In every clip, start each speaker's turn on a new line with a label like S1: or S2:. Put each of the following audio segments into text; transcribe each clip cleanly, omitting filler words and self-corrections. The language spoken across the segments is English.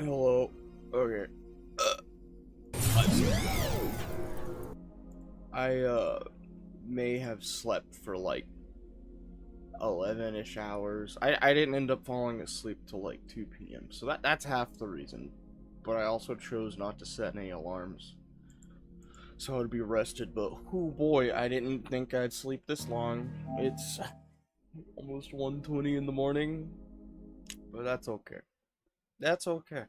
S1: Hello. Okay. I may have slept for like 11-ish hours. I didn't end up falling asleep till like 2 p.m. So that's half the reason. But I also chose not to set any alarms, so I would be rested. But oh boy, I didn't think I'd sleep this long. It's almost 1:20 in the morning, but that's okay. That's okay.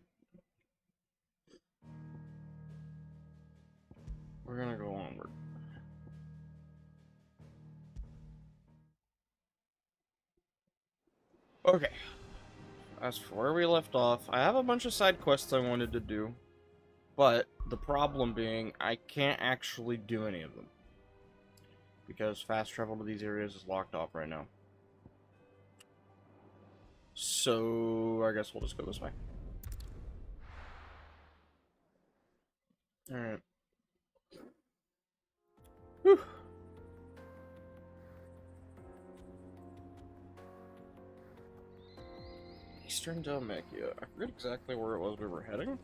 S1: We're gonna go onward. Okay. As for where we left off, I have a bunch of side quests I wanted to do, but the problem being I can't actually do any of them because fast travel to these areas is locked off right now. So I guess we'll just go this way. Alright. Whew. Eastern Dalmatia. I forget exactly where it was we were heading.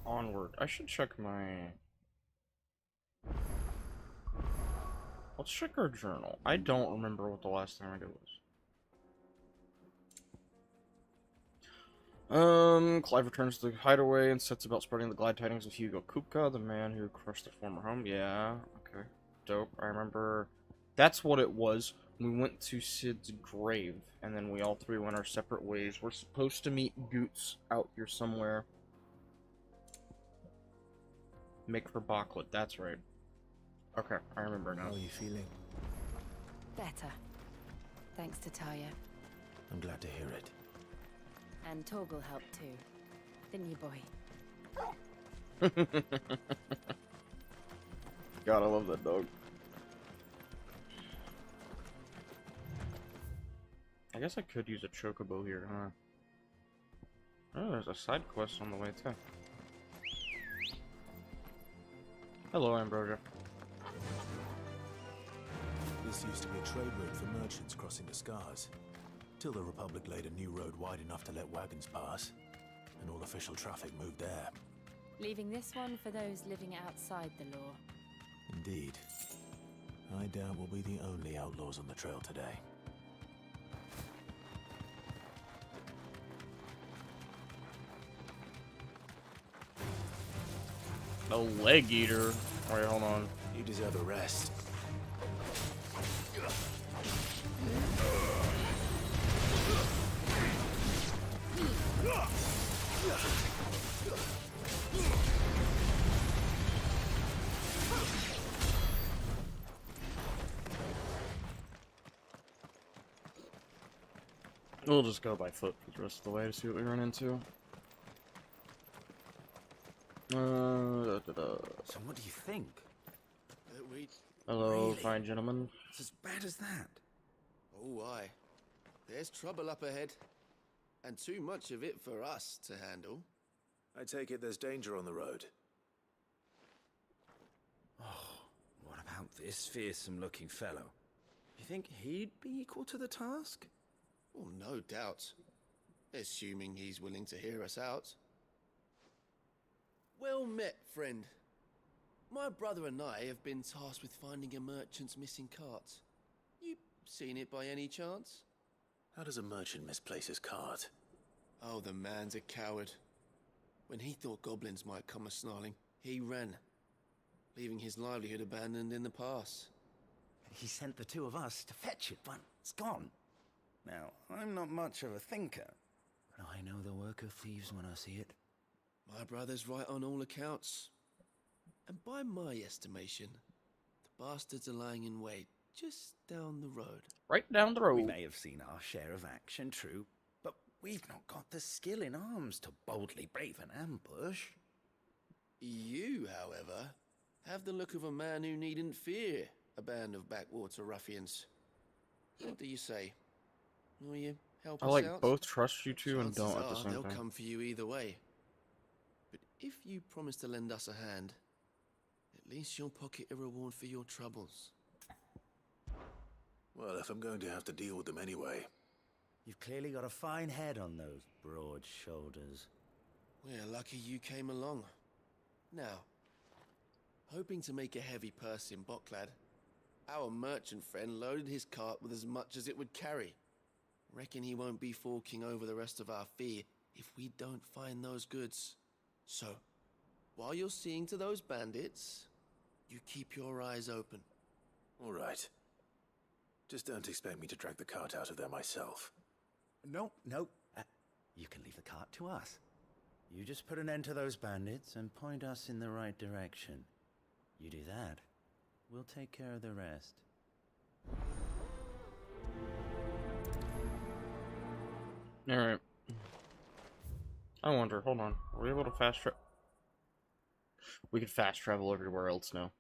S1: Onward. I should check my... Let's check our journal. I don't remember what the last thing I did was. Clive returns to the hideaway and sets about spreading the glad tidings of Hugo Kupka, the man who crushed their former home. Yeah, okay. Dope. I remember... That's what it was. We went to Sid's grave, and then we all three went our separate ways. We're supposed to meet Goots out here somewhere. Make for Baklet, that's right. Okay, I remember now.
S2: How are you feeling?
S3: Better. Thanks to Taya.
S2: I'm glad to hear it.
S3: And Torgal helped too. Didn't you, boy?
S1: God, I love that dog. I guess I could use a chocobo here, huh? Oh, there's a side quest on the way, too. Hello, Ambrosia.
S2: This used to be a trade route for merchants crossing the Scars, till the Republic laid a new road wide enough to let wagons pass, and all official traffic moved there.
S3: Leaving this one for those living outside the law.
S2: Indeed. I doubt we'll be the only outlaws on the trail today.
S1: A leg eater. Wait, hold on.
S2: You deserve a rest.
S1: We'll just go by foot for the rest of the way to see what we run into.
S2: So what do you think?
S1: Hello,
S4: Really?
S1: fine gentlemen.
S4: It's as bad as that.
S5: Oh, aye. There's trouble up ahead. And too much of it for us to handle.
S2: I take it there's danger on the road.
S4: Oh, what about this fearsome-looking fellow? You think he'd be equal to the task?
S5: Oh, no doubt. Assuming he's willing to hear us out. Well met, friend. My brother and I have been tasked with finding a merchant's missing cart. You seen it by any chance?
S2: How does a merchant misplace his cart?
S5: Oh, the man's a coward. When he thought goblins might come a-snarling, He ran, leaving his livelihood abandoned in the pass.
S4: He sent the two of us to fetch it, but it's gone. Now, I'm not much of a thinker, but I know the work of thieves when I see it.
S5: My brother's right on all accounts. And by my estimation, the bastards are lying in wait just down the road.
S1: Right down the road.
S4: We may have seen our share of action, true, but we've not got the skill in arms to boldly brave an ambush.
S5: You, however, have the look of a man who needn't fear a band of backwater ruffians. What do you say? Will you help
S1: I
S5: us
S1: like
S5: out?
S1: both trust you two and
S5: Chances
S1: don't at the
S5: are
S1: same
S5: they'll
S1: time.
S5: come for you either way. But if you promise to lend us a hand, at least you'll pocket a reward for your troubles.
S2: Well, if I'm going to have to deal with them anyway.
S4: You've clearly got a fine head on those broad shoulders.
S5: We're lucky you came along. Now, hoping to make a heavy purse in Boklad, our merchant friend loaded his cart with as much as it would carry. Reckon he won't be forking over the rest of our fee if we don't find those goods. So, while you're seeing to those bandits, you keep your eyes open.
S2: All right. Just don't expect me to drag the cart out of there myself.
S4: No. You can leave the cart to us. You just put an end to those bandits and point us in the right direction. You do that, we'll take care of the rest.
S1: Alright. I wonder, hold on. Are we able to fast travel? We could fast travel everywhere else now.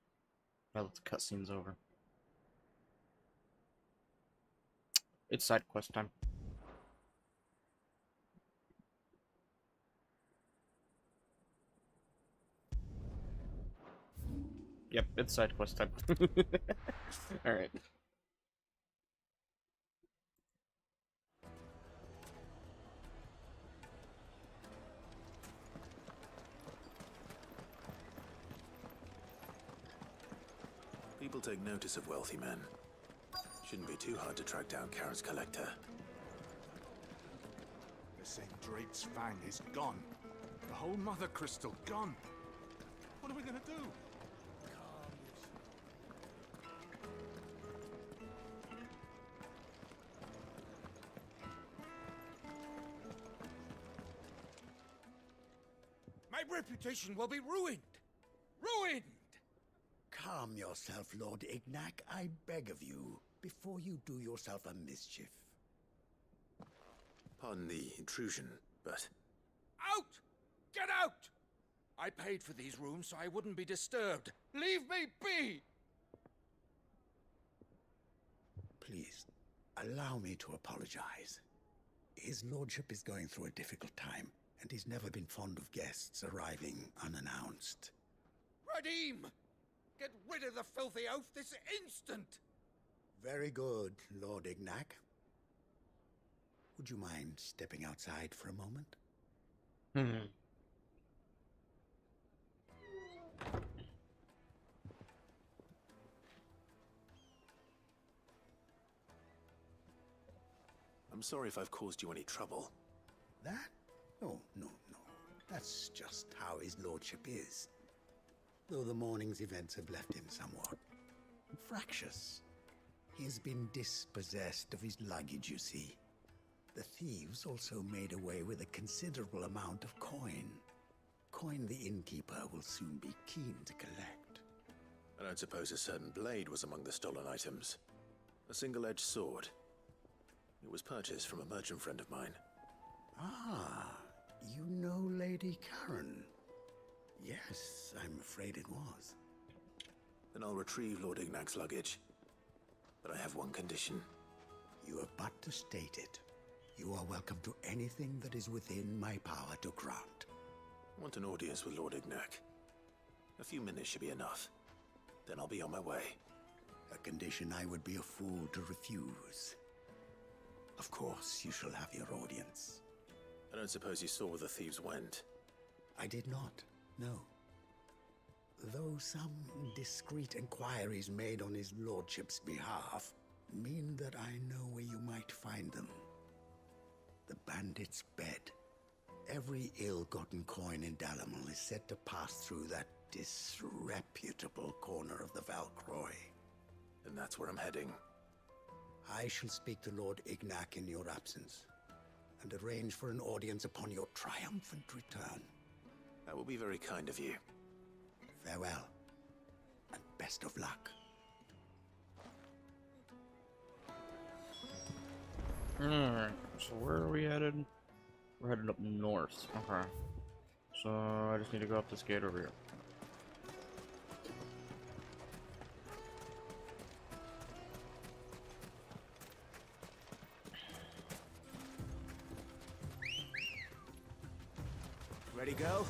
S1: Now that the cutscene's over. It's side quest time. Yep, it's side quest time. Alright.
S2: People take notice of wealthy men. Shouldn't be too hard to track down Karen's collector.
S6: The St. Drake's Fang is gone. The whole Mother Crystal gone. What are we gonna do? My reputation will be ruined! Ruined!
S7: Calm yourself, Lord Ignac, I beg of you, before you do yourself a mischief.
S2: Pardon the intrusion, but
S6: Out! Get out! I paid for these rooms so I wouldn't be disturbed. Leave me be!
S7: Please, allow me to apologize. His lordship is going through a difficult time, and he's never been fond of guests arriving unannounced.
S6: Radim! Get rid of the filthy oaf this instant!
S7: Very good, Lord Ignac. Would you mind stepping outside for a moment?
S2: I'm sorry if I've caused you any trouble.
S7: That? Oh, no. That's just how his lordship is. Though the morning's events have left him somewhat fractious. He's been dispossessed of his luggage, you see. The thieves also made away with a considerable amount of coin. Coin the innkeeper will soon be keen to collect.
S2: I don't suppose a certain blade was among the stolen items. A single-edged sword. It was purchased from a merchant friend of mine.
S7: Ah, you know Lady Karen. Yes, I'm afraid it was.
S2: Then I'll retrieve Lord Ignac's luggage. But I have one condition.
S7: You have but to state it. You are welcome to anything that is within my power to grant.
S2: I want an audience with Lord Ignac. A few minutes should be enough. Then I'll be on my way.
S7: A condition I would be a fool to refuse. Of course, you shall have your audience.
S2: I don't suppose you saw where the thieves went.
S7: I did not, no. Though some discreet inquiries made on his lordship's behalf mean that I know where you might find them. The bandit's bed. Every ill-gotten coin in Dalamil is said to pass through that disreputable corner of the Valcroy.
S2: And that's where I'm heading.
S7: I shall speak to Lord Ignac in your absence, and arrange for an audience upon your triumphant return.
S2: That will be very kind of you.
S7: Farewell, and best of luck.
S1: Alright, so where are we headed? We're headed up north. Okay. So I just need to go up this gate over here.
S2: Ready, go?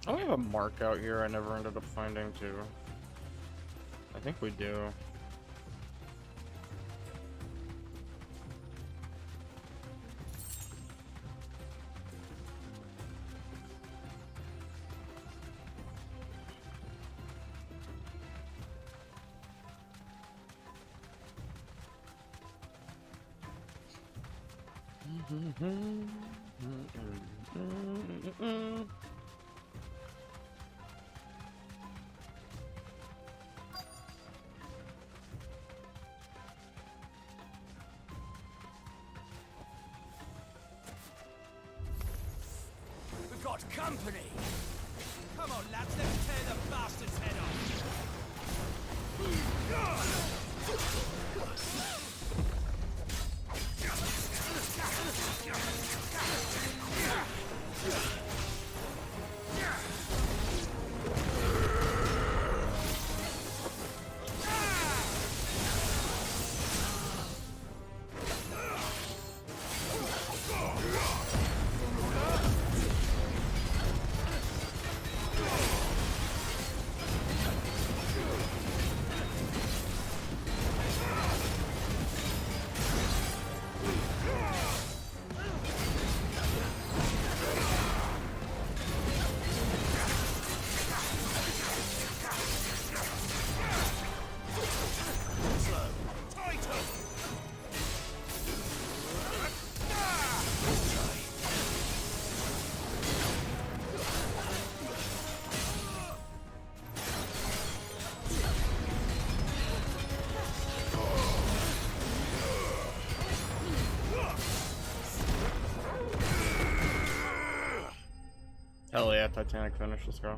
S1: Oh, we have a mark out here I never ended up finding too. I think we do.
S6: We've got company! Come on, lads, let's tear the bastard's head off!
S1: Hell yeah, Titanic finish, let's go.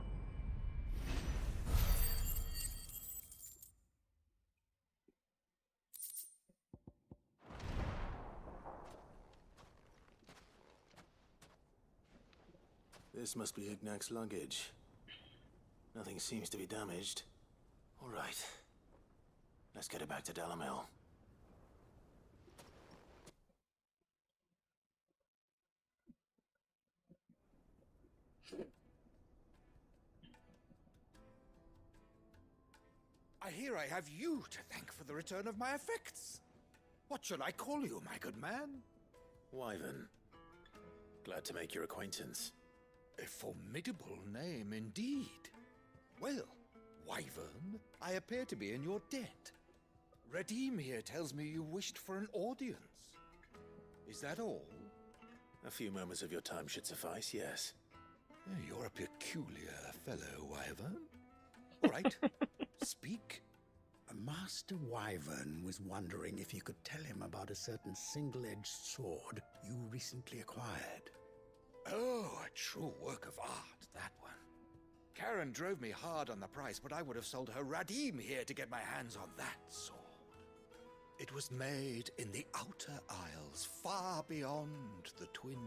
S2: This must be Ignac's luggage. Nothing seems to be damaged. All right. Let's get it back to Delamil.
S6: I hear I have you to thank for the return of my effects. What shall I call you, my good man?
S2: Wyvern. Glad to make your acquaintance.
S6: A formidable name indeed. Well, Wyvern, I appear to be in your debt. Redeem here tells me you wished for an audience. Is that all?
S2: A few moments of your time should suffice, yes.
S6: You're a peculiar fellow, Wyvern. All right, speak.
S7: Master Wyvern was wondering if you could tell him about a certain single-edged sword you recently acquired.
S6: Oh, a true work of art, that one. Karen drove me hard on the price, but I would have sold her Radim here to get my hands on that sword. It was made in the Outer Isles, far beyond the Twins,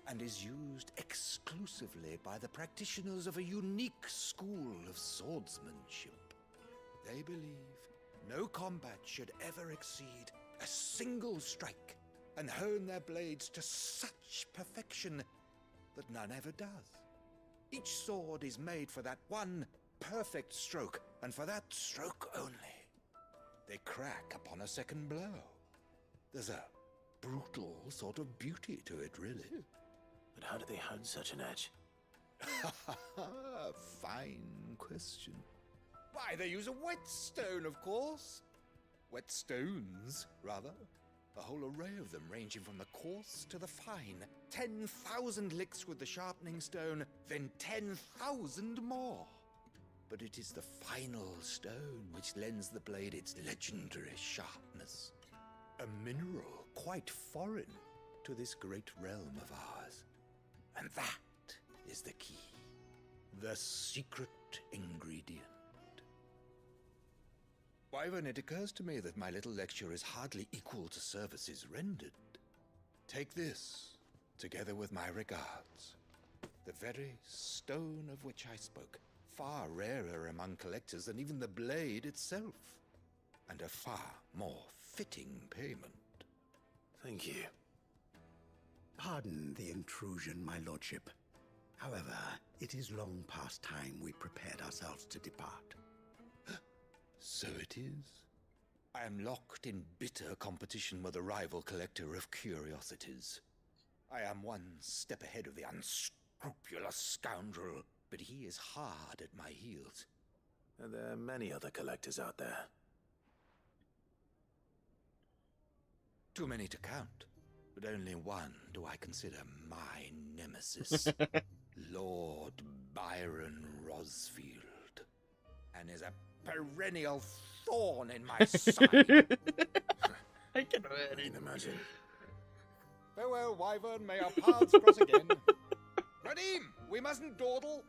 S6: and is used exclusively by the practitioners of a unique school of swordsmanship. They believe no combat should ever exceed a single strike, and hone their blades to such perfection that none ever does. Each sword is made for that one perfect stroke, and for that stroke only. They crack upon a second blow. There's a brutal sort of beauty to it, really.
S2: But how do they hone such an edge?
S6: Fine question. Why, they use a whetstone, of course. Whetstones, rather. A whole array of them, ranging from the coarse to the fine. 10,000 licks with the sharpening stone, then 10,000 more. But it is the final stone which lends the blade its legendary sharpness. A mineral quite foreign to this great realm of ours. And that is the key. The secret ingredient. Wyvern, it occurs to me that my little lecture is hardly equal to services rendered. Take this, together with my regards. The very stone of which I spoke, far rarer among collectors than even the blade itself, and a far more fitting payment.
S2: Thank you.
S7: Pardon the intrusion, my lordship. However, it is long past time we prepared ourselves to depart.
S6: So it is. I am locked in bitter competition with a rival collector of curiosities. I am one step ahead of the unscrupulous scoundrel, but he is hard at my heels.
S2: Are there many other collectors out there?
S6: Too many to count, but only one do I consider my nemesis. Lord Byron Rosfield. And is a perennial thorn in my side.
S1: I can
S2: imagine.
S6: Farewell, Wyvern, may our paths cross again. Radim, we mustn't dawdle.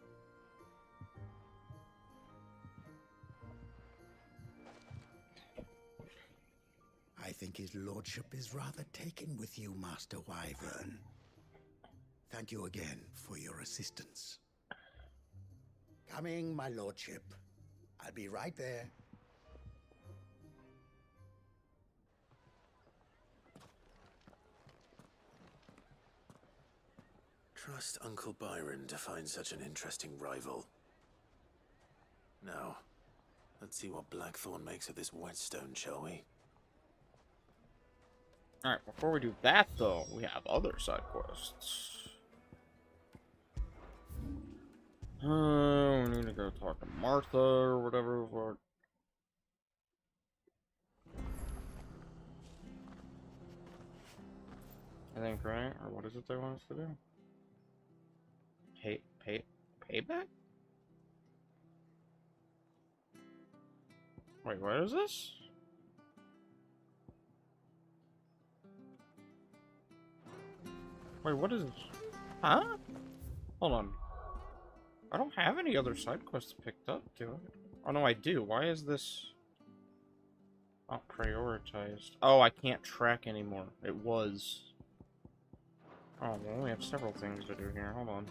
S7: I think his lordship is rather taken with you, Master Wyvern. Thank you again for your assistance. Coming, my lordship. I'll be right there.
S2: Trust Uncle Byron to find such an interesting rival. Now, let's see what Blackthorn makes of this whetstone, shall we?
S1: Alright, before we do that, though, we have other side quests. We need to go talk to Martha or whatever. I think, right? Or what is it they want us to do? Payback? Wait, what is this? Wait, what is this? Huh? Hold on. I don't have any other side quests picked up, do I? Oh, no, I do. Why is this not prioritized? Oh, I can't track anymore. It was. Oh, well, we have several things to do here. Hold on.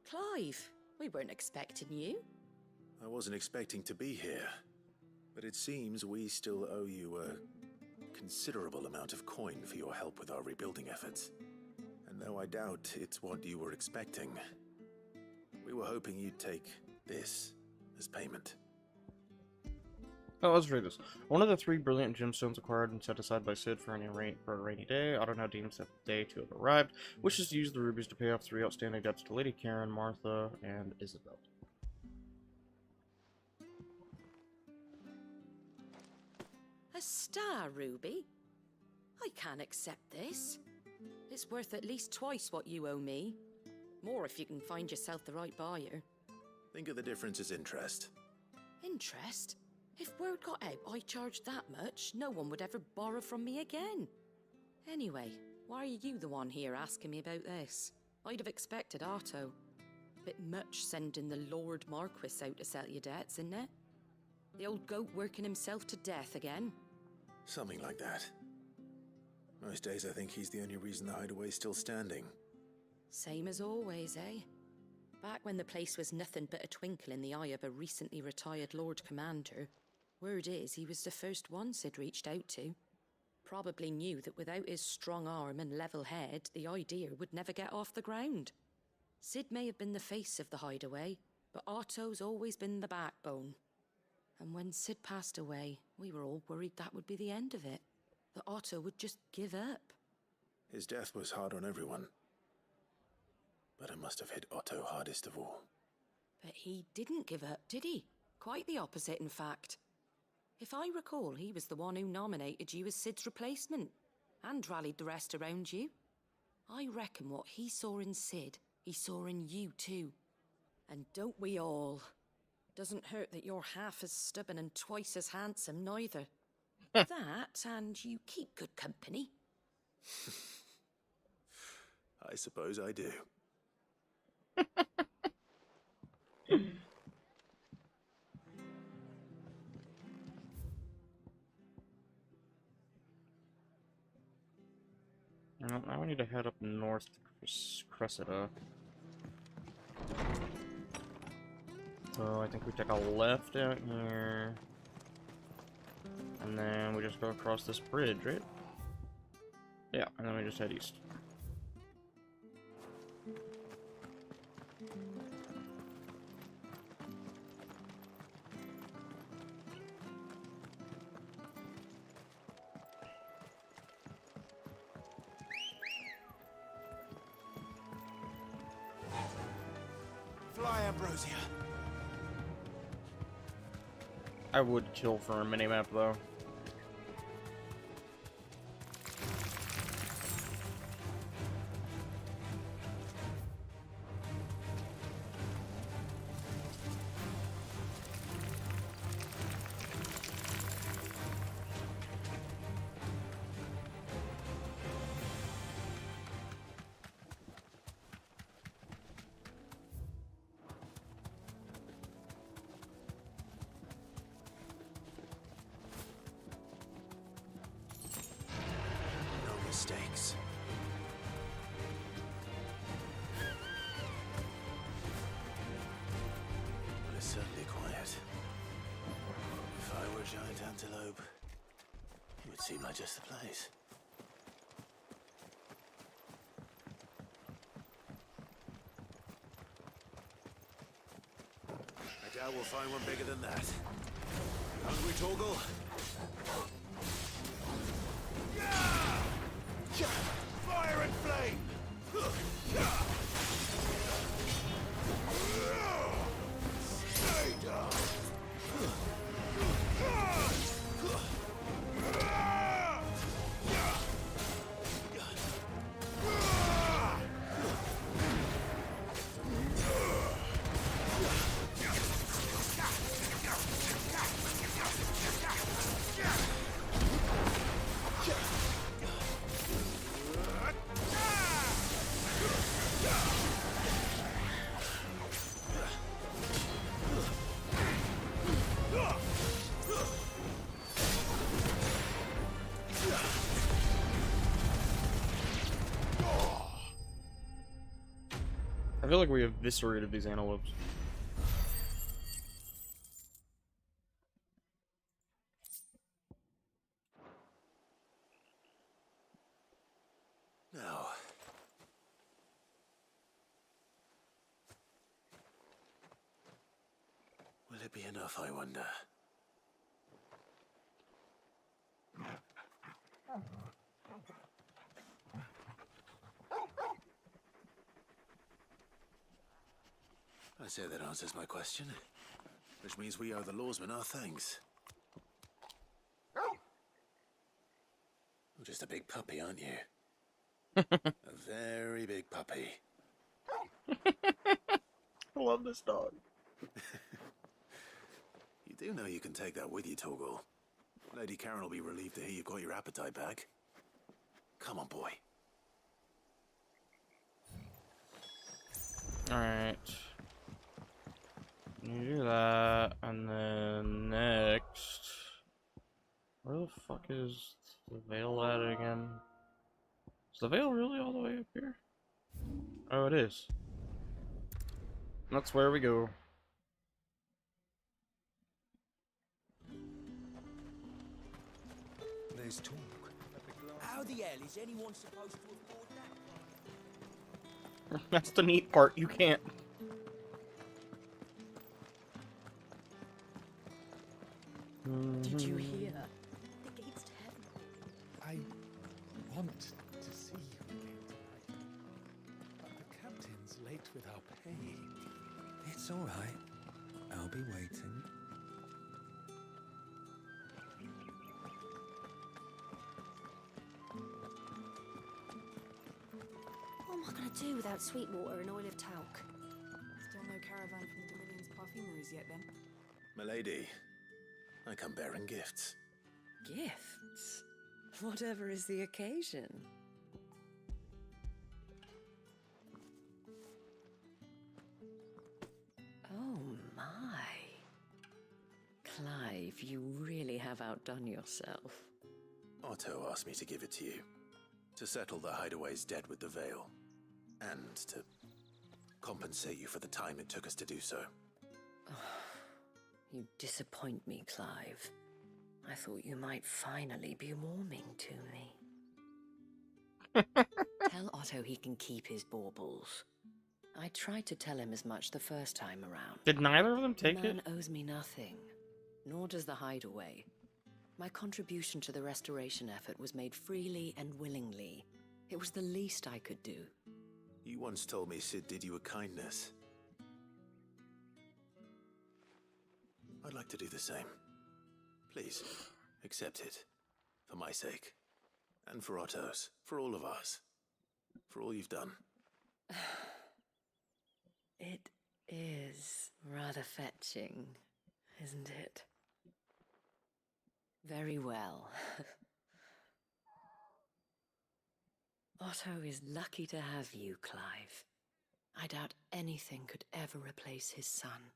S8: Clive, we weren't expecting you.
S2: I wasn't expecting to be here, but it seems we still owe you a considerable amount of coin for your help with our rebuilding efforts. And though I doubt it's what you were expecting, we were hoping you'd take this as payment.
S1: Oh, let's read this. One of the 3 brilliant gemstones acquired and set aside by Sid for a rainy day. Otto now deems that the day to have arrived. Wishes to use the rubies to pay off 3 outstanding debts to Lady Karen, Martha, and Isabel.
S8: A star ruby? I can't accept this. It's worth at least twice what you owe me. More if you can find yourself the right buyer.
S2: Think of the difference as interest.
S8: Interest? If word got out I charged that much, no one would ever borrow from me again. Anyway, why are you the one here asking me about this? I'd have expected Otto. Bit much sending the Lord Marquis out to settle your debts, isn't it? The old goat working himself to death again?
S2: Something like that. Most days I think he's the only reason the hideaway's still standing.
S8: Same as always, eh? Back when the place was nothing but a twinkle in the eye of a recently retired Lord Commander, word is he was the first one Sid reached out to. Probably knew that without his strong arm and level head, the idea would never get off the ground. Sid may have been the face of the hideaway, but Otto's always been the backbone. And when Sid passed away, we were all worried that would be the end of it. That Otto would just give up.
S2: His death was hard on everyone. But it must have hit Otto hardest of all.
S8: But he didn't give up, did he? Quite the opposite, in fact. If I recall, he was the one who nominated you as Sid's replacement, and rallied the rest around you. I reckon what he saw in Sid, he saw in you too. And don't we all? Doesn't hurt that you're half as stubborn and twice as handsome, neither. That, and you keep good company.
S2: I suppose I do.
S1: Now we need to head up north to Cressida. So I think we take a left out here. And then we just go across this bridge, right? Yeah, and then we just head east.
S6: Fly, Ambrosia.
S1: I would kill for a minimap though.
S2: No mistakes. Well, it's certainly quiet. If I were a giant antelope, it would seem like just the place. I doubt we'll find one bigger than that. Hungry, Torgal?
S6: Fire and flame! Stay down!
S1: I feel like we eviscerated these antelopes.
S2: Now. Will it be enough, I wonder? I say that answers my question. Which means we owe the lawsmen our thanks. You're just a big puppy, aren't you? A very big puppy.
S1: I love this dog.
S2: You do know you can take that with you, Torgal. Lady Karen will be relieved to hear you've got your appetite back. Come on, boy.
S1: Alright. You do that, and then next... Where the fuck is the veil at again? Is the veil really all the way up here? Oh, it is. That's where we go.
S6: There's talk.
S9: How the hell is anyone supposed to afford that?
S1: That's the neat part. You can't.
S8: Did you hear? The gates to heaven.
S6: I want to see you again tonight. But the captain's late with our pay.
S7: It's all right. I'll be waiting.
S10: What am I going to do without sweet water and oil of talc?
S11: Still no caravan from the Dominion's perfumeries yet, then?
S2: Milady, I come bearing gifts.
S8: Gifts? Whatever is the occasion. Oh my. Clive, you really have outdone yourself.
S2: Otto asked me to give it to you. To settle the Hideaway's debt with the Veil. And to compensate you for the time it took us to do so.
S8: You disappoint me, Clive. I thought you might finally be warming to me. Tell Otto he can keep his baubles. I tried to tell him as much the first time around.
S1: Did neither of them take
S8: The
S1: it?
S8: man owes me nothing, nor does the Hideaway. My contribution to the restoration effort was made freely and willingly. It was the least I could do.
S2: You once told me Sid did you a kindness. I'd like to do the same. Please, accept it. For my sake. And for Otto's. For all of us. For all you've done.
S8: It is rather fetching, isn't it? Very well. Otto is lucky to have you, Clive. I doubt anything could ever replace his son.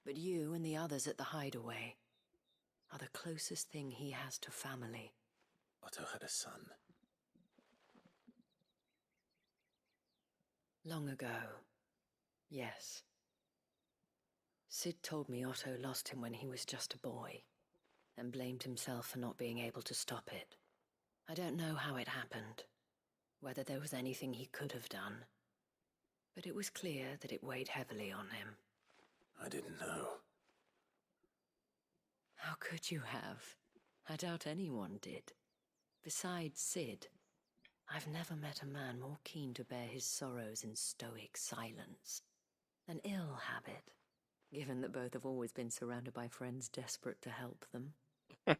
S8: But you and the others at the Hideaway are the closest thing he has to family.
S2: Otto had a son.
S8: Long ago, yes. Sid told me Otto lost him when he was just a boy, and blamed himself for not being able to stop it. I don't know how it happened, whether there was anything he could have done, but it was clear that it weighed heavily on him.
S2: I didn't know.
S8: How could you have? I doubt anyone did. Besides Sid, I've never met a man more keen to bear his sorrows in stoic silence. An ill habit, given that both have always been surrounded by friends desperate to help them.
S2: I'm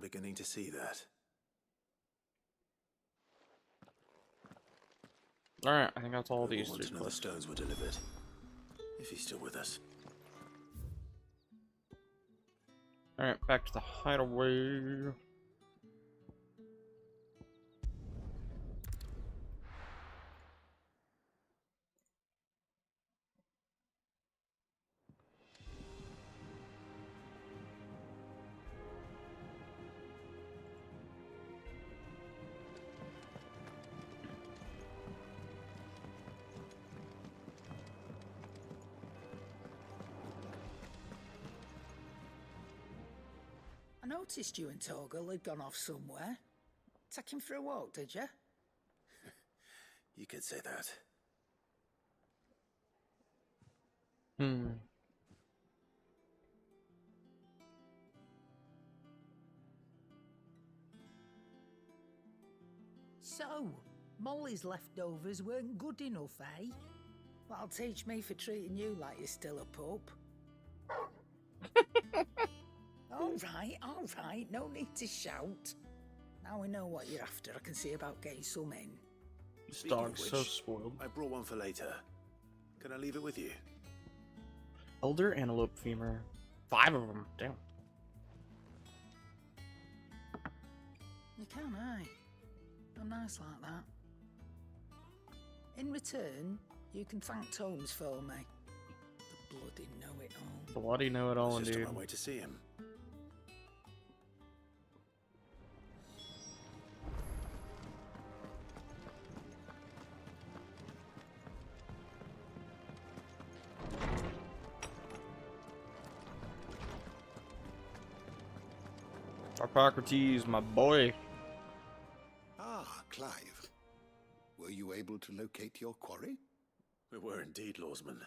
S2: beginning to see that.
S1: Alright, I think that's all
S2: I
S1: these
S2: want
S1: three
S2: to know the
S1: quests.
S2: stones were delivered. If he's still with us.
S1: Alright, back to the Hideaway.
S12: I noticed you and Torgal had gone off somewhere. Take him for a walk, did you?
S2: You could say that.
S12: So, Molly's leftovers weren't good enough, eh? That'll teach me for treating you like you're still a pup. All right, no need to shout. Now we know what you're after, I can see about getting some in.
S1: This
S2: Speaking
S1: dog's
S2: of
S1: so
S2: which,
S1: spoiled.
S2: I brought one for later. Can I leave it with you?
S1: Elder antelope femur. 5 of them. Damn.
S12: You can, eh? I'm nice like that. In return, you can thank Tomes for me. The bloody know-it-all.
S1: Bloody know-it-all,
S2: I was just
S1: indeed.
S2: on my way to see him.
S1: Hippocrates, my boy.
S7: Ah, Clive. Were you able to locate your quarry?
S2: We were indeed, Lawsman.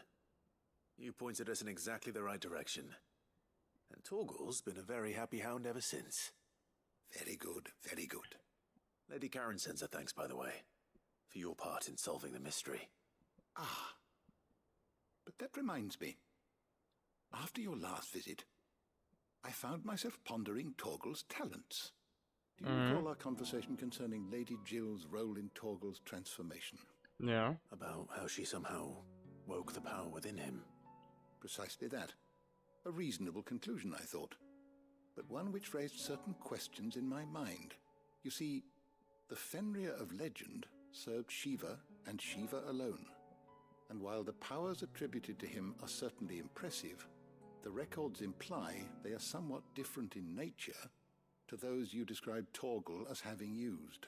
S2: You pointed us in exactly the right direction. And Torgal's been a very happy hound ever since.
S7: Very good, very good.
S2: Lady Karen sends her thanks, by the way, for your part in solving the mystery.
S7: Ah. But that reminds me. After your last visit, I found myself pondering Torgal's talents. Do you recall our conversation concerning Lady Jill's role in Torgal's transformation?
S1: Yeah.
S2: About how she somehow woke the power within him.
S7: Precisely that. A reasonable conclusion, I thought. But one which raised certain questions in my mind. You see, the Fenrir of legend served Shiva and Shiva alone. And while the powers attributed to him are certainly impressive, the records imply they are somewhat different in nature to those you described Torgal as having used.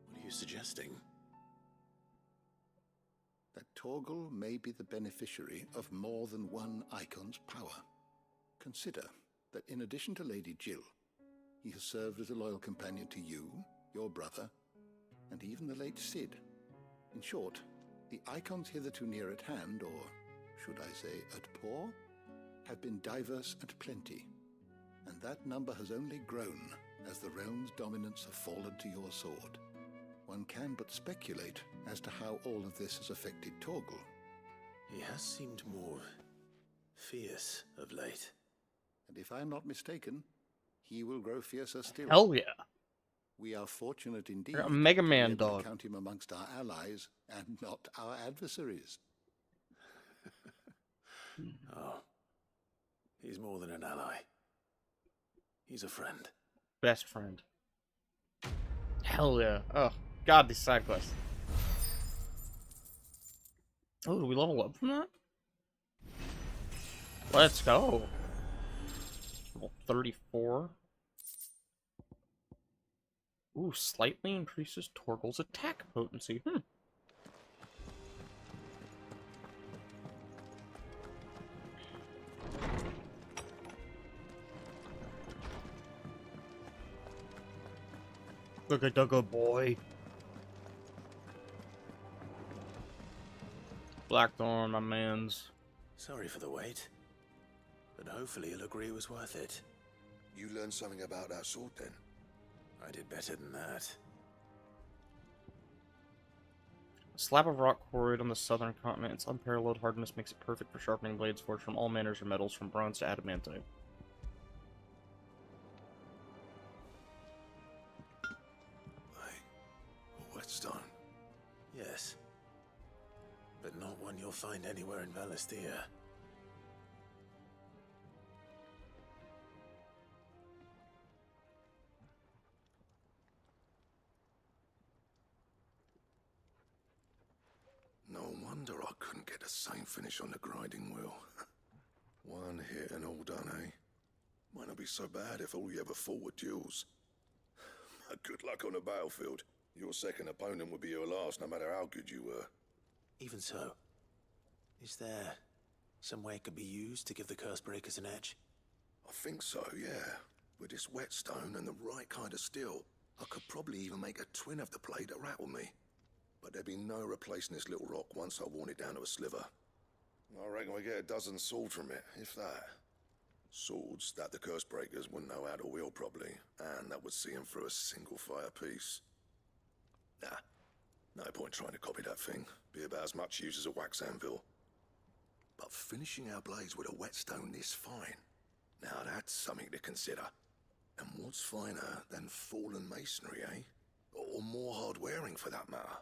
S2: What are you suggesting?
S7: That Torgal may be the beneficiary of more than one icon's power. Consider that in addition to Lady Jill, he has served as a loyal companion to you, your brother, and even the late Cid. In short, the icons hitherto near at hand, or should I say at paw, have been diverse and plenty, and that number has only grown as the realm's dominance have fallen to your sword. One can but speculate as to how all of this has affected Torgal.
S2: He has seemed more fierce of late.
S7: And if I'm not mistaken, he will grow fiercer still.
S1: Hell yeah.
S7: We are fortunate indeed
S1: You're a Mega Man
S7: to be able
S1: dog.
S7: to count him amongst our allies and not our adversaries.
S2: Oh. He's more than an ally. He's a friend.
S1: Best friend. Hell yeah. Oh, God, these side quests. Oh, do we level up from that? Let's go. Level 34. Ooh, slightly increases Torgal's attack potency. Look at the good boy. Blackthorn, my mans.
S2: Sorry for the wait. But hopefully you'll agree it was worth it.
S13: You learned something about that sword then?
S2: I did better than that.
S1: A slab of rock quarried on the southern continent. Its unparalleled hardness makes it perfect for sharpening blades forged from all manners of metals, from bronze to adamantite.
S13: A whetstone?
S2: Yes. But not one you'll find anywhere in Valisthea.
S13: No wonder I couldn't get the same finish on the grinding wheel. One hit and all done, eh? Might not be so bad if all you ever fought were duels. Good luck on the battlefield. Your second opponent would be your last, no matter how good you were.
S2: Even so, is there some way it could be used to give the curse breakers an edge?
S13: I think so, yeah. With this whetstone and the right kind of steel, I could probably even make a twin of the blade that rattled me. But there'd be no replacing this little rock once I worn it down to a sliver. I reckon we get a dozen swords from it, if that. Swords that the curse breakers wouldn't know how to wield properly, and that would see them through a single fire piece. Nah, no point trying to copy that thing. Be about as much use as a wax anvil. But finishing our blades with a whetstone this fine, now that's something to consider. And what's finer than fallen masonry, eh? Or more hard-wearing, for that matter.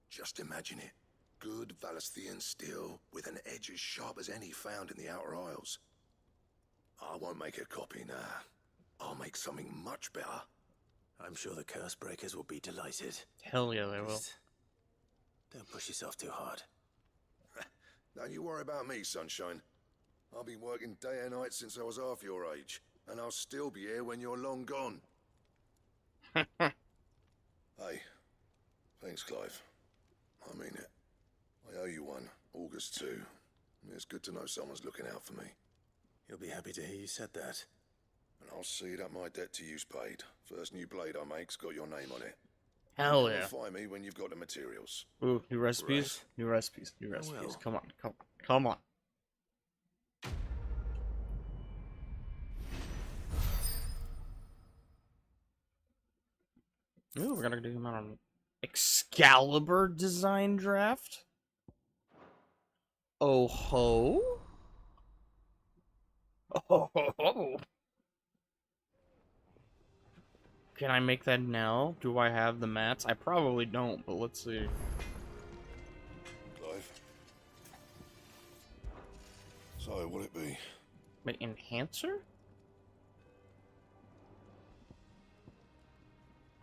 S13: Just imagine it. Good Valisthean steel with an edge as sharp as any found in the Outer Isles. I won't make a copy now. I'll make something much better.
S2: I'm sure the curse breakers will be delighted.
S1: Hell yeah, they will.
S2: Just don't push yourself too hard.
S13: Don't you worry about me, sunshine. I've been working day and night since I was half your age, and I'll still be here when you're long gone. Hey, thanks, Clive. I mean it. I owe you one. August too. It's good to know someone's looking out for me.
S2: He'll be happy to hear you said that.
S13: And I'll see that my debt to you's paid. First new blade I make's got your name on it.
S1: Hell
S13: Come
S1: yeah.
S13: and find me when you've got the materials.
S1: Ooh, new recipes?
S13: Right.
S1: New recipes, new recipes.
S13: well.
S1: Come on, come on. Ooh, we're gonna do him on an Excalibur design draft? Oh ho? Oh ho ho! Can I make that now? Do I have the mats? I probably don't, but let's see.
S13: Clive. So, what'll it be?
S1: Wait, enhancer?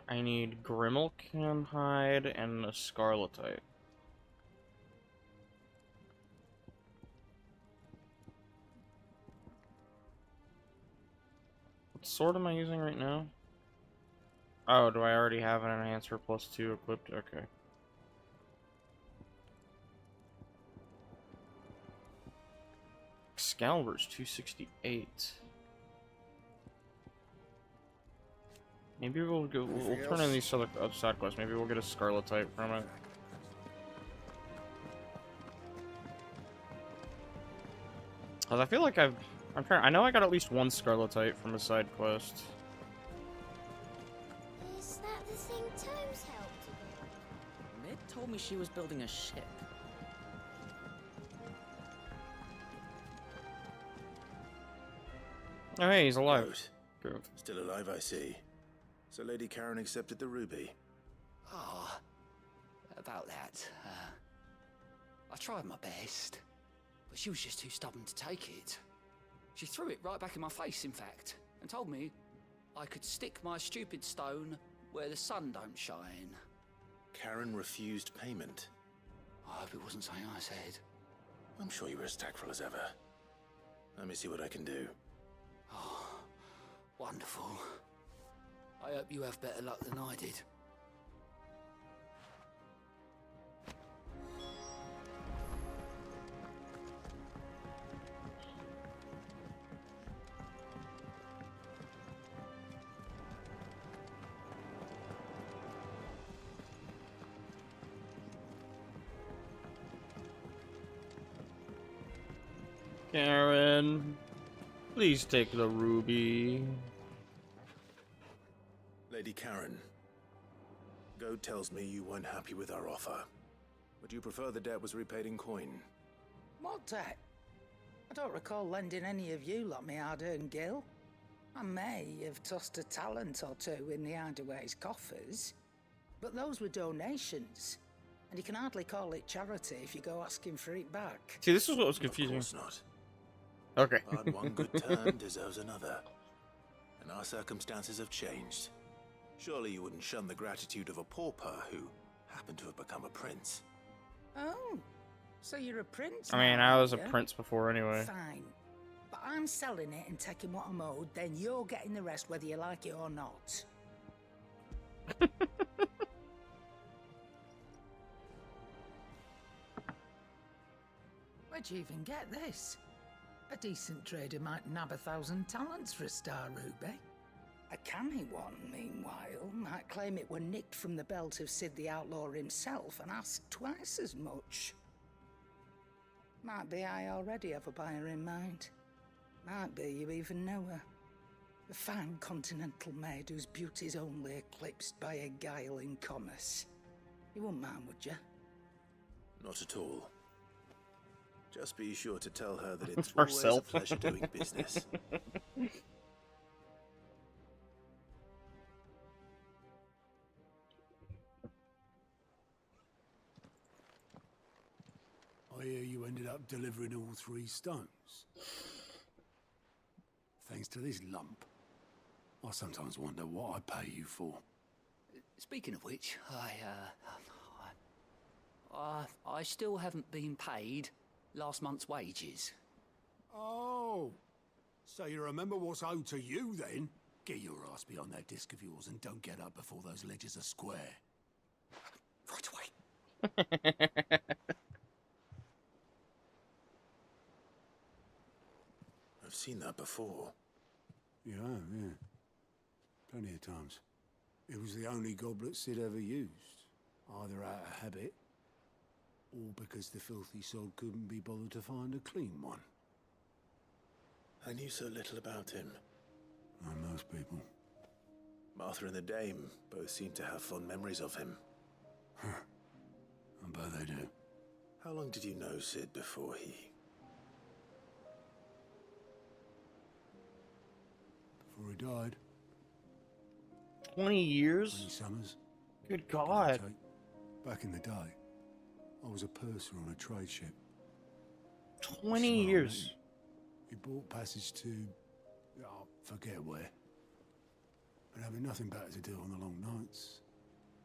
S1: I need Grimalkin hide and a Scarletite. What sword am I using right now? Oh, do I already have an enhancer plus 2 equipped? Okay. Excalibur's 268. Maybe we'll go. We'll turn in these other side quests. Maybe we'll get a Scarletite from it. Cause I feel like I'm trying. I know I got at least one Scarletite from a side quest.
S10: Is that the thing Tomes helped you with?
S8: Mid told me she was building a ship.
S1: Oh, hey, he's alive.
S2: Good. Still alive, I see. So Lady Karen accepted the ruby.
S9: Ah, about that. I tried my best, but she was just too stubborn to take it. She threw it right back in my face, in fact, and told me I could stick my stupid stone where the sun don't shine.
S2: Karen refused payment.
S9: I hope it wasn't something I said.
S2: I'm sure you were as tactful as ever. Let me see what I can do.
S9: Oh, wonderful. I hope you have better luck than I did.
S1: Karen, please take the ruby.
S2: Lady Karen, Goad tells me you weren't happy with our offer. Would you prefer the debt was repaid in coin?
S12: What debt? I don't recall lending any of you lot me hard-earned gil. I may have tossed a talent or two in the Hideaway's coffers, but those were donations, and you can hardly call it charity if you go asking for it back.
S1: See, this is what was confusing.
S2: Of course not.
S1: Okay.
S2: But one good turn deserves another. And our circumstances have changed. Surely you wouldn't shun the gratitude of a pauper who happened to have become a prince.
S12: Oh, so you're a prince
S1: I mean,
S12: now,
S1: I was a
S12: yeah?
S1: prince before anyway.
S12: Fine. But I'm selling it and taking what I'm owed, then you're getting the rest whether you like it or not. Where'd you even get this? A decent trader might nab 1,000 talents for a star ruby. A canny one, meanwhile, might claim it were nicked from the belt of Sid the Outlaw himself and ask twice as much. Might be I already have a buyer in mind. Might be you even know her. A fine continental maid whose beauty's only eclipsed by a guile in commerce. You wouldn't mind, would you?
S2: Not at all. Just be sure to tell her that it's
S1: For
S2: always
S1: self.
S2: a pleasure doing business.
S14: I hear you ended up delivering all 3 stones. Thanks to this lump. I sometimes wonder what I pay you for.
S9: Speaking of which, I still haven't been paid last month's wages.
S14: Oh, so you remember what's owed to you then? Get your ass behind that disc of yours and don't get up before those ledgers are square.
S9: Right away.
S2: I've seen that before.
S14: You have, yeah. Plenty of times. It was the only goblet Sid ever used, either out of habit, or because the filthy sod couldn't be bothered to find a clean one.
S2: I knew so little about him.
S14: Like most people.
S2: Martha and the Dame both seem to have fond memories of him.
S14: I bet they do.
S2: How long did you know Sid before he...
S14: Before he died.
S1: 20 years?
S14: 20 summers.
S1: Good God.
S14: Back in the day, I was a purser on a trade ship.
S1: 20 years.
S14: He bought passage to... oh, forget where. But having nothing better to do on the long nights,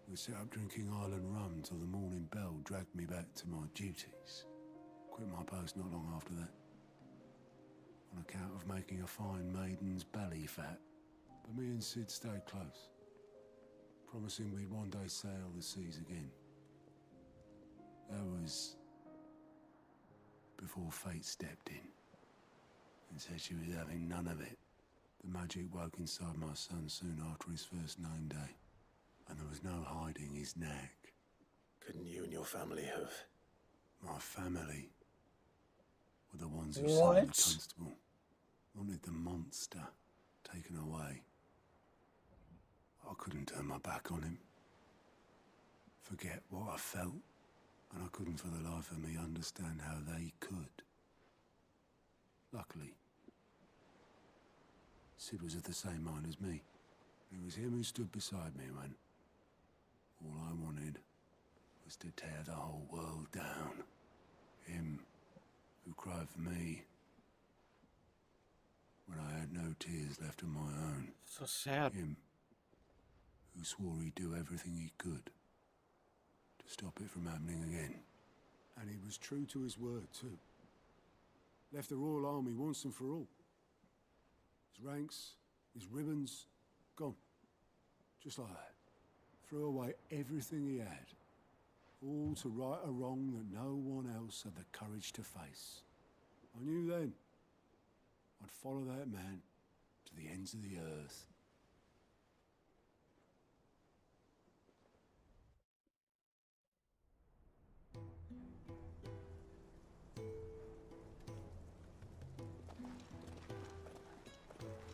S14: we set up drinking island rum till the morning bell dragged me back to my duties. Quit my post not long after that. On account of making a fine maiden's belly fat. But me and Sid stayed close, promising we'd one day sail the seas again. That was before fate stepped in and said she was having none of it. The magic woke inside my son soon after his first name day, and there was no hiding his knack.
S2: Couldn't you and your family have...
S14: My family were the ones who sent the constable, wanted the monster taken away. I couldn't turn my back on him, forget what I felt, and I couldn't for the life of me understand how they could. Luckily, Sid was of the same mind as me. It was him who stood beside me when all I wanted was to tear the whole world down. Him who cried for me when I had no tears left of my own.
S1: So sad.
S14: Him who swore he'd do everything he could to stop it from happening again. And he was true to his word, too. Left the Royal Army once and for all. His ranks, his ribbons, gone. Just like that. Threw away everything he had. All to right a wrong that no one else had the courage to face. I knew then I'd follow that man to the ends of the earth.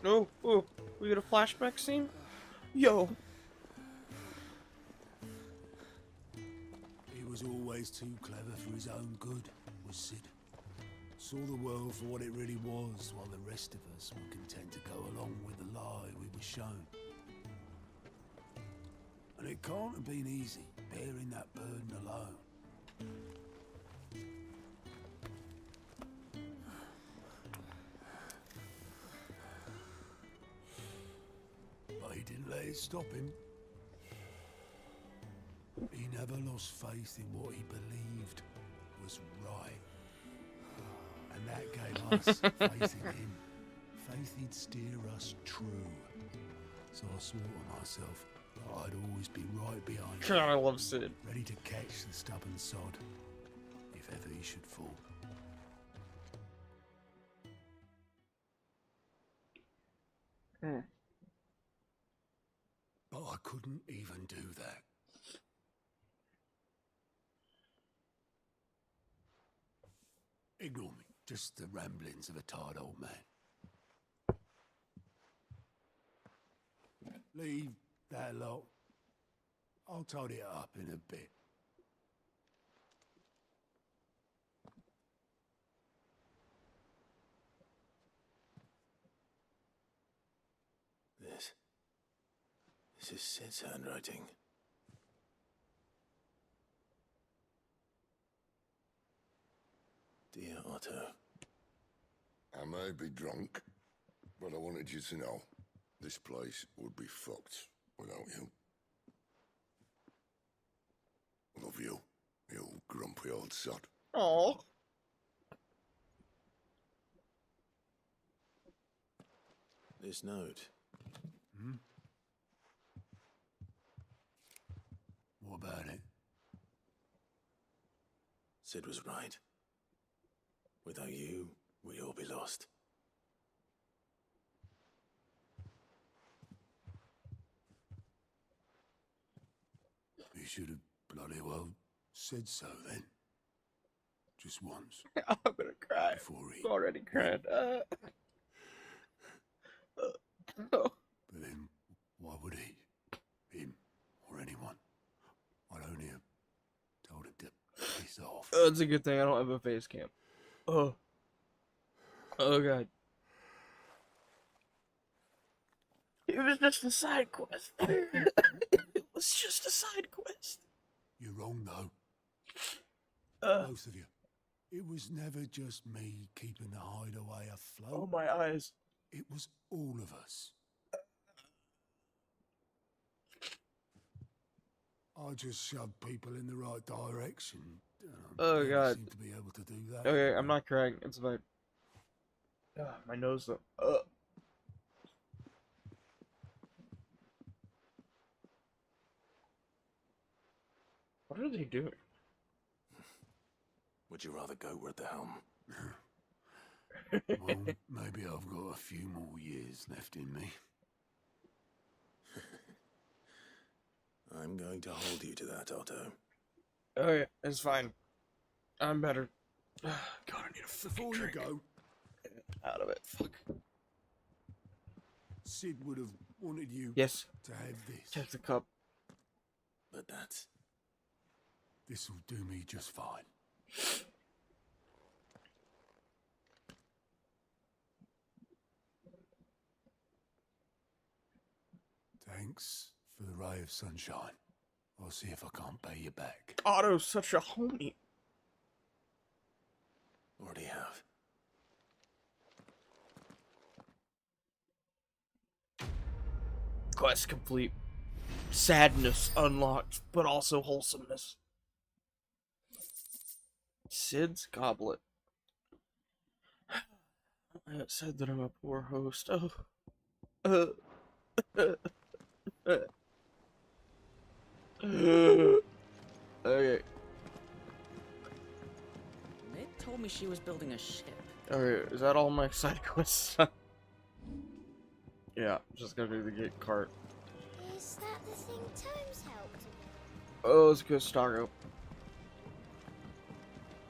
S1: Oh, we get a flashback scene? Yo.
S14: He was always too clever for his own good, was Sid. Saw the world for what it really was, while the rest of us were content to go along with the lie we were shown. And it can't have been easy, bearing that burden alone. But he didn't let it stop him. He never lost faith in what he believed was right. And that gave us faith in him. Faith he'd steer us true. So I swore to myself that I'd always be right behind him.
S1: God, I love Sid.
S14: Ready to catch the stubborn sod, if ever he should fall. But I couldn't even do that. Ignore me. Just the ramblings of a tired old man. Leave that lot. I'll tidy it up in a bit.
S2: This is Sid's handwriting. Dear Otto.
S13: I may be drunk, but I wanted you to know this place would be fucked without you. Love you, you grumpy old sod.
S1: Oh.
S2: This note.
S14: What about it?
S2: Sid was right. Without you, we'd all be lost.
S14: should have bloody well said so then. Just once.
S1: I'm gonna cry.
S14: Before he...
S1: I'm already crying.
S14: But then, why would he? Him or anyone? I'd only have told him to piss off.
S1: Oh, it's a good thing I don't have a face cam. Oh. Oh god. It was just a side quest. It was just a side quest.
S14: You're wrong though. Both of you. It was never just me keeping the hideaway afloat.
S1: Oh my eyes.
S14: It was all of us. I just shoved people in the right direction.
S1: Oh god.
S14: Seem to be able to do that.
S1: Okay, I'm not crying. It's fine. My nose though. What are they doing?
S2: Would you rather go at the helm?
S14: Well, maybe I've got a few more years left in me.
S2: I'm going to hold you to that, Otto.
S1: Okay, it's fine. I'm better. God, I need a fucking
S14: Before
S1: drink.
S14: you go,
S1: Out of it. Fuck.
S14: Sid would have wanted you
S1: Yes.
S14: to have this.
S1: Check the cup.
S2: But that's...
S14: This'll do me just fine. Thanks for the ray of sunshine. I'll see if I can't pay you back.
S1: Otto's such a homie.
S2: Already have.
S1: Quest complete. Sadness unlocked, but also wholesomeness. Sid's goblet. I said that I'm a poor host. Oh. Okay.
S8: Nick told me she was building a ship.
S1: Okay, is that all my side quests? Yeah, just gotta do the gate cart.
S10: Is that the thing Tomes helped?
S1: Oh, let's go stock up.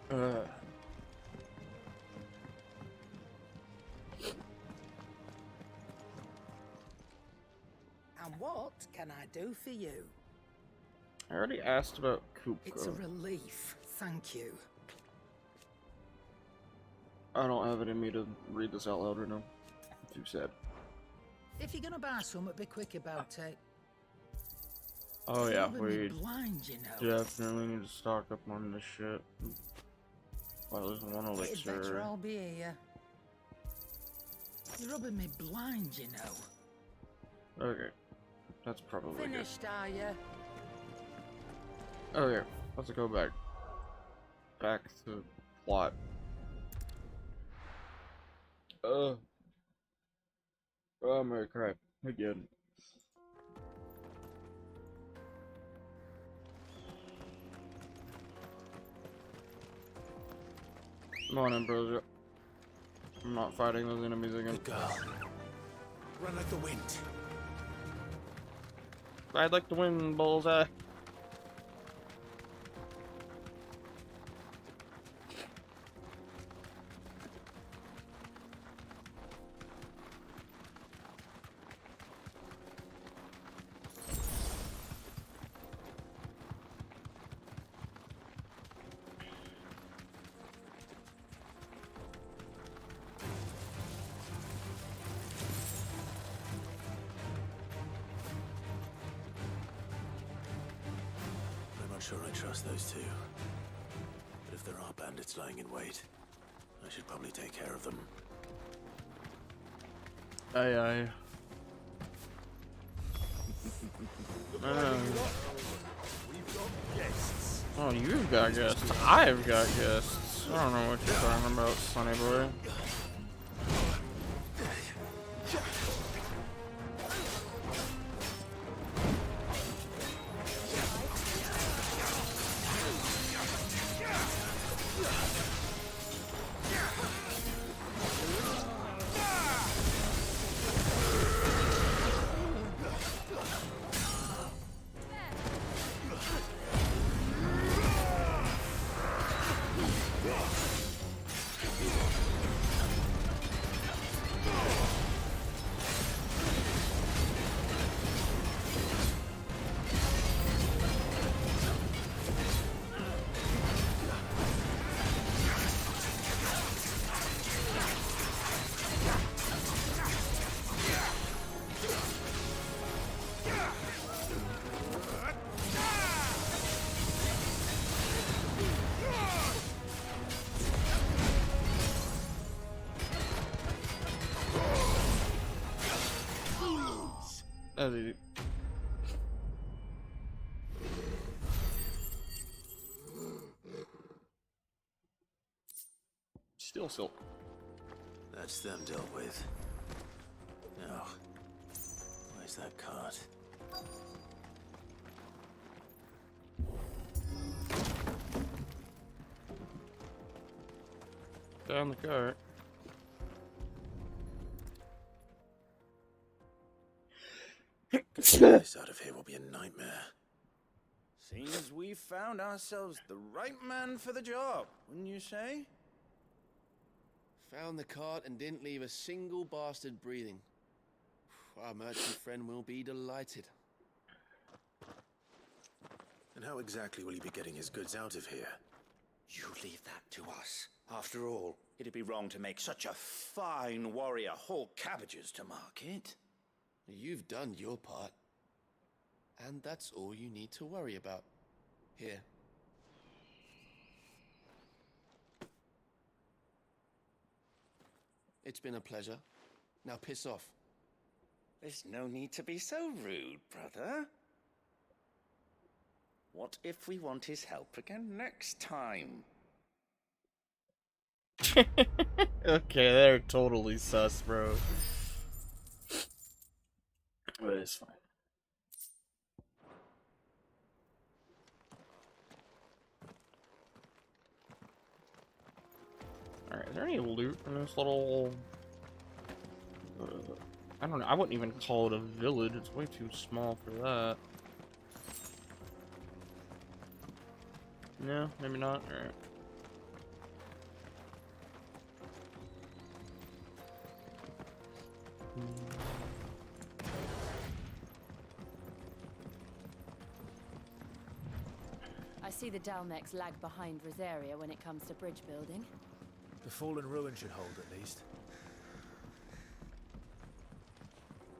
S12: And what can I do for you?
S1: I already asked about Coop.
S12: It's a relief, thank you.
S1: I don't have it in me to read this out loud right now. I'm too sad.
S12: If you're gonna buy something, be quick about it.
S1: Oh yeah,
S12: You're rubbing me
S1: we
S12: blind, you know.
S1: definitely need to stock up on this shit. Well, there's one
S12: It's better
S1: elixir.
S12: I'll be here. You're rubbing me blind, you know.
S1: Okay, that's probably good.
S12: Finished, are you?
S1: Okay, let's go back. Back to plot. Oh my crap. Again. Come on, Ambrosia. I'm not fighting those enemies again.
S2: Good girl. Run like the wind.
S1: I'd like to win, bullseye.
S2: I'm not sure I trust those two. But if there are bandits lying in wait, I should probably take care of them.
S1: Aye, aye. Oh, you've got guests. I've got guests. I don't know what you're talking about, sonny boy. That's easy. Still silk.
S2: That's them dealt with. Now, where's that cart?
S1: Down the cart.
S2: This out of here will be a nightmare.
S4: Seems we found ourselves the right man for the job, wouldn't you say?
S5: Found the cart and didn't leave a single bastard breathing. Our merchant friend will be delighted.
S2: And how exactly will he be getting his goods out of here?
S6: You leave that to us. After all, it'd be wrong to make such a fine warrior haul cabbages to market.
S5: You've done your part. And that's all you need to worry about. Here. It's been a pleasure. Now piss off.
S6: There's no need to be so rude, brother. What if we want his help again next time?
S1: Okay, they're totally sus, bro. But it's fine. Alright, is there any loot in this little... I don't know, I wouldn't even call it a village, it's way too small for that. No, maybe not, alright.
S3: I see the Dalmex lag behind Rosaria when it comes to bridge building.
S15: The fallen ruin should hold at least.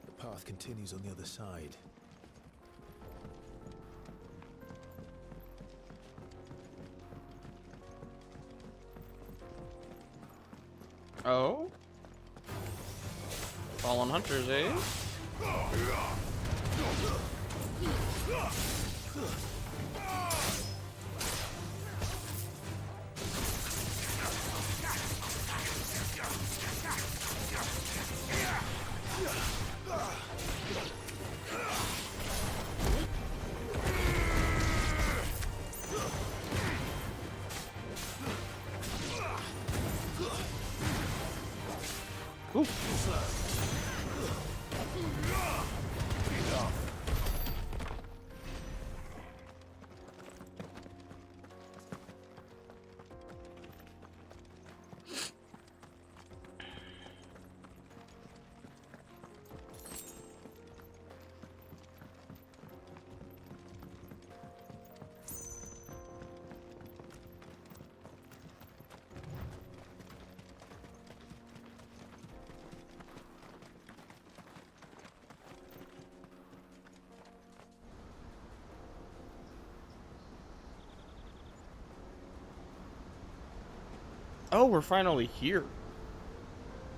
S2: The path continues on the other side.
S1: Oh? Fallen hunters, eh? Ooh. Oh, we're finally here.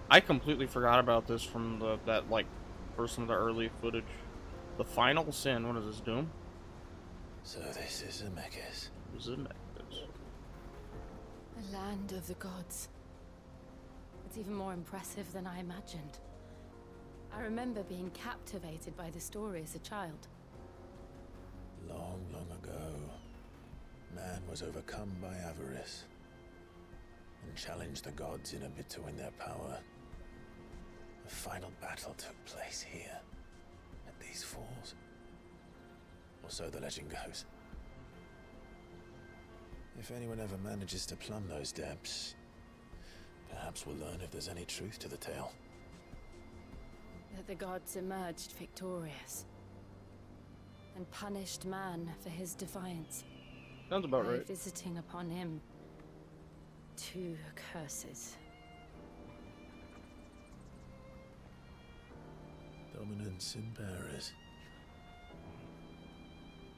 S1: I completely forgot about this from that like some of the early footage. The final sin. What is this, Doom?
S2: So this is Zemeckis.
S1: Zemeckis.
S3: The land of the gods. It's even more impressive than I imagined. I remember being captivated by the story as a child.
S2: Long, long ago, man was overcome by avarice and challenged the gods in a bid to win their power. The final battle took place here, at these falls. Or so the legend goes. If anyone ever manages to plumb those depths, perhaps we'll learn if there's any truth to the tale.
S3: That the gods emerged victorious and punished man for his defiance.
S1: Sounds about right.
S3: Visiting upon him 2 curses.
S2: Dominant sin bearers.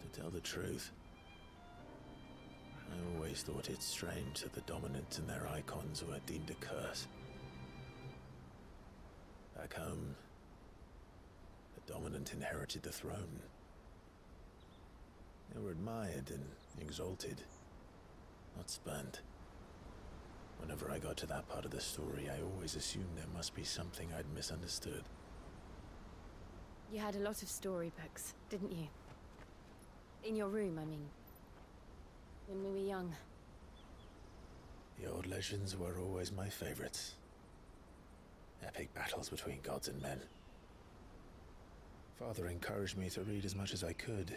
S2: To tell the truth, I always thought it strange that the dominants and their icons were deemed a curse. Back home, the The dominant inherited the throne. They were admired and exalted, not spurned. Whenever I got to that part of the story, I always assumed there must be something I'd misunderstood.
S3: You had a lot of storybooks, didn't you? In your room, I mean. When we were young.
S2: The old legends were always my favorites. Epic battles between gods and men. Father encouraged me to read as much as I could.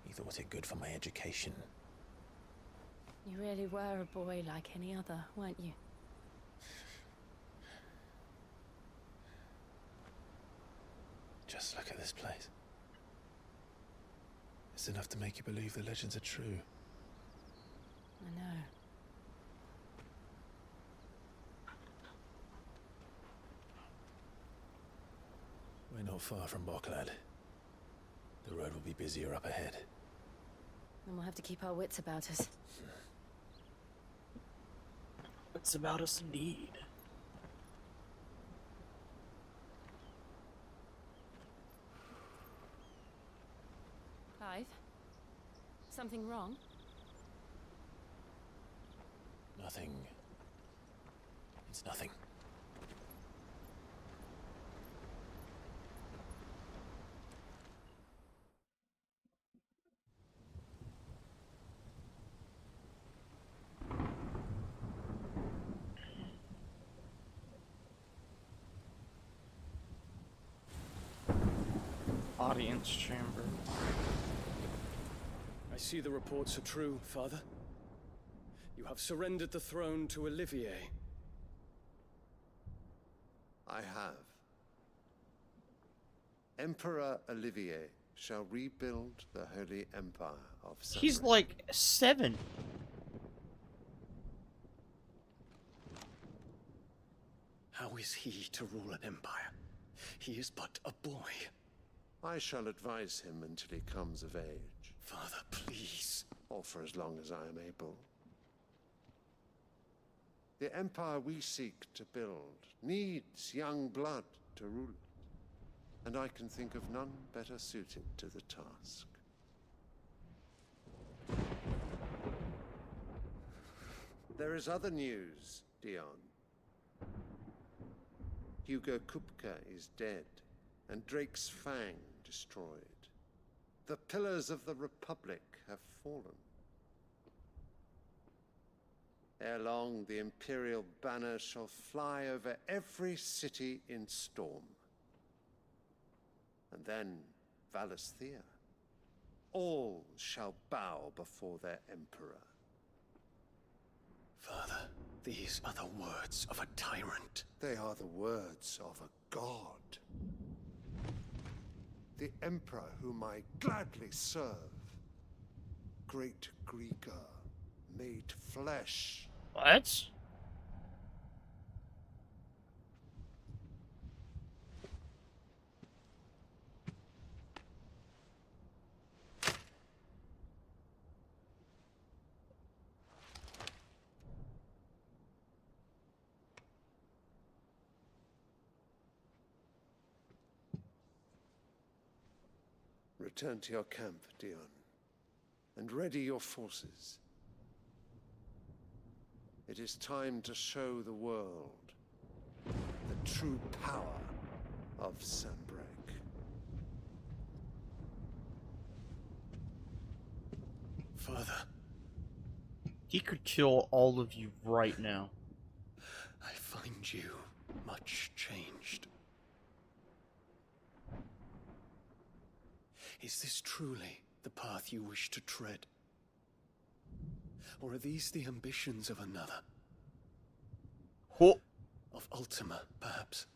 S2: He thought it good for my education.
S3: You really were a boy like any other, weren't you?
S2: Just look at this place. It's enough to make you believe the legends are true.
S3: I know.
S2: We're not far from Boklad. The road will be busier up ahead.
S3: Then we'll have to keep our wits about us.
S1: It's about us indeed.
S3: Clive? Something wrong?
S2: Nothing. It's nothing.
S1: Audience chamber.
S16: I see the reports are true, Father. You have surrendered the throne to Olivier.
S17: I have. Emperor Olivier shall rebuild the Holy Empire of Sunbreak.
S1: He's like 7.
S16: How is he to rule an empire? He is but a boy.
S17: I shall advise him until he comes of age.
S16: Father, please.
S17: Or for as long as I am able. The empire we seek to build needs young blood to rule it, and I can think of none better suited to the task. There is other news, Dion. Hugo Kupka is dead, and Drake's Fang destroyed. The pillars of the Republic have fallen. Ere long, the Imperial banner shall fly over every city in Storm. And then Valisthea. All shall bow before their Emperor.
S16: Father, these are the words of a tyrant.
S17: They are the words of a god. The Emperor whom I gladly serve. Great Greeker, made flesh.
S1: What?
S17: Return to your camp, Dion, and ready your forces. It is time to show the world the true power of Sunbreak.
S16: Father.
S1: He could kill all of you right now.
S16: I find you much changed. Is this truly the path you wish to tread? Or are these the ambitions of another?
S1: Who?
S16: Of Ultima, perhaps?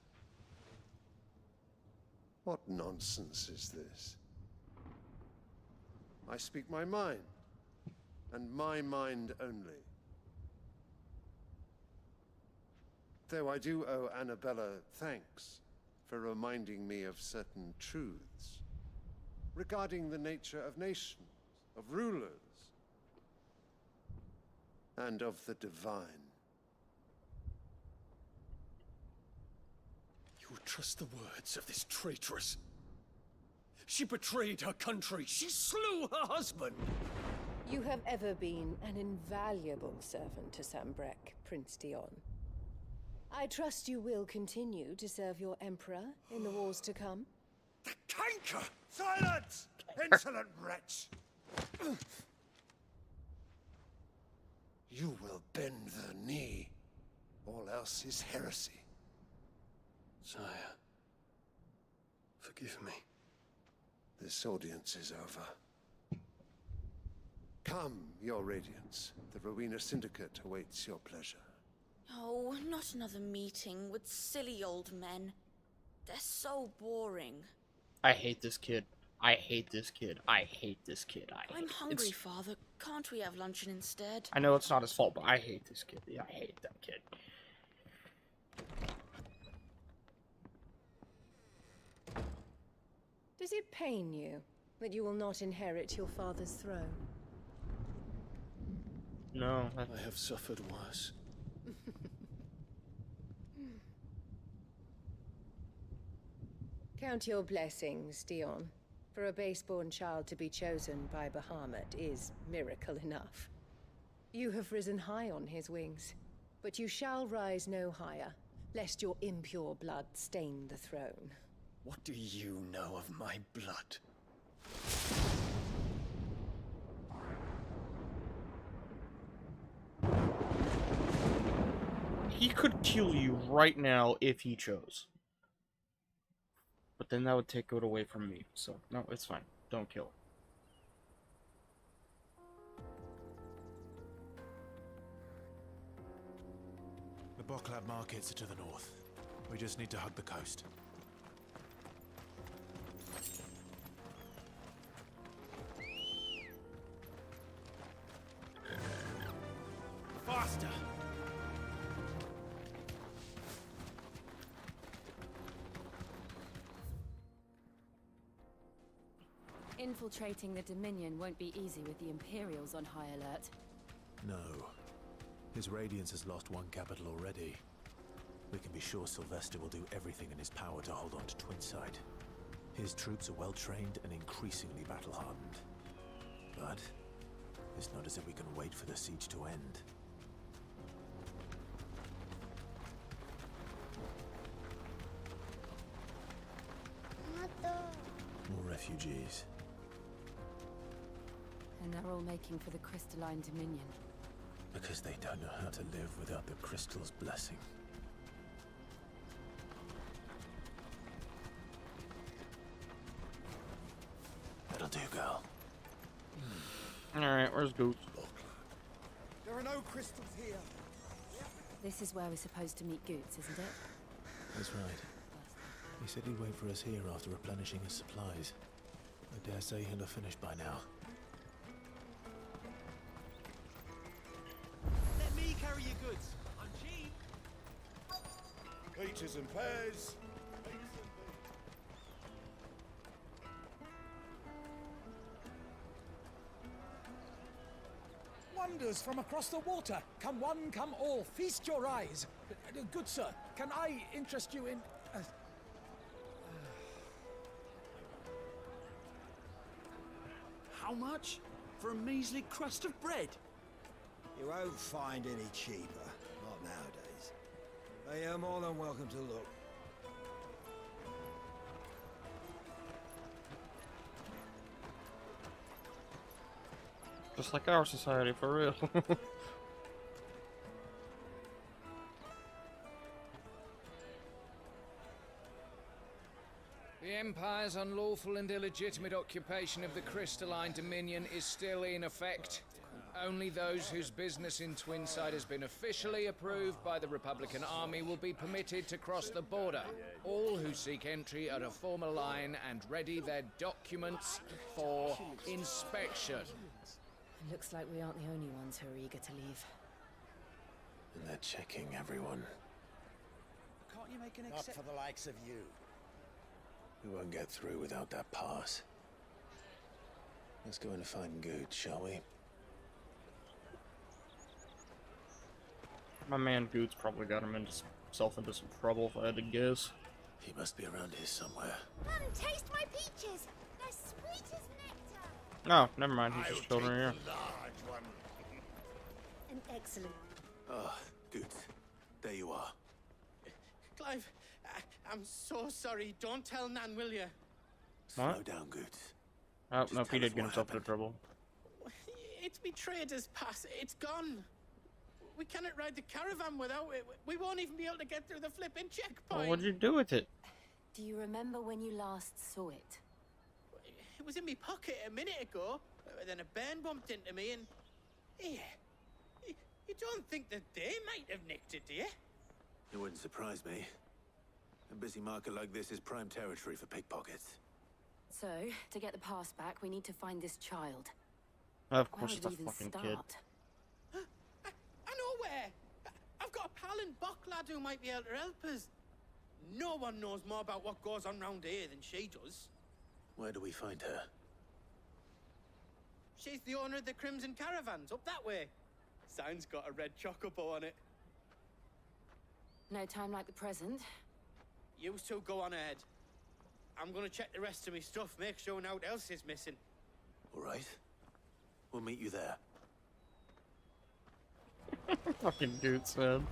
S17: What nonsense is this? I speak my mind, and my mind only. Though I do owe Annabella thanks for reminding me of certain truths regarding the nature of nations, of rulers, and of the divine.
S16: You You would trust the words of this traitress. She betrayed her country. She slew her husband.
S18: You have ever been an invaluable servant to Sambrek, Prince Dion. I trust you will continue to serve your Emperor in the wars to come.
S6: The canker! Silence! Insolent wretch! You will bend the knee. All else is heresy.
S16: Sire, forgive me.
S17: This audience is over. Come, your Radiance. The Rowena Syndicate awaits your pleasure.
S19: Oh, not another meeting with silly old men. They're so boring.
S1: I hate this kid. I hate this kid. I hate this kid.
S19: I'm hungry, Father. Can't we have luncheon instead?
S1: I know it's not his fault, but I hate this kid. Yeah, I hate that kid.
S18: Does it pain you that you will not inherit your father's throne?
S1: No.
S16: I have suffered worse.
S18: Count your blessings, Dion. For a base-born child to be chosen by Bahamut is miracle enough. You have risen high on his wings, but you shall rise no higher, lest your impure blood stain the throne.
S16: What do you know of my blood?
S1: He could kill you right now if he chose. But then that would take it away from me. So, no, it's fine. Don't kill.
S15: The Boklab markets are to the north. We just need to hug the coast.
S16: Faster!
S3: Infiltrating the Dominion won't be easy with the Imperials on high alert.
S15: No. His Radiance has lost one capital already. We can be sure Sylvester will do everything in his power to hold on to Twinside. His troops are well trained and increasingly battle-hardened. But it's not as if we can wait for the siege to end. More refugees.
S3: And they're all making for the Crystalline Dominion.
S15: Because they don't know how to live without the crystal's blessing. That'll do, girl.
S1: Alright, where's Goose?
S6: There are no crystals here.
S3: This is where we're supposed to meet Goots, isn't it?
S15: That's right. He said he'd wait for us here after replenishing his supplies. I dare say he'll have finished by now.
S20: Let me carry your goods. I'm cheap.
S6: Peaches and pears.
S20: Wonders from across the water. Come one, come all. Feast your eyes. Good sir, can I interest you in...
S21: How much? For a measly crust of bread?
S22: You won't find any cheaper. Not nowadays. But you're more than welcome to look.
S1: Just like our society, for real.
S23: The Empire's unlawful and illegitimate occupation of the Crystalline Dominion is still in effect. Only those whose business in Twinside has been officially approved by the Republican Army will be permitted to cross the border. All who seek entry are to form a line and ready their documents for inspection.
S3: Looks like we aren't the only ones who are eager to leave.
S15: And they're checking everyone.
S22: Can't you make an exception? Not for the likes of you.
S15: We won't get through without that pass. Let's go in and find Good, shall we?
S1: My man Goot's probably got himself into some trouble, if I had to guess.
S2: He must be around here somewhere.
S10: Taste my peaches. They're sweet as nectar.
S1: No, never mind. He's just children here.
S10: An excellent.
S2: Ah, good. There you are.
S5: Clive, I'm so sorry. Don't tell Nan, will you?
S1: What?
S2: Slow down, Goots.
S1: Oh,
S2: Just
S1: no,
S2: tell
S1: he
S2: us
S1: did get
S2: what
S1: himself into trouble.
S5: It's me trader's pass. It's gone. We cannot ride the caravan without it. We won't even be able to get through the flipping checkpoint.
S1: Well, what'd you do with it?
S3: Do you remember when you last saw it?
S5: It was in my pocket a minute ago. Then a bairn bumped into me and... Here. You don't think that they might have nicked it, do you?
S2: It wouldn't surprise me. A busy market like this is prime territory for pickpockets.
S3: So, to get the pass back, we need to find this child.
S1: Of course, it's
S3: Where
S1: a
S3: would we
S1: fucking
S3: even
S1: kid.
S3: start?
S5: I know where. I've got a pal in Bocklad who might be able to help us. No one knows more about what goes on round here than she does.
S2: Where do we find her?
S5: She's the owner of the Crimson Caravans, up that way. Sign's got a red chocobo on it.
S3: No time like the present.
S5: You two go on ahead. I'm gonna check the rest of my stuff, make sure no one else is missing.
S2: All right. We'll meet you there.
S1: Fucking Goots, man.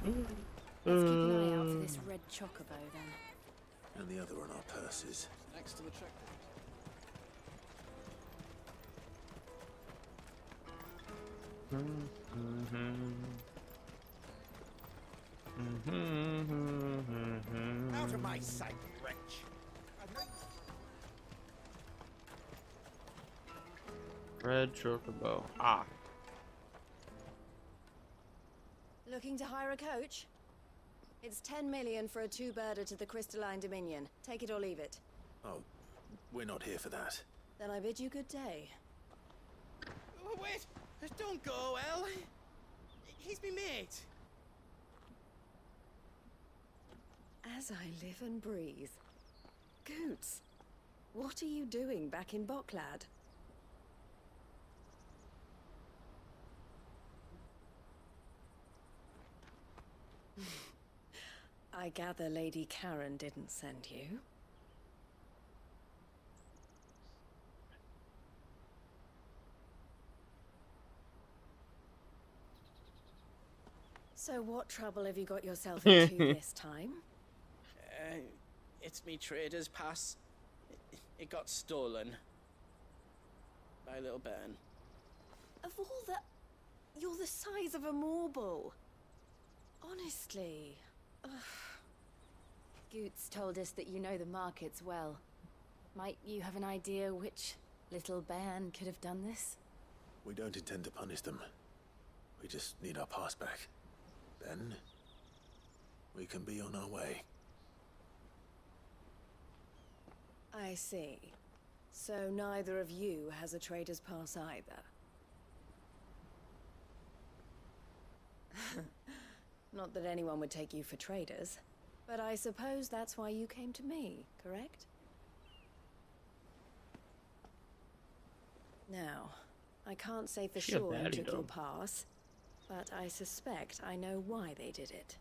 S3: Let's keep an eye out for this red chocobo, then.
S2: And the other on our purses.
S21: Next to the checkpoint.
S20: Out of my sight, wretch.
S1: Red chocobo. Ah.
S18: Looking to hire a coach? It's 10 million for a two-birder to the Crystalline Dominion. Take it or leave it.
S2: Oh, we're not here for that.
S18: Then I bid you good day.
S5: Oh, wait! Don't go, El. He's me mate.
S18: As I live and breathe. Goots, what are you doing back in Bocklad? I gather Lady Karen didn't send you. So what trouble have you got yourself into this time?
S5: It's me trader's pass. It got stolen. By a little bairn.
S18: Of all the... You're the size of a marble. Honestly. Ugh.
S3: Goots told us that you know the markets well. Might you have an idea which little bairn could have done this?
S2: We don't intend to punish them. We just need our pass back. Then, we can be on our way.
S18: I see. So neither of you has a trader's pass either. Not that anyone would take you for traders, but I suppose that's why you came to me, correct? Now, I can't say for sure who took your pass, but I suspect I know why they did it.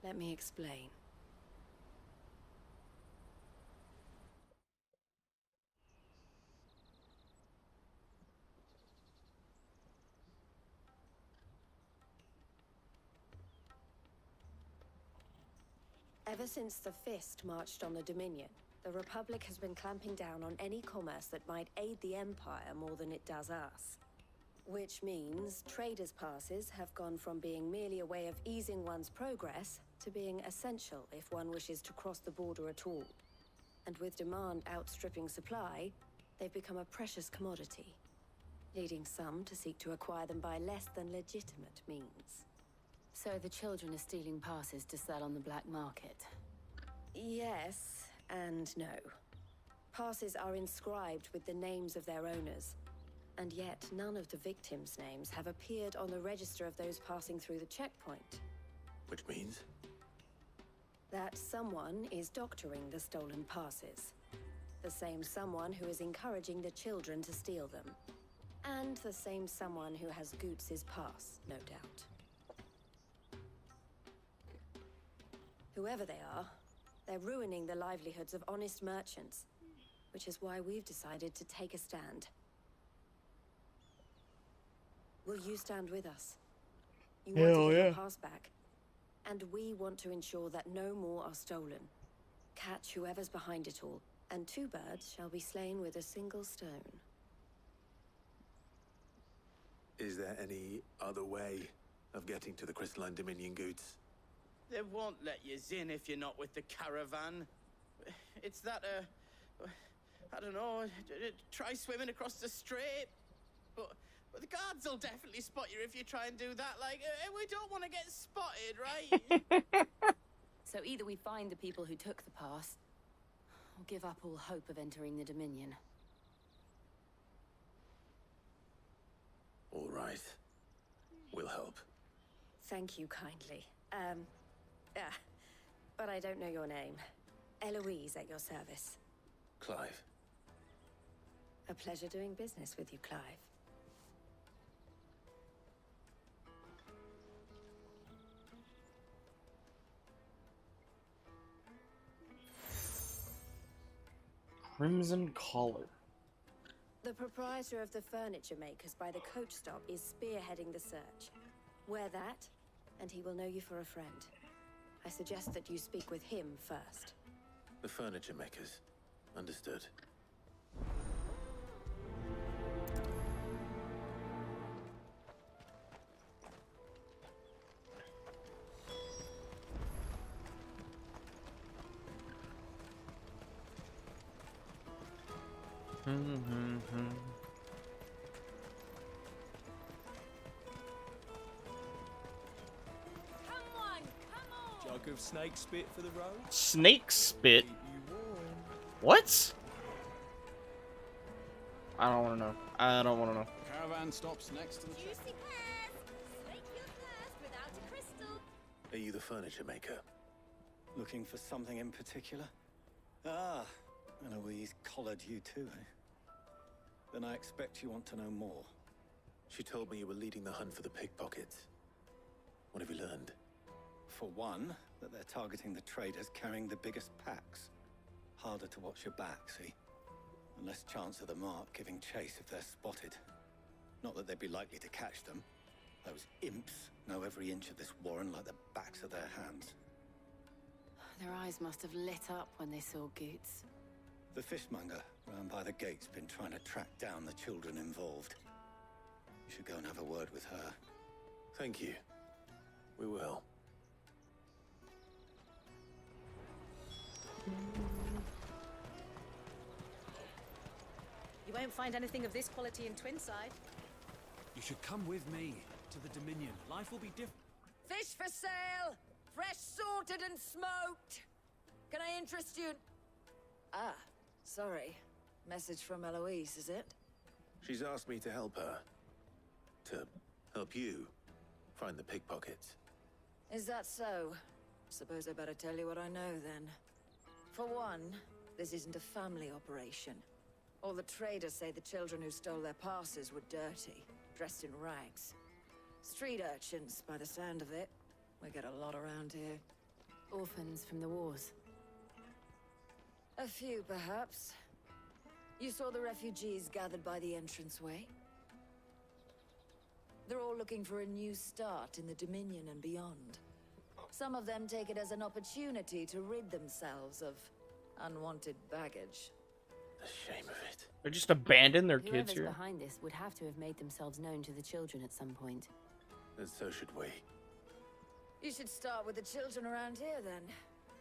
S18: Let me explain. Ever since the Fist marched on the Dominion, the Republic has been clamping down on any commerce that might aid the Empire more than it does us. Which means traders' passes have gone from being merely a way of easing one's progress to being essential if one wishes to cross the border at all. And with demand outstripping supply, they've become a precious commodity, leading some to seek to acquire them by less than legitimate means.
S3: So the children are stealing passes to sell on the black market?
S18: Yes and no. Passes are inscribed with the names of their owners, and yet none of the victims' names have appeared on the register of those passing through the checkpoint.
S2: Which means?
S18: That someone is doctoring the stolen passes. The same someone who is encouraging the children to steal them. And the same someone who has Goots' pass, no doubt. Whoever they are,
S10: They're ruining the livelihoods of honest merchants, which is why we've decided to take a stand. Will you stand with us? You want to get your pass back, and we want to ensure that no more are stolen. Catch whoever's behind it all, and 2 birds shall be slain with a single stone.
S2: Is there any other way of getting to the Crystalline Dominion goods?
S7: They won't let you in if you're not with the caravan. It's that, I don't know, try swimming across the strait. But the guards will definitely spot you if you try and do that. Like, we don't want to get spotted, right?
S3: So either we find the people who took the pass, or give up all hope of entering the Dominion.
S2: All right. We'll help.
S10: Thank you kindly. But I don't know your name. Eloise at your service.
S2: Clive.
S10: A pleasure doing business with you, Clive.
S1: Crimson Collar.
S10: The proprietor of the furniture makers by the coach stop is spearheading the search. Wear that, and he will know you for a friend. I suggest that you speak with him first.
S2: The furniture makers. Understood.
S16: Jug of snake spit for the road?
S1: Snake spit? What? I don't want to know. I don't want to know.
S21: The caravan stops next to the
S19: Juicy pears! Slake your thirst without a crystal.
S2: Are you the furniture maker?
S9: Looking for something in particular? Ah, Eloise collared you too, eh? Then I expect you want to know more.
S2: She told me you were leading the hunt for the pickpockets. What have you learned?
S9: For one, that they're targeting the traders carrying the biggest packs. Harder to watch your back, see? And less chance of the mark giving chase if they're spotted. Not that they'd be likely to catch them. Those imps know every inch of this warren like the backs of their hands.
S3: Their eyes must have lit up when they saw Goots.
S9: The fishmonger round by the gate's been trying to track down the children involved. You should go and have a word with her.
S2: Thank you. We will.
S11: You won't find anything of this quality in Twinside.
S21: You should come with me to the Dominion. Life will be different.
S24: Fish for sale! Fresh sorted and smoked! Can I interest you? Ah, sorry. Message from Eloise, is it?
S2: She's asked me to help her. To help you find the pickpockets.
S24: Is that so? Suppose I better tell you what I know, then. For one, this isn't a family operation. All the traders say the children who stole their passes were dirty, dressed in rags. Street urchins, by the sound of it. We get a lot around here.
S3: Orphans from the wars.
S24: A few, perhaps. You saw the refugees gathered by the entranceway? They're all looking for a new start in the Dominion and beyond. Some of them take it as an opportunity to rid themselves of unwanted baggage.
S2: The shame of it.
S1: They just abandon their kids
S3: Whoever's
S1: here.
S3: behind this would have to have made themselves known to the children at some point.
S2: And so should we.
S24: You should start with the children around here, then.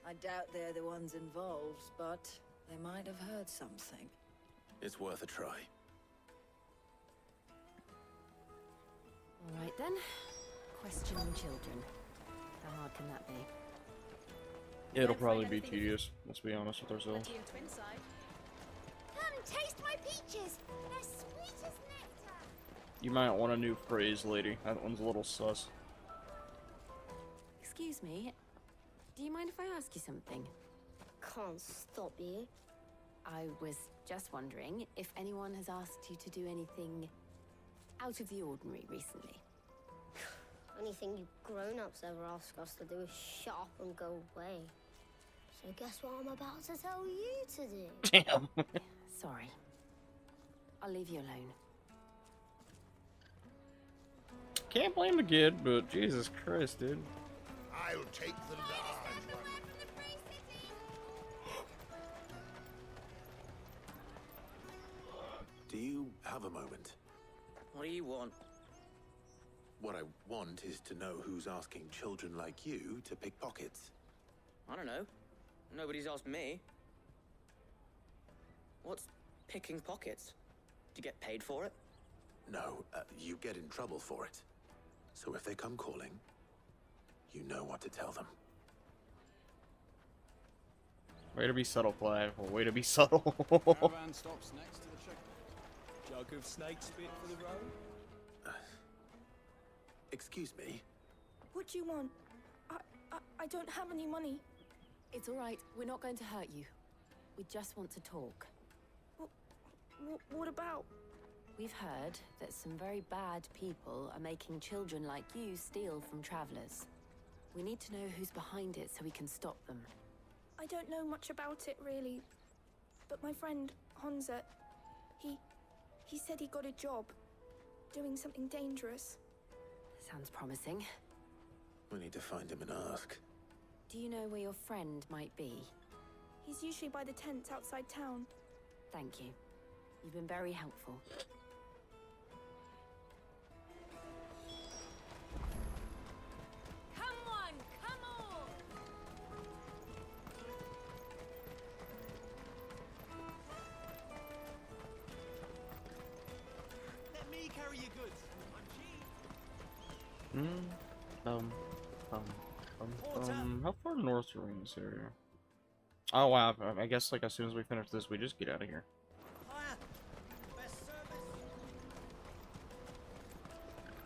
S24: I doubt they're the ones involved, but they might have heard something.
S2: It's worth a try.
S3: All right then. Questioning children. How hard can that be?
S1: It'll probably be tedious. Let's be honest with ourselves.
S11: Plenty in Twinside.
S19: Come, taste my peaches. They're sweet as nectar.
S1: You might want a new phrase, lady. That one's a little sus.
S3: Excuse me. Do you mind if I ask you something?
S10: Can't stop you.
S3: I was just wondering if anyone has asked you to do anything out of the ordinary recently.
S10: Anything you grown-ups ever ask us to do is shut up and go away.
S8: So guess what I'm about to tell you to do?
S1: Damn.
S3: Sorry. I'll leave you alone.
S1: Can't blame the kid, but Jesus Christ, dude.
S12: I'll take the large one.
S2: Do you have a moment?
S7: What do you want?
S2: What I want is to know who's asking children like you to pick pockets.
S7: I don't know. Nobody's asked me. What's picking pockets? Do you get paid for it?
S2: No, you get in trouble for it. So if they come calling, you know what to tell them.
S1: Way to be subtle, Clive. Way to be subtle.
S21: Caravan stops next to the checkpoint. Jug of snake spit for the road?
S2: Excuse me?
S13: What do you want? I don't have any money.
S3: It's all right. We're not going to hurt you. We just want to talk.
S13: What about?
S3: We've heard that some very bad people are making children like you steal from travelers. We need to know who's behind it so we can stop them.
S13: I don't know much about it, really. But my friend, Hansa, he said he got a job doing something dangerous.
S3: Sounds promising.
S2: We need to find him and ask.
S3: Do you know where your friend might be?
S13: He's usually by the tents outside town.
S3: Thank you. You've been very helpful.
S13: Come on, come on!
S21: Let me carry your goods.
S1: How far north are we in this area? Oh wow, I guess like as soon as we finish this, we just get out of here.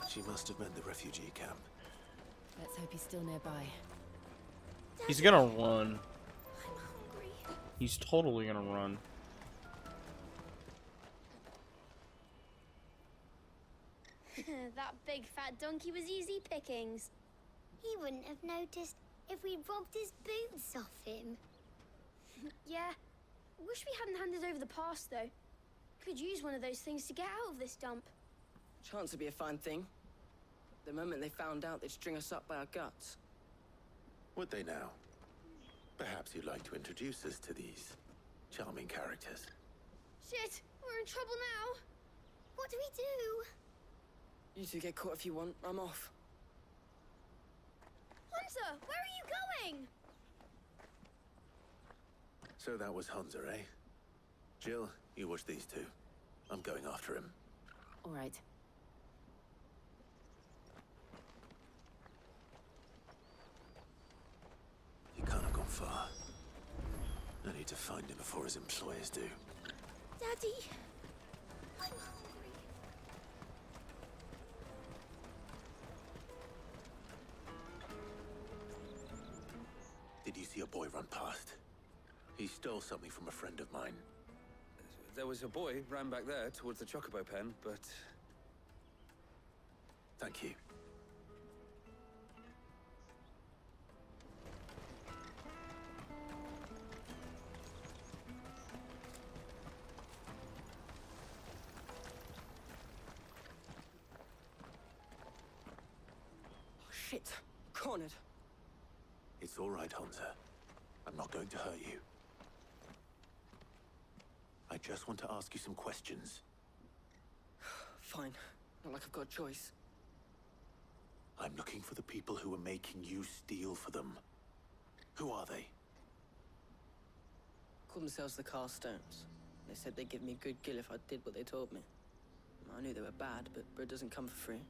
S2: She must have meant the refugee camp.
S3: Let's hope he's still nearby.
S1: He's gonna run. He's totally gonna run.
S8: That big fat donkey was easy pickings. He wouldn't have noticed if we'd robbed his boots off him.
S14: Yeah. Wish we hadn't handed over the pass, though. Could use one of those things to get out of this dump.
S7: Chance would be a fine thing. The moment they found out, they'd string us up by our guts.
S2: Would they now? Perhaps you'd like to introduce us to these charming characters.
S14: Shit, we're in trouble now.
S8: What do we do?
S7: You two get caught if you want. I'm off.
S14: Hunter, where are you going?
S2: So that was Hansa, eh? Jill, you watch these two. I'm going after him.
S3: All right.
S2: He can't have gone far. I need to find him before his employers do.
S8: Daddy, I'm hungry.
S2: Did you see a boy run past? He stole something from a friend of mine.
S25: There was a boy ran back there towards the chocobo pen, but...
S2: Thank you.
S7: Oh, shit. Cornered.
S2: It's all right, Hansa. I'm not going to hurt you. I just want to ask you some questions.
S7: Fine. Not like I've got a choice.
S2: I'm looking for the people who are making you steal for them. Who are they?
S7: Call themselves the Carstones. They said they'd give me a good gill if I did what they told me. I knew they were bad, but bread doesn't come for free.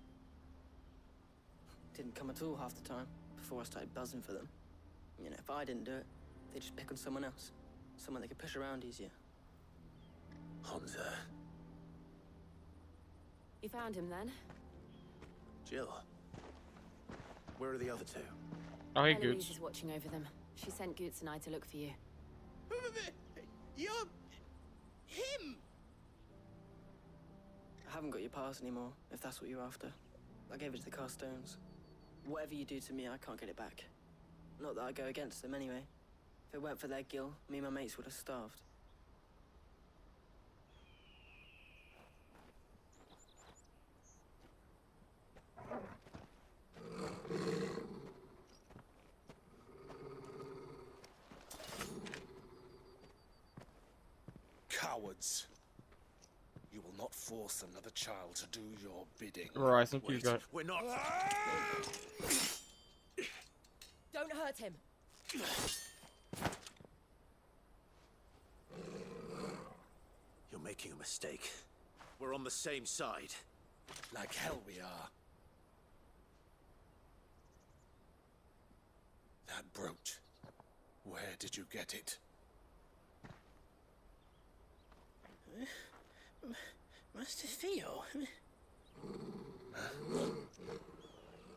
S7: Didn't come at all half the time, before I started buzzing for them. You know, if I didn't do it, they'd just pick on someone else. Someone they could push around easier.
S2: Hansa.
S3: You found him then?
S2: Jill. Where are the other two?
S1: Oh, hey,
S3: Eloise
S1: Goots.
S3: is watching over them. She sent Goots and I to look for you.
S7: You're... him! I haven't got your pass anymore, if that's what you're after. I gave it to the Carstones. Whatever you do to me, I can't get it back. Not that I go against them anyway.
S4: If it weren't for their gill, me and my mates would have starved.
S16: Cowards. You will not force another child to do your bidding.
S1: Or I think you got.
S16: We're not.
S6: Don't hurt him.
S15: You're making a mistake. We're on the same side.
S16: Like hell we are. That brooch. Where did you get it?
S7: Master Theo.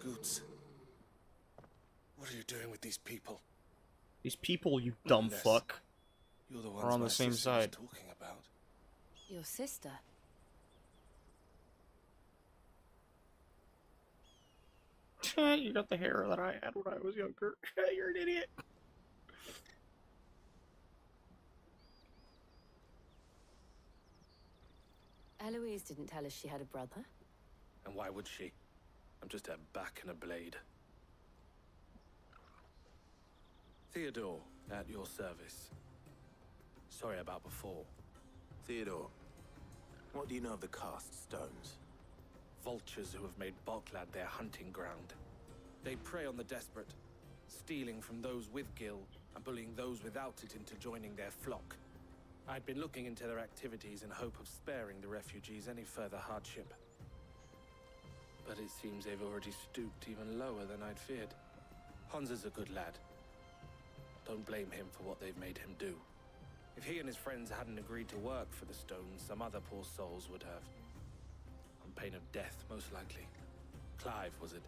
S16: Goots. What are you doing with these people?
S1: These people, you dumb
S16: Unless
S1: fuck,
S16: you're the
S1: are
S16: ones
S1: on
S16: my
S1: the same
S16: sister was
S1: side.
S16: talking about.
S3: Your sister?
S1: You got the hair that I had when I was younger. You're an idiot.
S3: Eloise didn't tell us she had a brother.
S16: And why would she? I'm just a back and a blade. Theodore, at your service. Sorry about before.
S15: Theodore, what do you know of the cast stones?
S16: Vultures who have made Boklad their hunting ground. They prey on the desperate, stealing from those with gil and bullying those without it into joining their flock. I'd been looking into their activities in hope of sparing the refugees any further hardship. But it seems they've already stooped even lower than I'd feared. Hans is a good lad. Don't blame him for what they've made him do. If he and his friends hadn't agreed to work for the stones, some other poor souls would have. On pain of death, most likely. Clive, was it?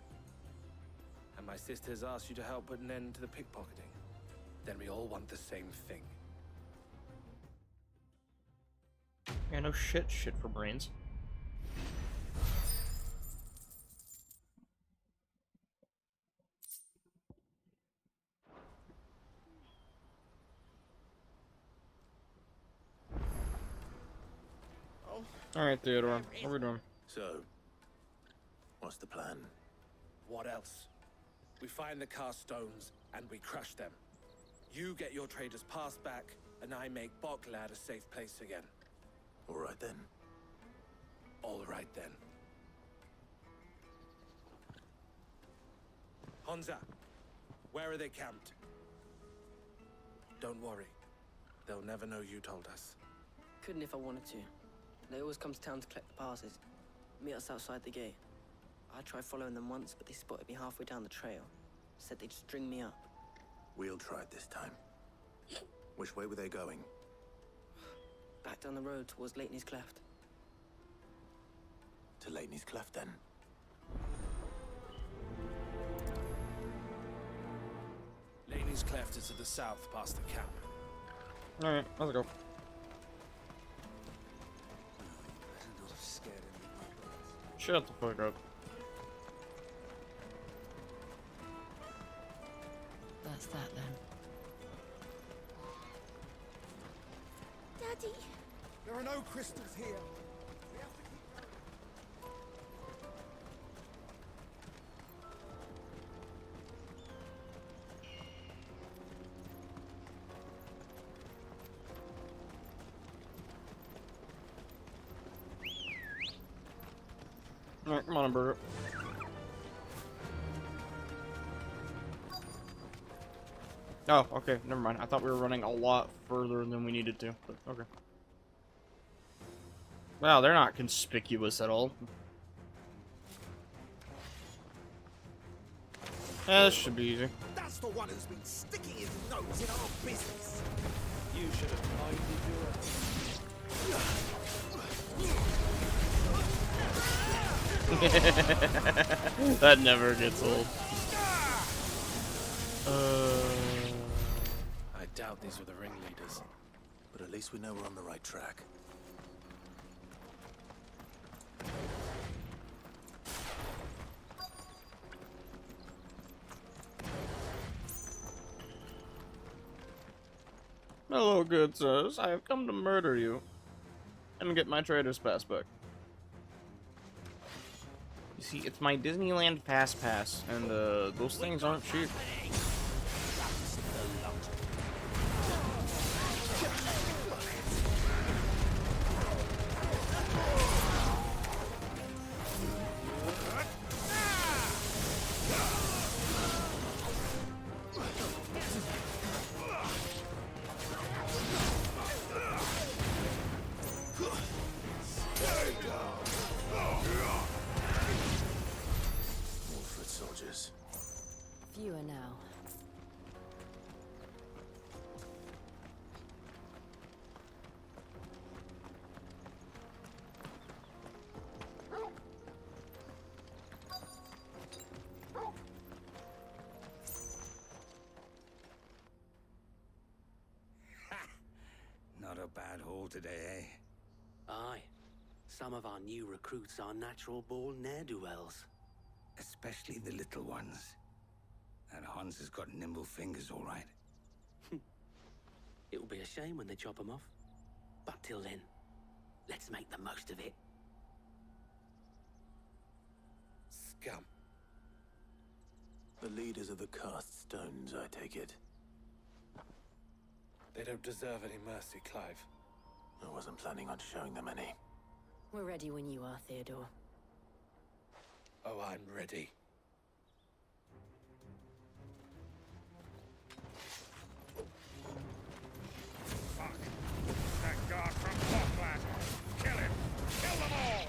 S16: And my sisters asked you to help put an end to the pickpocketing. Then we all want the same thing.
S1: Yeah, no shit for brains. Alright, Theodore, what are we doing?
S15: So, what's the plan?
S16: What else? We find the cast stones and we crush them. You get your trader's pass back, and I make Boklad a safe place again.
S15: All right then.
S16: All right then. Honza, where are they camped? Don't worry. They'll never know you told us.
S4: Couldn't if I wanted to. They always come to town to collect the passes. Meet us outside the gate. I tried following them once, but they spotted me halfway down the trail. Said they'd string me up.
S15: We'll try it this time. Which way were they going?
S4: Back down the road towards Leitney's Cleft.
S15: To Leitney's Cleft, then.
S16: Laney's Cleft is to the south, past the camp.
S1: Alright, let's go. Shut the fuck up.
S3: That's that then.
S14: Daddy!
S20: There are no crystals here.
S1: Alright, come on, Burger. Oh, okay, never mind. I thought we were running a lot further than we needed to, but okay. Wow, they're not conspicuous at all. Yeah, this should be easy.
S12: That's the one who's been sticking his nose in our business.
S16: You should have minded
S1: That never gets old.
S16: I doubt these were the ringleaders.
S15: But at least we know we're on the right track.
S1: Hello, good sirs. I have come to murder you and get my trader's pass back. You see, it's my Disneyland Fast Pass, and those things aren't cheap.
S3: Fewer now.
S5: Not a bad haul today, eh?
S17: Aye. Some of our new recruits are natural-born ne'er-do-wells.
S5: Especially the little ones. That Hans has got nimble fingers, all right.
S17: It'll be a shame when they chop them off. But till then, let's make the most of it.
S2: Scum. The leaders of the cast stones, I take it.
S16: They don't deserve any mercy, Clive.
S2: I wasn't planning on showing them any.
S3: We're ready when you are, Theodore.
S16: Oh, I'm ready.
S18: Fuck. That guard from Portland. Kill him. Kill them all.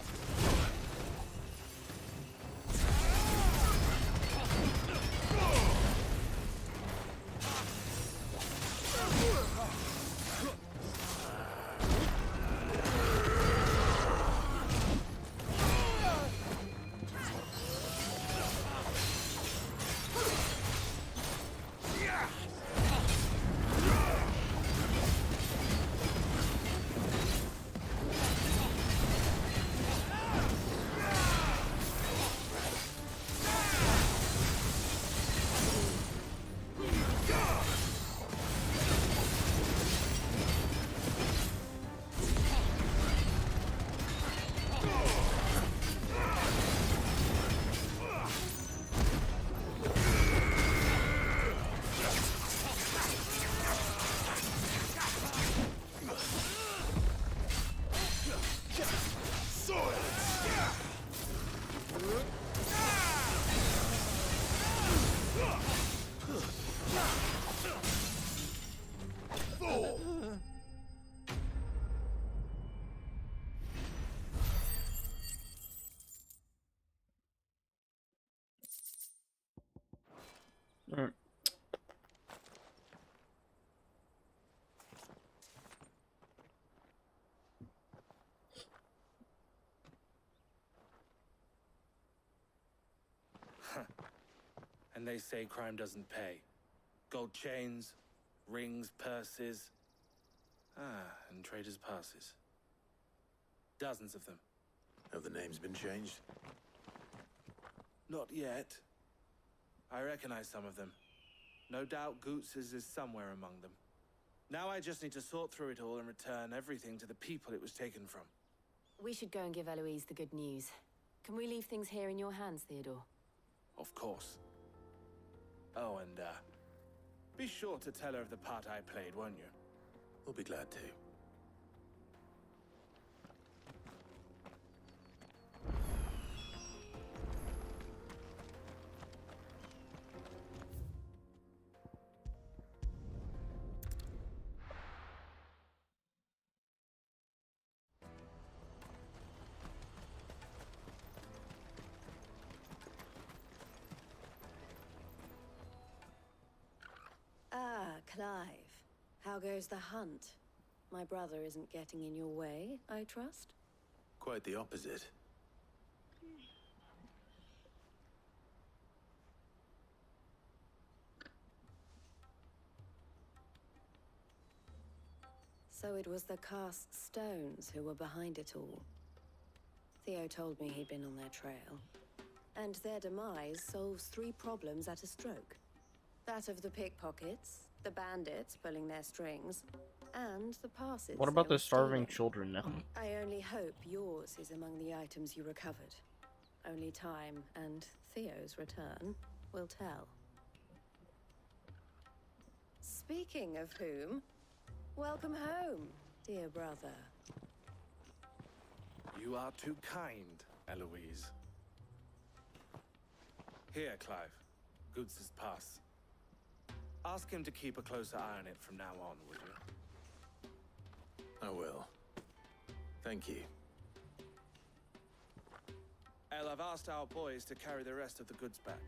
S1: Alright.
S16: And they say crime doesn't pay. Gold chains, rings, purses. And traders' passes. Dozens of them.
S2: Have the names been changed?
S16: Not yet. I recognize some of them. No doubt Goots's is somewhere among them. Now I just need to sort through it all and return everything to the people it was taken from.
S3: We should go and give Eloise the good news. Can we leave things here in your hands, Theodore?
S16: Of course. Oh, and, be sure to tell her of the part I played, won't you?
S2: We'll be glad to.
S10: Clive. How goes the hunt? My brother isn't getting in your way, I trust?
S2: Quite the opposite.
S10: So it was the cast stones who were behind it all. Theo told me he'd been on their trail. And their demise solves 3 problems at a stroke. That of the pickpockets, the bandits pulling their strings, and the passes.
S1: What about
S10: they were
S1: the starving
S10: stealing.
S1: children now?
S10: I only hope yours is among the items you recovered. Only time and Theo's return will tell. Speaking of whom, welcome home, dear brother.
S16: You are too kind, Eloise. Here, Clive. Goods' pass. Ask him to keep a closer eye on it from now on, would you?
S2: I will. Thank you.
S16: El, I've asked our boys to carry the rest of the goods back.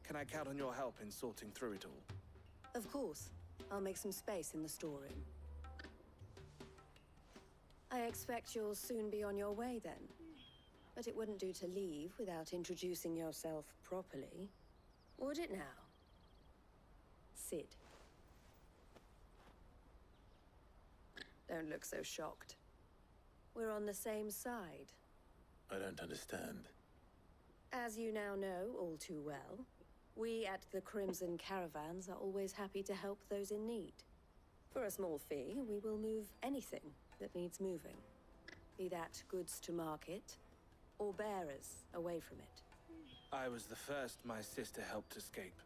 S16: Can I count on your help in sorting through it all?
S10: Of course. I'll make some space in the storeroom. I expect you'll soon be on your way then. But it wouldn't do to leave without introducing yourself properly. Would it now? Sid. Don't look so shocked. We're on the same side.
S2: I don't understand.
S10: As you now know all too well, we at the Crimson Caravans are always happy to help those in need. For a small fee, we will move anything that needs moving. Be that goods to market, or bearers away from it.
S16: I was the first my sister helped escape.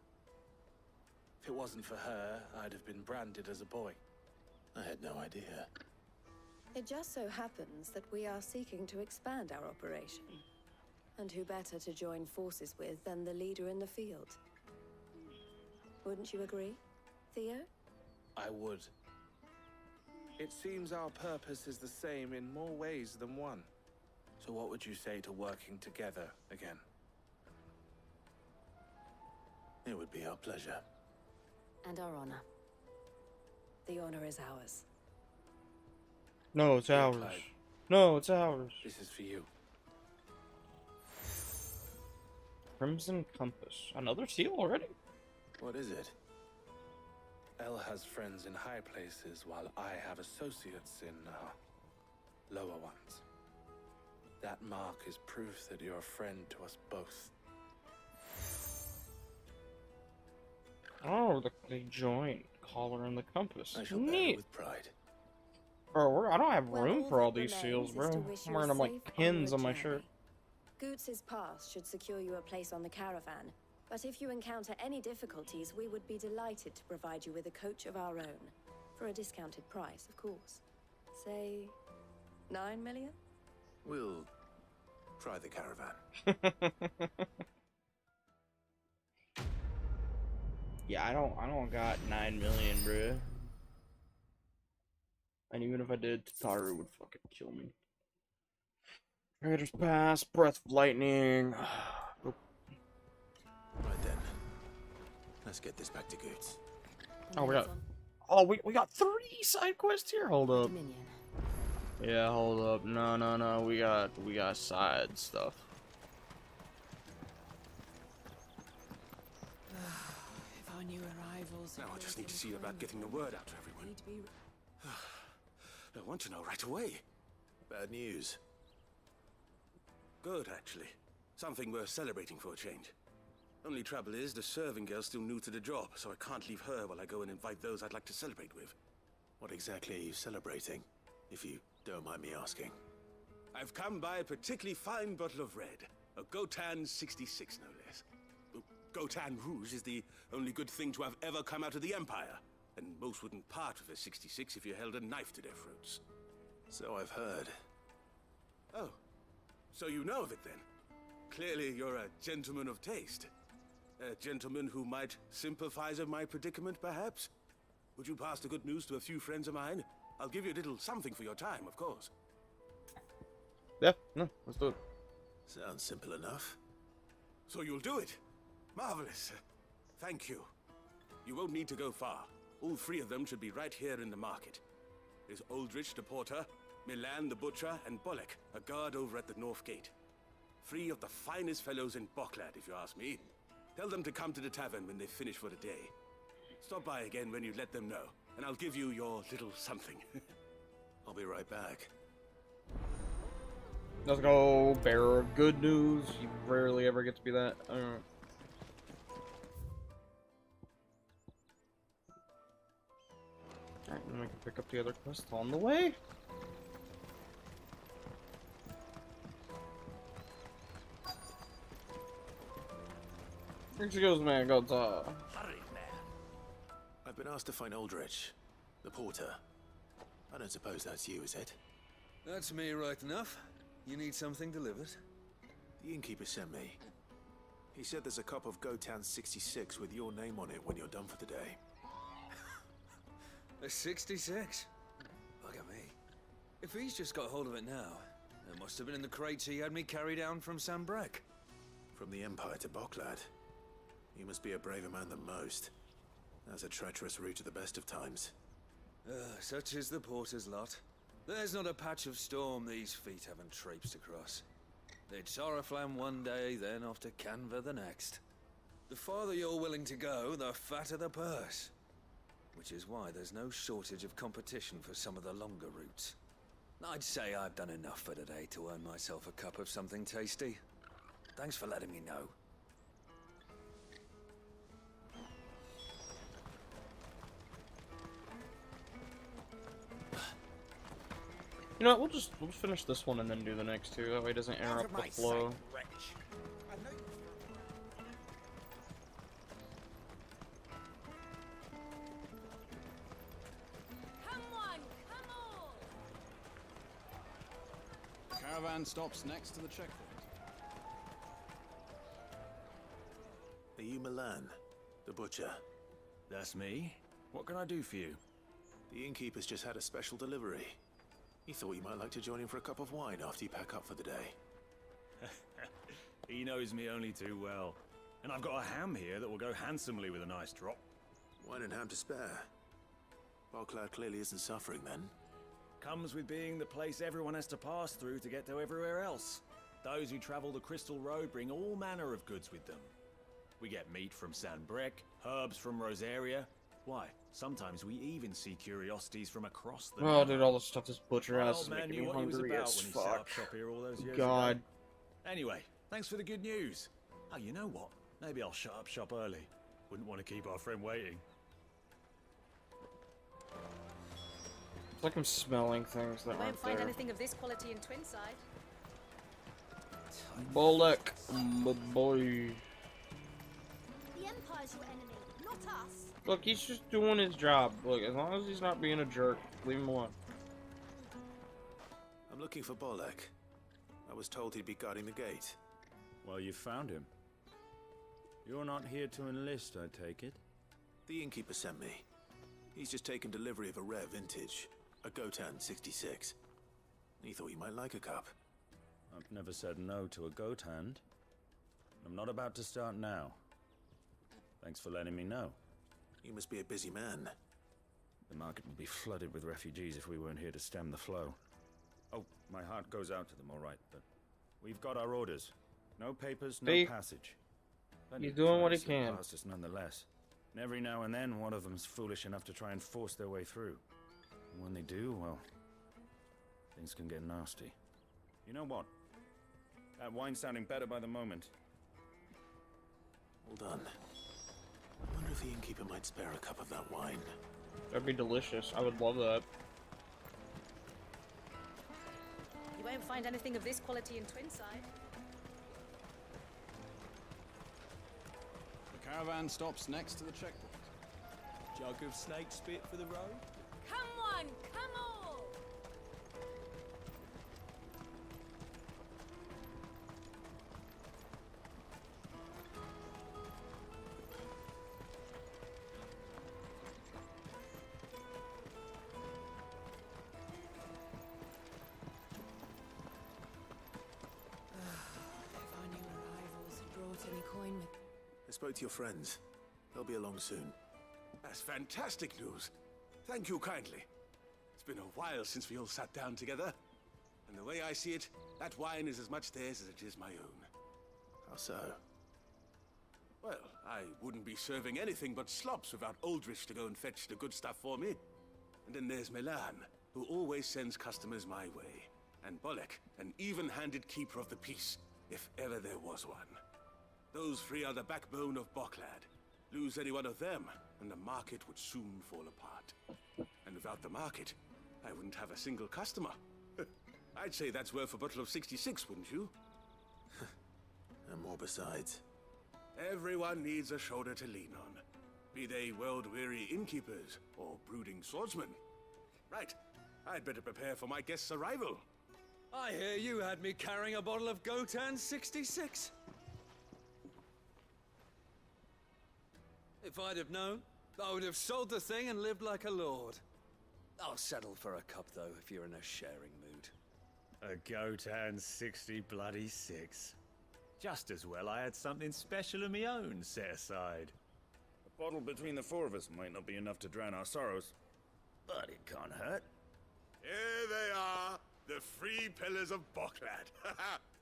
S16: If it wasn't for her, I'd have been branded as a boy.
S2: I had no idea.
S10: It just so happens that we are seeking to expand our operation. And who better to join forces with than the leader in the field? Wouldn't you agree, Theo?
S16: I would. It seems our purpose is the same in more ways than one. So what would you say to working together again?
S2: It would be our pleasure.
S10: And our honor. The honor is ours.
S1: No, it's ours. No, it's ours.
S16: This is for you.
S1: Crimson Compass. Another seal already?
S2: What is it?
S16: El has friends in high places, while I have associates in, lower ones. That mark is proof that you're a friend to us both.
S1: Oh, they joined. Collar and the compass.
S2: I shall bear it with pride.
S1: Bro, I don't have
S10: Well,
S1: room
S10: all
S1: for all
S10: that
S1: these seals,
S10: remains is
S1: bro.
S10: to wish
S1: I'm
S10: you a
S1: wearing them like
S10: safe
S1: pins on
S10: onward
S1: my
S10: journey.
S1: shirt.
S10: Goots' pass should secure you a place on the caravan, but if you encounter any difficulties, we would be delighted to provide you with a coach of our own. For a discounted price, of course. Say, 9 million?
S2: We'll try the caravan.
S1: Yeah, I don't got 9 million, bro. And even if I did, Tataru would fucking kill me. Trader's Pass, Breath of Lightning.
S2: Right then. Let's get this back to Goots.
S1: Oh, we got 3 side quests here. Hold up. Yeah, hold up. No. We got side stuff.
S6: If our new arrivals.
S12: Now I just need to see about getting the word out to everyone. I want to know right away.
S2: Bad news.
S12: Good, actually. Something worth celebrating for a change. Only trouble is, the serving girl's still new to the job, so I can't leave her while I go and invite those I'd like to celebrate with.
S2: What exactly are you celebrating, if you don't mind me asking?
S12: I've come by a particularly fine bottle of red. A Gotan 66, no less. Gotan Rouge is the only good thing to have ever come out of the Empire. And most wouldn't part with a 66 if you held a knife to their throats.
S2: So I've heard.
S12: Oh, so you know of it then? Clearly you're a gentleman of taste. A gentleman who might sympathize with my predicament, perhaps? Would you pass the good news to a few friends of mine? I'll give you a little something for your time, of course.
S1: Yeah, no, let's do it.
S2: Sounds simple enough.
S12: So you'll do it? Marvelous. Thank you. You won't need to go far. All 3 of them should be right here in the market. There's Aldrich the porter, Milan the butcher, and Bolek, a guard over at the north gate. 3 of the finest fellows in Boklad, if you ask me. Tell them to come to the tavern when they finish for the day. Stop by again when you let them know, and I'll give you your little something.
S2: I'll be right back.
S1: Let's go, bearer of good news. You rarely ever get to be that. Alright, then we can pick up the other quest on the way. Excuse me, good sir.
S2: Hurry, man. I've been asked to find Aldrich, the porter. I don't suppose that's you, is it?
S21: That's me right enough. You need something delivered?
S2: The innkeeper sent me. He said there's a cup of Gotan 66 with your name on it when you're done for the day.
S21: A 66? Look at me. If he's just got hold of it now, it must have been in the crates he had me carry down from Sambrek.
S2: From the Empire to Boklad. You must be a braver man than most. That's a treacherous route at the best of times.
S21: Such is the porter's lot. There's not a patch of storm these feet haven't traipsed across. They'd Soraflam one day, then off to Canva the next. The farther you're willing to go, the fatter the purse. Which is why there's no shortage of competition for some of the longer routes. I'd say I've done enough for today to earn myself a cup of something tasty. Thanks for letting me know.
S1: You know what, we'll finish this one and then do the next two, that way it doesn't interrupt the flow.
S21: Caravan stops next to the checkpoint.
S2: Are you Milan, the butcher?
S21: That's me. What can I do for you?
S2: The innkeeper's just had a special delivery. He thought you might like to join him for a cup of wine after you pack up for the day.
S21: He knows me only too well. And I've got a ham here that will go handsomely with a nice drop.
S2: Wine and ham to spare. Boklad clearly isn't suffering then.
S21: Comes with being the place everyone has to pass through to get to everywhere else. Those who travel the Crystal Road bring all manner of goods with them. We get meat from Sanbrek, herbs from Rosaria. Why, sometimes we even see curiosities from across the...
S1: Oh, dude, all the stuff this butcher has is
S21: man
S1: making
S21: knew
S1: me
S21: what he was
S1: hungry
S21: about
S1: as
S21: when he set up
S1: fuck.
S21: shop here all those years
S1: God.
S21: ago. Anyway, thanks for the good news. Oh, you know what? Maybe I'll shut up shop early. Wouldn't want to keep our friend waiting.
S1: It's like I'm smelling things that
S9: You won't
S1: aren't
S9: find
S1: there.
S9: anything of this quality in Twinside.
S1: Bolek, my boy.
S14: The Empire's your enemy, not us.
S1: Look, he's just doing his job. Look, as long as he's not being a jerk, leave him alone.
S2: I'm looking for Bolek. I was told he'd be guarding the gate.
S21: Well, you found him. You're not here to enlist, I take it?
S2: The innkeeper sent me. He's just taken delivery of a rare vintage, a Gotan 66. He thought you might like a cup.
S21: I've never said no to a goat hand. I'm not about to start now. Thanks for letting me know.
S2: You must be a busy man.
S21: The market would be flooded with refugees if we weren't here to stem the flow. Oh, my heart goes out to them, all right, but we've got our orders. No papers, no
S1: See?
S21: passage.
S1: He's doing what he
S21: Try and slip
S1: can.
S21: past us nonetheless. And every now and then, one of them's foolish enough to try and force their way through. And when they do, well, things can get nasty. You know what? That wine's sounding better by the moment.
S2: Hold on. I wonder if the innkeeper might spare a cup of that wine.
S1: That'd be delicious. I would love that.
S9: You won't find anything of this quality in Twinside.
S21: The caravan stops next to the checkpoint. Jug of snake spit for the road?
S9: Come on, come all!
S6: If our new arrivals had brought any coin with...
S2: I spoke to your friends. They'll be along soon.
S12: That's fantastic news. Thank you kindly. It's been a while since we all sat down together. And the way I see it, that wine is as much theirs as it is my own.
S2: How so?
S12: Well, I wouldn't be serving anything but slops without Aldrich to go and fetch the good stuff for me. And then there's Milan, who always sends customers my way. And Bolek, an even-handed keeper of the peace, if ever there was one. Those three are the backbone of Boklad. Lose any one of them, and the market would soon fall apart. And Without the market, I wouldn't have a single customer. I'd say that's worth a bottle of 66, wouldn't you?
S2: And more besides.
S12: Everyone needs a shoulder to lean on. Be they world-weary innkeepers or brooding swordsmen. Right, I'd better prepare for my guest's arrival.
S21: I hear you had me carrying a bottle of Gotan 66. If I'd have known, I would have sold the thing and lived like a lord. I'll settle for a cup, though, if you're in a sharing mood.
S18: A Gotan 60 bloody 6. Just as well I had something special of my own set aside.
S11: A bottle between the four of us might not be enough to drown our sorrows, but it can't hurt.
S12: Here they are, the free pillars of Boklad.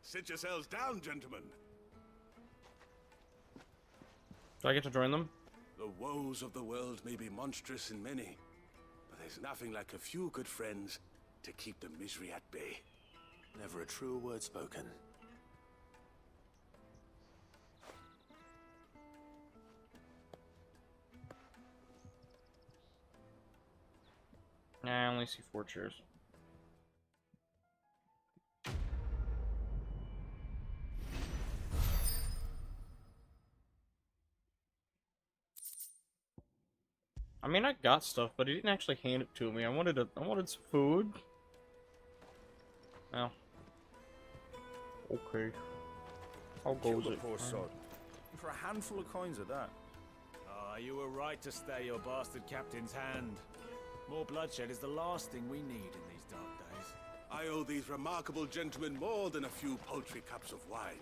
S12: Sit yourselves down, gentlemen.
S1: Do I get to join them?
S12: The woes of the world may be monstrous in many, but there's nothing like a few good friends to keep the misery at bay.
S2: Never a truer word spoken.
S1: Nah, I only see 4 chairs. I mean, I got stuff, but he didn't actually hand it to me. I wanted some food. Oh. Okay. How goes it?
S11: Poor sod. For a handful of coins at that.
S18: Ah, you were right to stay your bastard captain's hand. More bloodshed is the last thing we need in these dark days.
S12: I owe these remarkable gentlemen more than a few paltry cups of wine,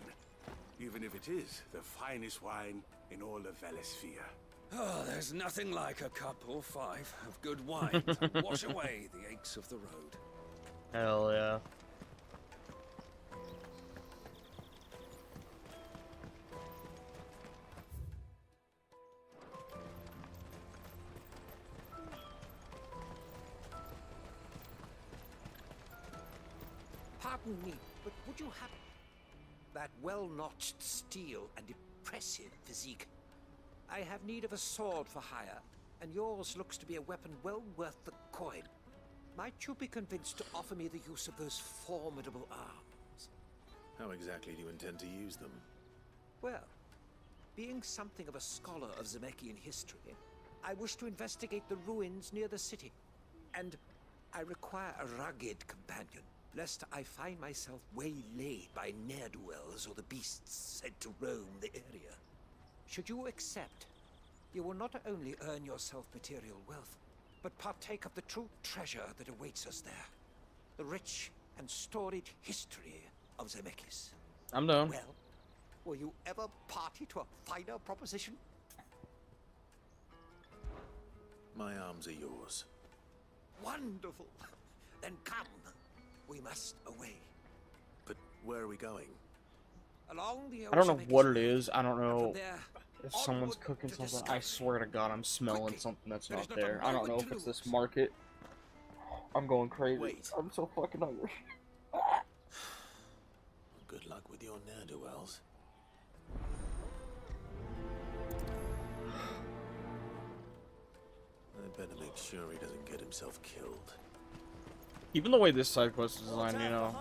S12: even if it is the finest wine in all of Valesphere.
S21: Oh, there's nothing like a cup or 5 of good wine to wash away the aches of the road.
S1: Hell yeah.
S19: Pardon me, but would you have that well-notched steel and impressive physique? I have need of a sword for hire, and yours looks to be a weapon well worth the coin. Might you be convinced to offer me the use of those formidable arms?
S2: How exactly do you intend to use them?
S19: Well, being something of a scholar of Zemeckis history, I wish to investigate the ruins near the city, and I require a rugged companion, lest I find myself waylaid by ne'er-do-wells or the beasts said to roam the area. Should you accept, you will not only earn yourself material wealth, but partake of the true treasure that awaits us there. The rich and storied history of Zemeckis.
S1: I'm down.
S19: Well, will you ever party to a finer proposition?
S2: My arms are yours.
S19: Wonderful. Then come. We must away.
S2: But where are we going?
S19: Along the
S1: I don't know what it is. I don't know if someone's cooking something. I swear to God, I'm smelling something that's not there. I don't know if it's this market. I'm going crazy.
S2: Wait.
S1: I'm so fucking hungry.
S2: Good luck with your ne'er-do-wells. I better make sure he doesn't get himself killed.
S1: Even the way this side quest is designed, you know,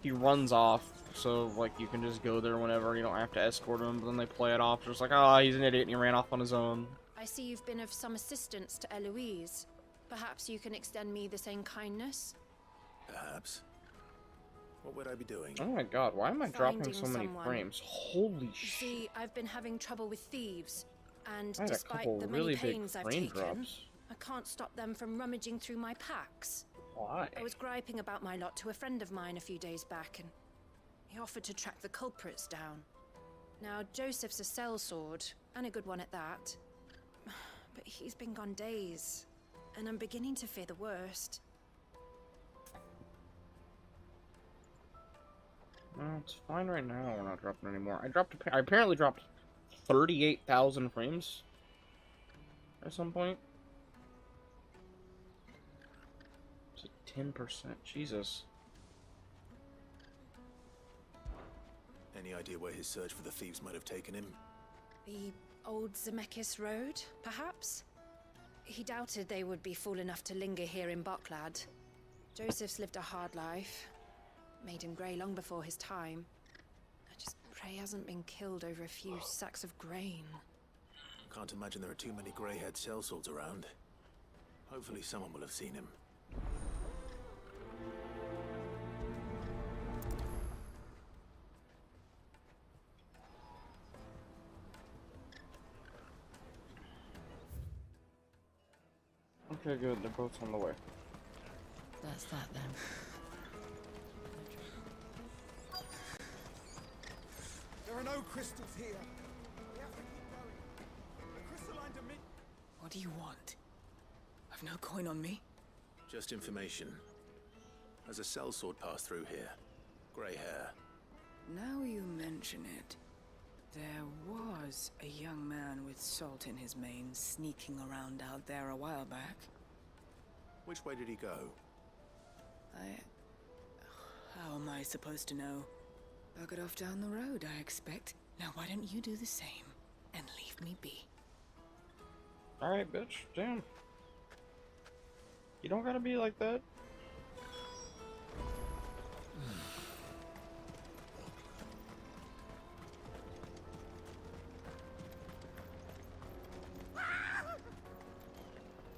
S1: he runs off, so like you can just go there whenever. You don't have to escort him. But then they play it off, just like, ah, he's an idiot and he ran off on his own.
S3: I see you've been of some assistance to Eloise. Perhaps you can extend me the same kindness?
S2: Perhaps. What would I be doing?
S1: Oh my God, why am I dropping
S3: Finding
S1: so many
S3: someone.
S1: frames? Holy
S3: You
S1: shit.
S3: see, I've been having trouble with thieves, and
S1: I had a
S3: despite
S1: couple
S3: the
S1: really
S3: many
S1: big
S3: pains I've
S1: frame
S3: taken,
S1: drops.
S3: I can't stop them from rummaging through my packs.
S1: Why?
S3: I was griping about my lot to a friend of mine a few days back, and he offered to track the culprits down. Now, Joseph's a sellsword, and a good one at that. But he's been gone days, and I'm beginning to fear the worst.
S1: Well, it's fine right now. We're not dropping anymore. I apparently dropped 38,000 frames at some point. It's a 10%. Jesus.
S2: Any idea where his search for the thieves might have taken him?
S3: The old Zemeckis Road, perhaps? He doubted they would be fool enough to linger here in Boklad. Joseph's lived a hard life. Made him grey long before his time. I just pray he hasn't been killed over a few sacks of grain.
S2: Can't imagine there are too many grey-haired sellswords around. Hopefully someone will have seen him.
S1: Okay, good. They're both on the way.
S6: That's that then.
S20: There are no crystals here. We have to keep going. A crystalline dimension.
S6: What do you want? I've no coin on me.
S2: Just information. Has a sellsword passed through here? Grey hair.
S6: Now you mention it, there was a young man with salt in his mane sneaking around out there a while back.
S2: Which way did he go?
S6: How am I supposed to know? Buggered off down the road, I expect. Now why don't you do the same and leave me be?
S1: Alright, bitch. Damn. You don't gotta be like that.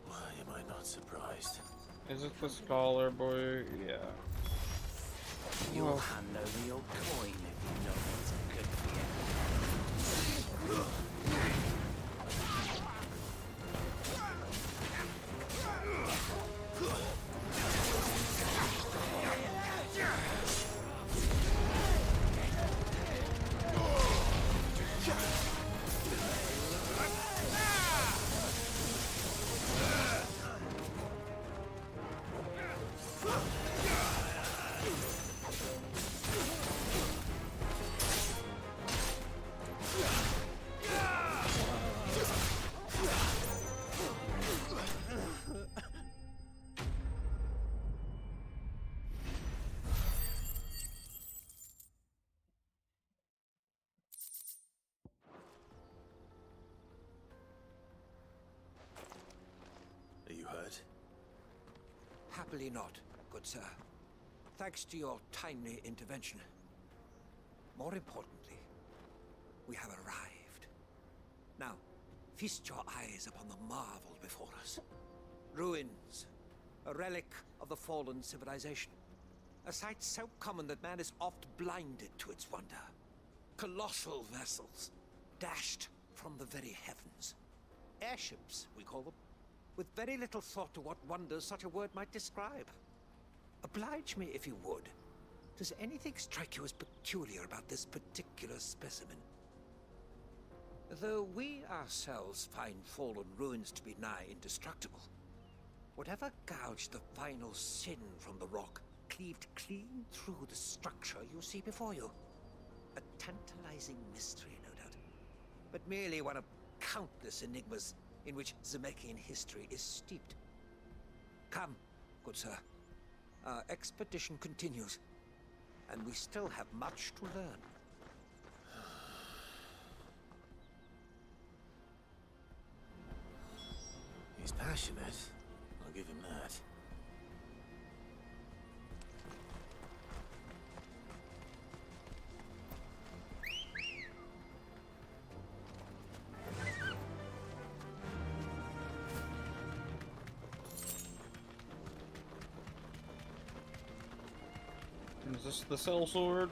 S2: Why am I not surprised?
S1: Is it the scholar boy? Yeah.
S17: You'll hand over your coin if you know what's good for you.
S2: Are you hurt?
S19: Happily not, good sir. Thanks to your timely intervention. More importantly, we have arrived. Now, feast your eyes upon the marvel before us. Ruins, a relic of the fallen civilization. A sight so common that man is oft blinded to its wonder. Colossal vessels, dashed from the very heavens. Airships, we call them, with very little thought to what wonders such a word might describe. Oblige me if you would. Does anything strike you as peculiar about this particular specimen? Though we ourselves find fallen ruins to be nigh indestructible, whatever gouged the final sin from the rock cleaved clean through the structure you see before you. A tantalizing mystery, no doubt, but merely one of countless enigmas in which Zemeckyan history is steeped. Come, good sir. Our expedition continues, and we still have much to learn.
S2: He's passionate. I'll give him that.
S1: Is this the sellsword?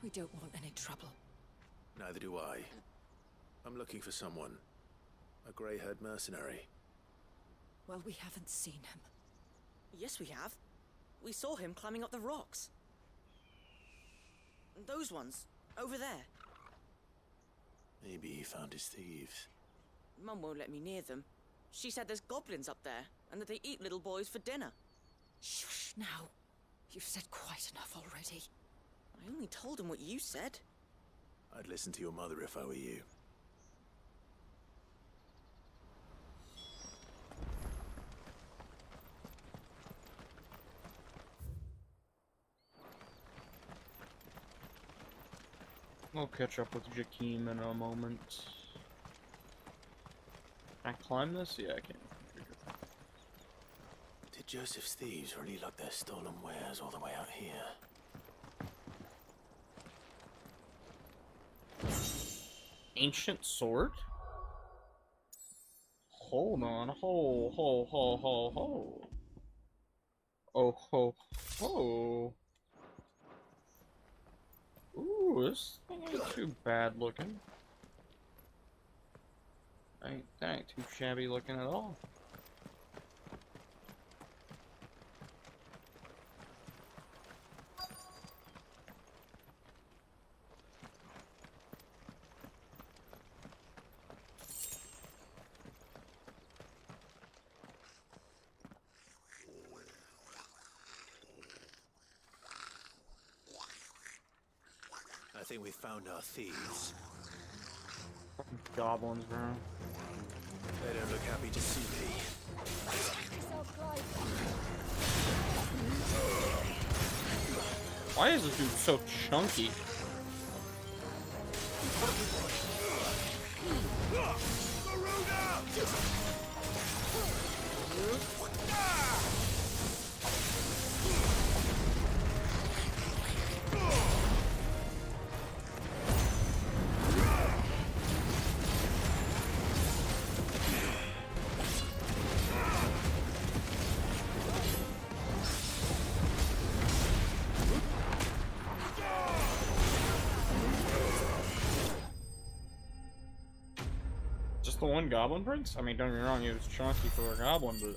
S6: We don't want any trouble.
S2: Neither do I. I'm looking for someone. A grey-haired mercenary.
S6: Well, we haven't seen him.
S4: Yes, we have. We saw him climbing up the rocks. Those ones, over there.
S2: Maybe he found his thieves.
S4: Mum won't let me near them. She said there's goblins up there, and that they eat little boys for dinner.
S6: Shush now. You've said quite enough already.
S4: I only told him what you said.
S2: I'd listen to your mother if I were you.
S1: I'll catch up with Jakeem in a moment. Can I climb this? Yeah, I can.
S2: Did Joseph's thieves really lug their stolen wares all the way out here?
S1: Ancient sword? Hold on, ho. Oh, ho, ho. Ooh, this thing ain't too bad looking. That ain't too shabby looking at all.
S2: I think we found our thieves.
S1: Goblins, bro.
S2: They don't look happy to see me.
S1: Why is this dude so chunky? Just the one goblin prince? I mean, don't get me wrong, he was chunky for a goblin, but...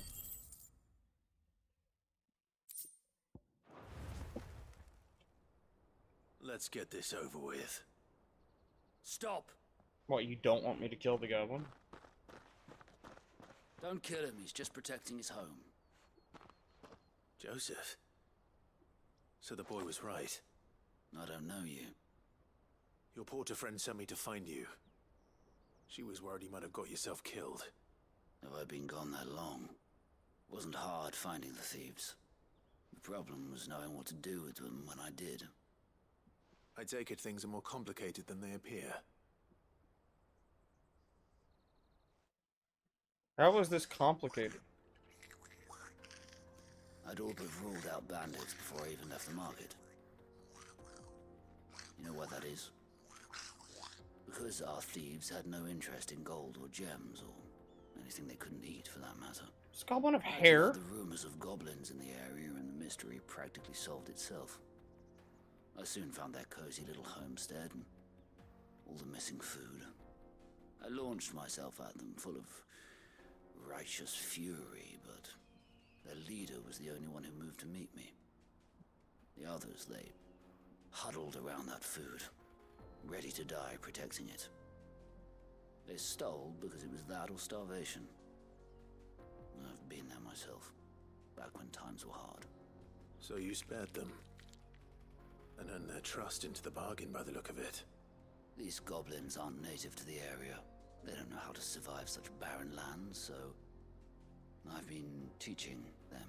S2: Let's get this over with.
S8: Stop!
S1: What, you don't want me to kill the goblin?
S8: Don't kill him, he's just protecting his home.
S2: Joseph? So the boy was right.
S8: I don't know you.
S2: Your porter friend sent me to find you. She was worried you might have got yourself killed.
S8: Have I been gone that long? Wasn't hard finding the thieves. The problem was knowing what to do with them when I did.
S2: I take it things are more complicated than they appear.
S1: How was this complicated?
S8: I'd all but ruled out bandits before I even left the market. You know what that is? Because our thieves had no interest in gold or gems or anything they couldn't eat for that matter.
S1: Does goblin have hair?
S8: The rumors of goblins in the area and the mystery practically solved itself. I soon found their cozy little homestead and all the missing food. I launched myself at them full of righteous fury, but their leader was the only one who moved to meet me. The others, they huddled around that food, ready to die protecting it. They stole because it was that or starvation. I've been there myself, back when times were hard.
S2: So you spared them? And earned their trust into the bargain by the look of it.
S8: These goblins aren't native to the area. They don't know how to survive such barren lands, so I've been teaching them.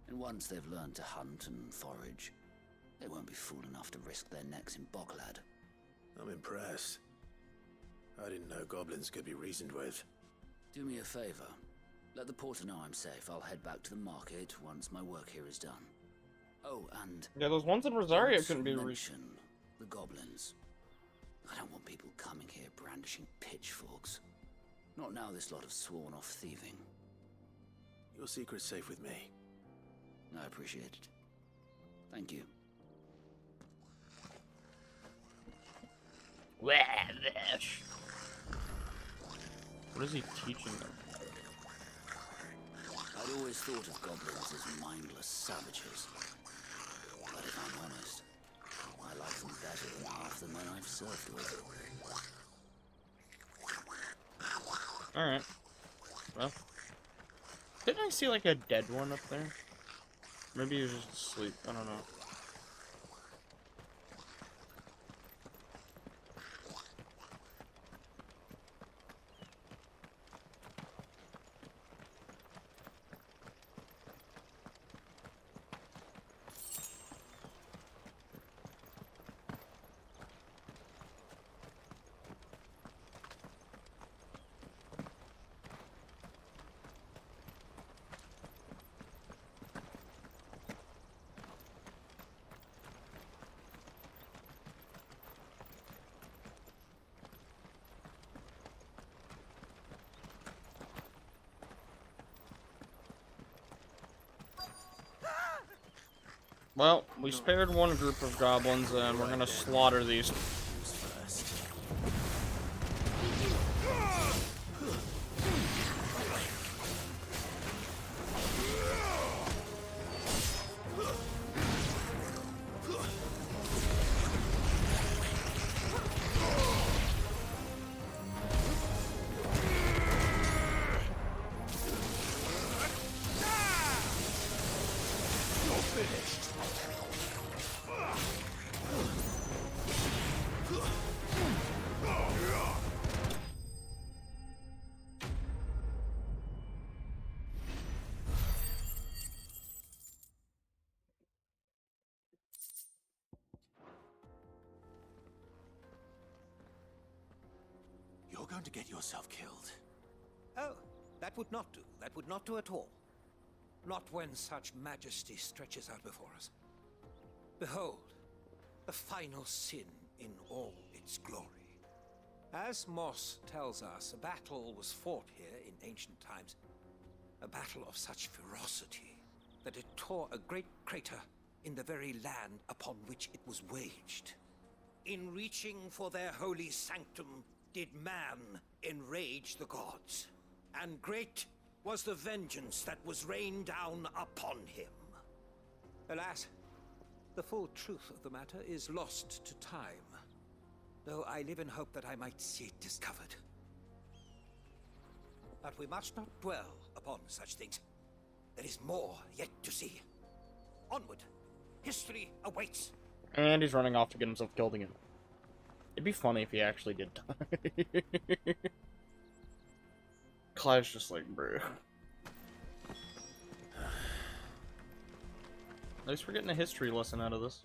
S8: And once they've learned to hunt and forage, they won't be fool enough to risk their necks in Boklad.
S2: I'm impressed. I didn't know goblins could be reasoned with.
S8: Do me a favor. Let the porter know I'm safe. I'll head back to the market once my work here is done. Oh, and...
S1: yeah, those ones in Rosario couldn't be
S8: mention the goblins. I don't want people coming here brandishing pitchforks. Not now this lot have sworn off thieving.
S2: Your secret's safe with me.
S8: I appreciate it. Thank you.
S1: What is he teaching them?
S8: I'd always thought of goblins as mindless savages. But if I'm honest, I like them better than half the men I've served with.
S1: Alright. Well. Didn't I see like a dead one up there? Maybe he was just asleep. I don't know. Well, we spared one group of goblins, and we're gonna slaughter these first.
S5: You're going to get yourself killed.
S19: Oh, that would not do. That would not do at all. Not when such majesty stretches out before us. Behold, the final sin in all its glory. As Moss tells us, a battle was fought here in ancient times. A battle of such ferocity that it tore a great crater in the very land upon which it was waged. In reaching for their holy sanctum, did man enrage the gods, and great was the vengeance that was rained down upon him. Alas, the full truth of the matter is lost to time, though I live in hope that I might see it discovered. But we must not dwell upon such things. There is more yet to see. Onward, history awaits.
S1: And he's running off to get himself killed again. It'd be funny if he actually did die. Clive's just like, bro. At least we're getting a history lesson out of this.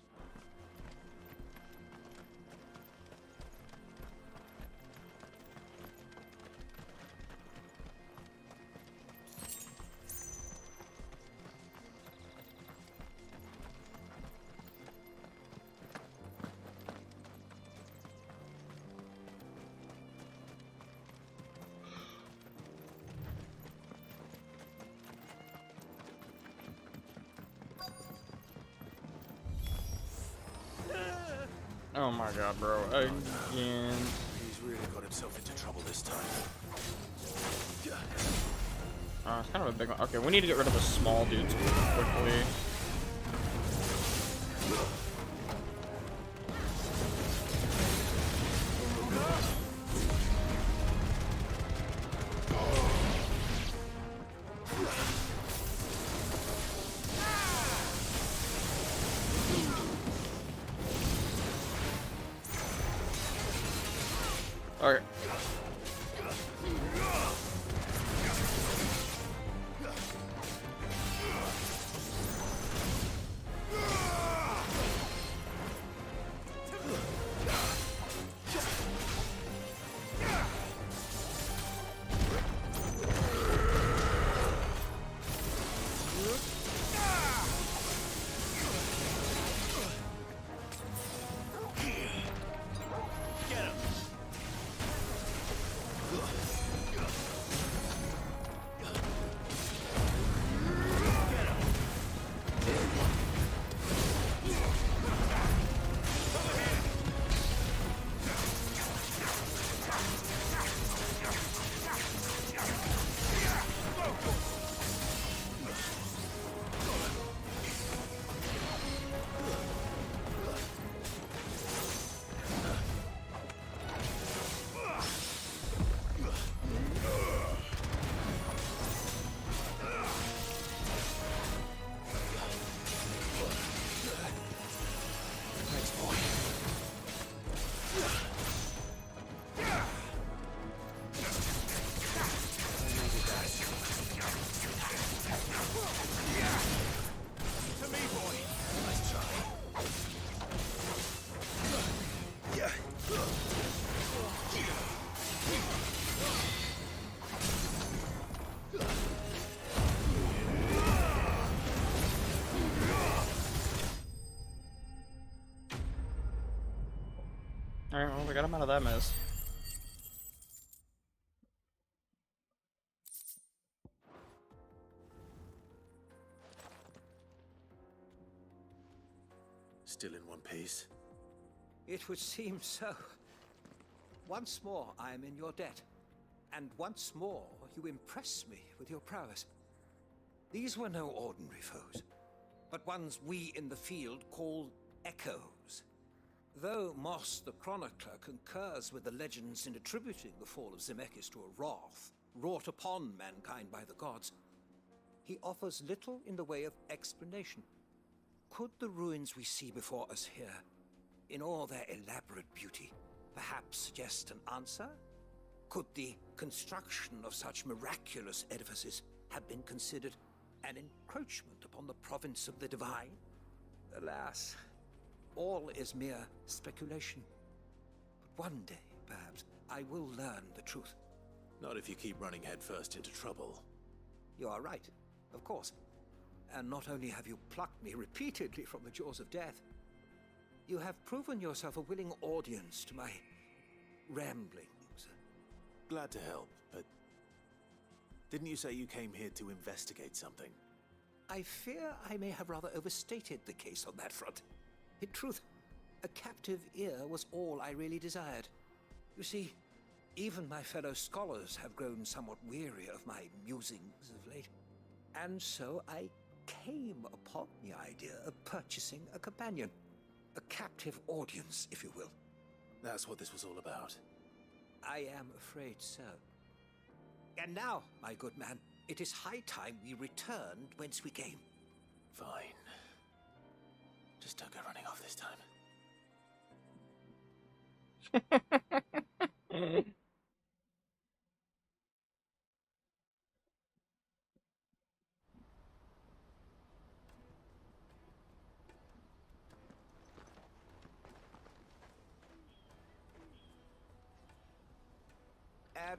S1: Oh my god, bro. Again.
S15: He's really got himself into trouble this time.
S1: It's kind of a big one. Okay, we need to get rid of the small dudes quickly. Okay. Alright, well, we got him out of that mess.
S2: peace?
S19: It would seem so. Once more, I am in your debt. And once more, you impress me with your prowess. These were no ordinary foes, but ones we in the field call echoes. Though Moss the Chronicler concurs with the legends in attributing the fall of Zemeckis to a wrath wrought upon mankind by the gods, he offers little in the way of explanation. Could the ruins we see before us here, in all their elaborate beauty, perhaps suggest an answer? Could the construction of such miraculous edifices have been considered an encroachment upon the province of the divine? Alas, all is mere speculation. But one day, perhaps, I will learn the truth.
S2: Not if you keep running headfirst into trouble.
S19: You are right, of course. And not only have you plucked me repeatedly from the jaws of death, you have proven yourself a willing audience to my ramblings.
S2: Glad to help, but didn't you say you came here to investigate something?
S19: I fear I may have rather overstated the case on that front. In truth, a captive ear was all I really desired. You see, even my fellow scholars have grown somewhat weary of my musings of late. And so I came upon the idea of purchasing a companion. A captive audience, if you will.
S2: That's what this was all about.
S19: I am afraid so. And now, my good man, it is high time we returned whence we came.
S2: Fine. Just don't go running off this time.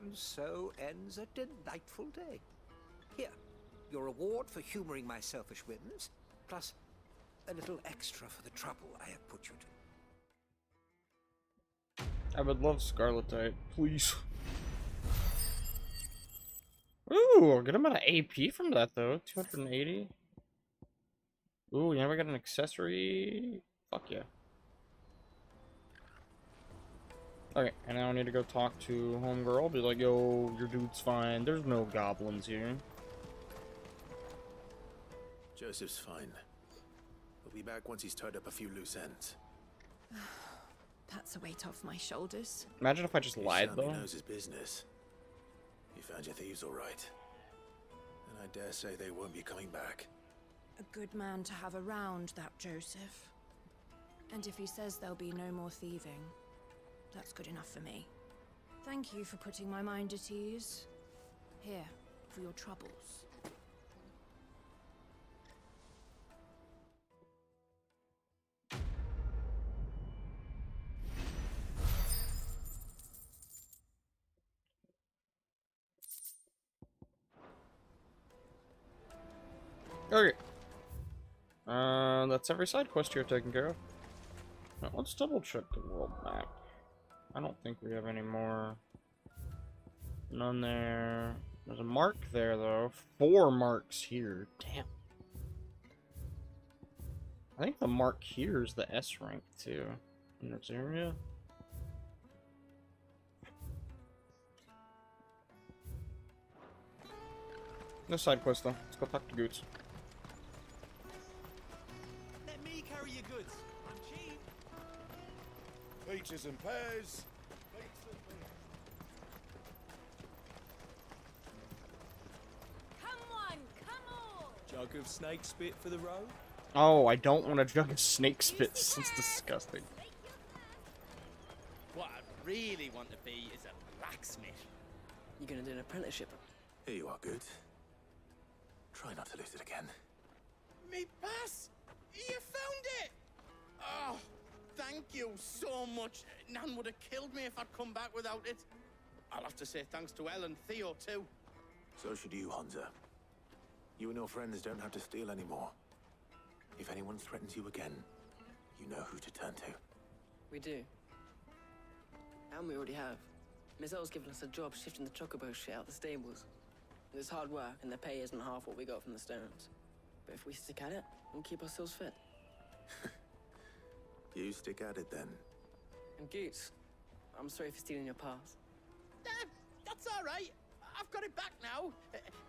S19: And so ends a delightful day. Here, your reward for humoring my selfish whims, plus a little extra for the trouble I have put you to.
S1: I would love Scarletite, please. Ooh, get him out of AP from that though. 280. Ooh, yeah, we got an accessory. Fuck yeah. Okay, and now I need to go talk to homegirl. Be like, yo, your dude's fine. There's no goblins here.
S2: Joseph's fine. He'll be back once he's tied up a few loose ends.
S3: That's a weight off my shoulders.
S1: Imagine if I just lied, though.
S2: He knows his business. You found your thieves all right. And I dare say they won't be coming back.
S3: A good man to have around, that Joseph. And if he says there'll be no more thieving, that's good enough for me. Thank you for putting my mind at ease. Here, for your troubles.
S1: Okay. That's every side quest here taken care of. Now, let's double check the world map. I don't think we have any more. None there. There's a mark there, though. 4 marks here. Damn. I think the mark here is the S rank, too. In this area. No side quest, though. Let's go talk to Goots.
S13: Let me carry your goods. I'm cheap.
S22: Peaches and pears.
S9: Come on, come on!
S13: Jug of snake spit for the road?
S1: Oh, I don't want a jug of snake spit. This is disgusting.
S7: What I really want to be is a blacksmith.
S4: You gonna do an apprenticeship?
S2: Here you are, good. Try not to lose it again.
S7: Me pass! You found it! Oh, thank you so much. Nan would have killed me if I'd come back without it. I'll have to say thanks to Elle and Theo, too.
S2: So should you, Hansa. You and your friends don't have to steal anymore. If anyone threatens you again, you know who to turn to.
S4: We do. And we already have. Miss Elle's given us a job shifting the chocobo shit out the stables. It's hard work, and the pay isn't half what we got from the Stones. But if we stick at it, we'll keep ourselves fit.
S2: You stick at it then.
S4: And Goots, I'm sorry for stealing your pass.
S7: That's all right. I've got it back now.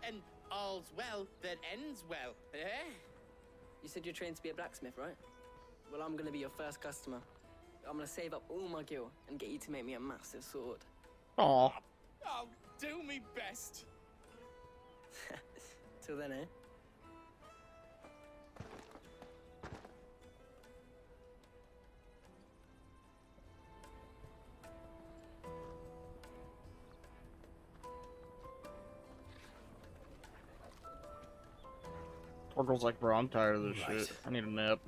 S7: And all's well that ends well, eh?
S4: You said you're trained to be a blacksmith, right? Well, I'm gonna be your first customer. I'm gonna save up all my gil and get you to make me a massive sword.
S1: Aww.
S7: I'll do me best.
S4: Till then, eh?
S1: Torgal's like, bro, I'm tired of this
S15: Right.
S1: shit. I need a nap.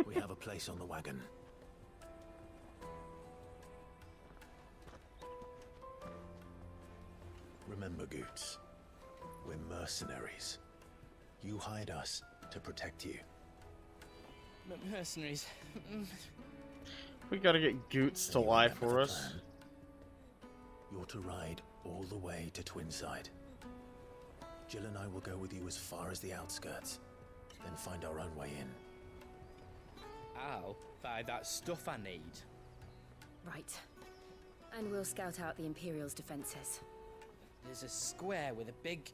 S15: We have a place on the wagon. Remember, Goots, we're mercenaries. You hired us to protect you.
S7: Mercenaries.
S1: We gotta get Goots to lie for us.
S15: Plan. You're to ride all the way to Twinside. Jill and I will go with you as far as the outskirts, then find our own way in.
S16: I'll buy that stuff I need.
S10: Right. And we'll scout out the Imperial's defenses.
S16: There's a square with a big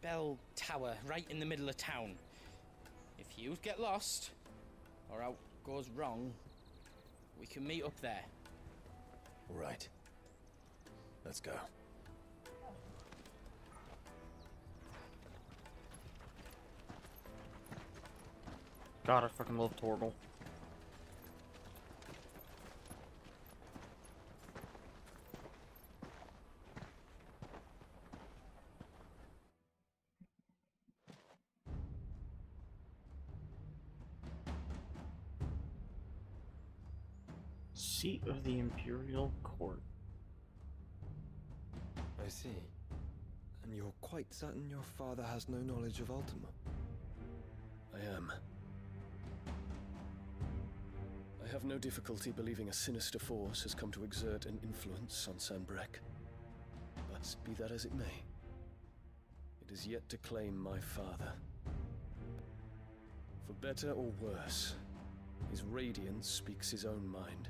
S16: bell tower right in the middle of town. If you get lost, or out goes wrong, we can meet up there.
S15: Right. Let's go.
S1: God, I fucking love Torgal. Seat of the Imperial Court.
S22: I see. And you're quite certain your father has no knowledge of Ultima?
S23: I am. I have no difficulty believing a sinister force has come to exert an influence on Sanbreque. But be that as it may, it is yet to claim my father. For better or worse, his radiance speaks his own mind.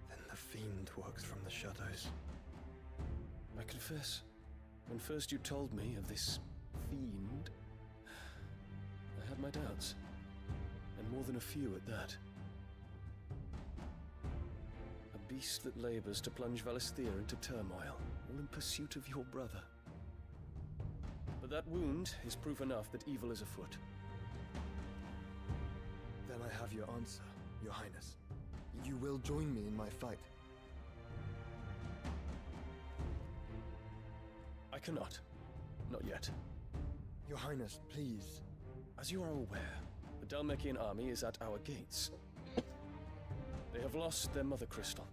S22: Then the fiend works from the shadows.
S23: I confess, when first you told me of this fiend, I had my doubts. And more than a few at that. A beast that labors to plunge Valisthea into turmoil, all in pursuit of your brother. But that wound is proof enough that evil is afoot.
S22: Then I have your answer, Your Highness. You will join me in my fight.
S23: I cannot. Not yet.
S22: Your Highness, please.
S23: As you are aware, the Dhalmekian army is at our gates. They have lost their mother crystal,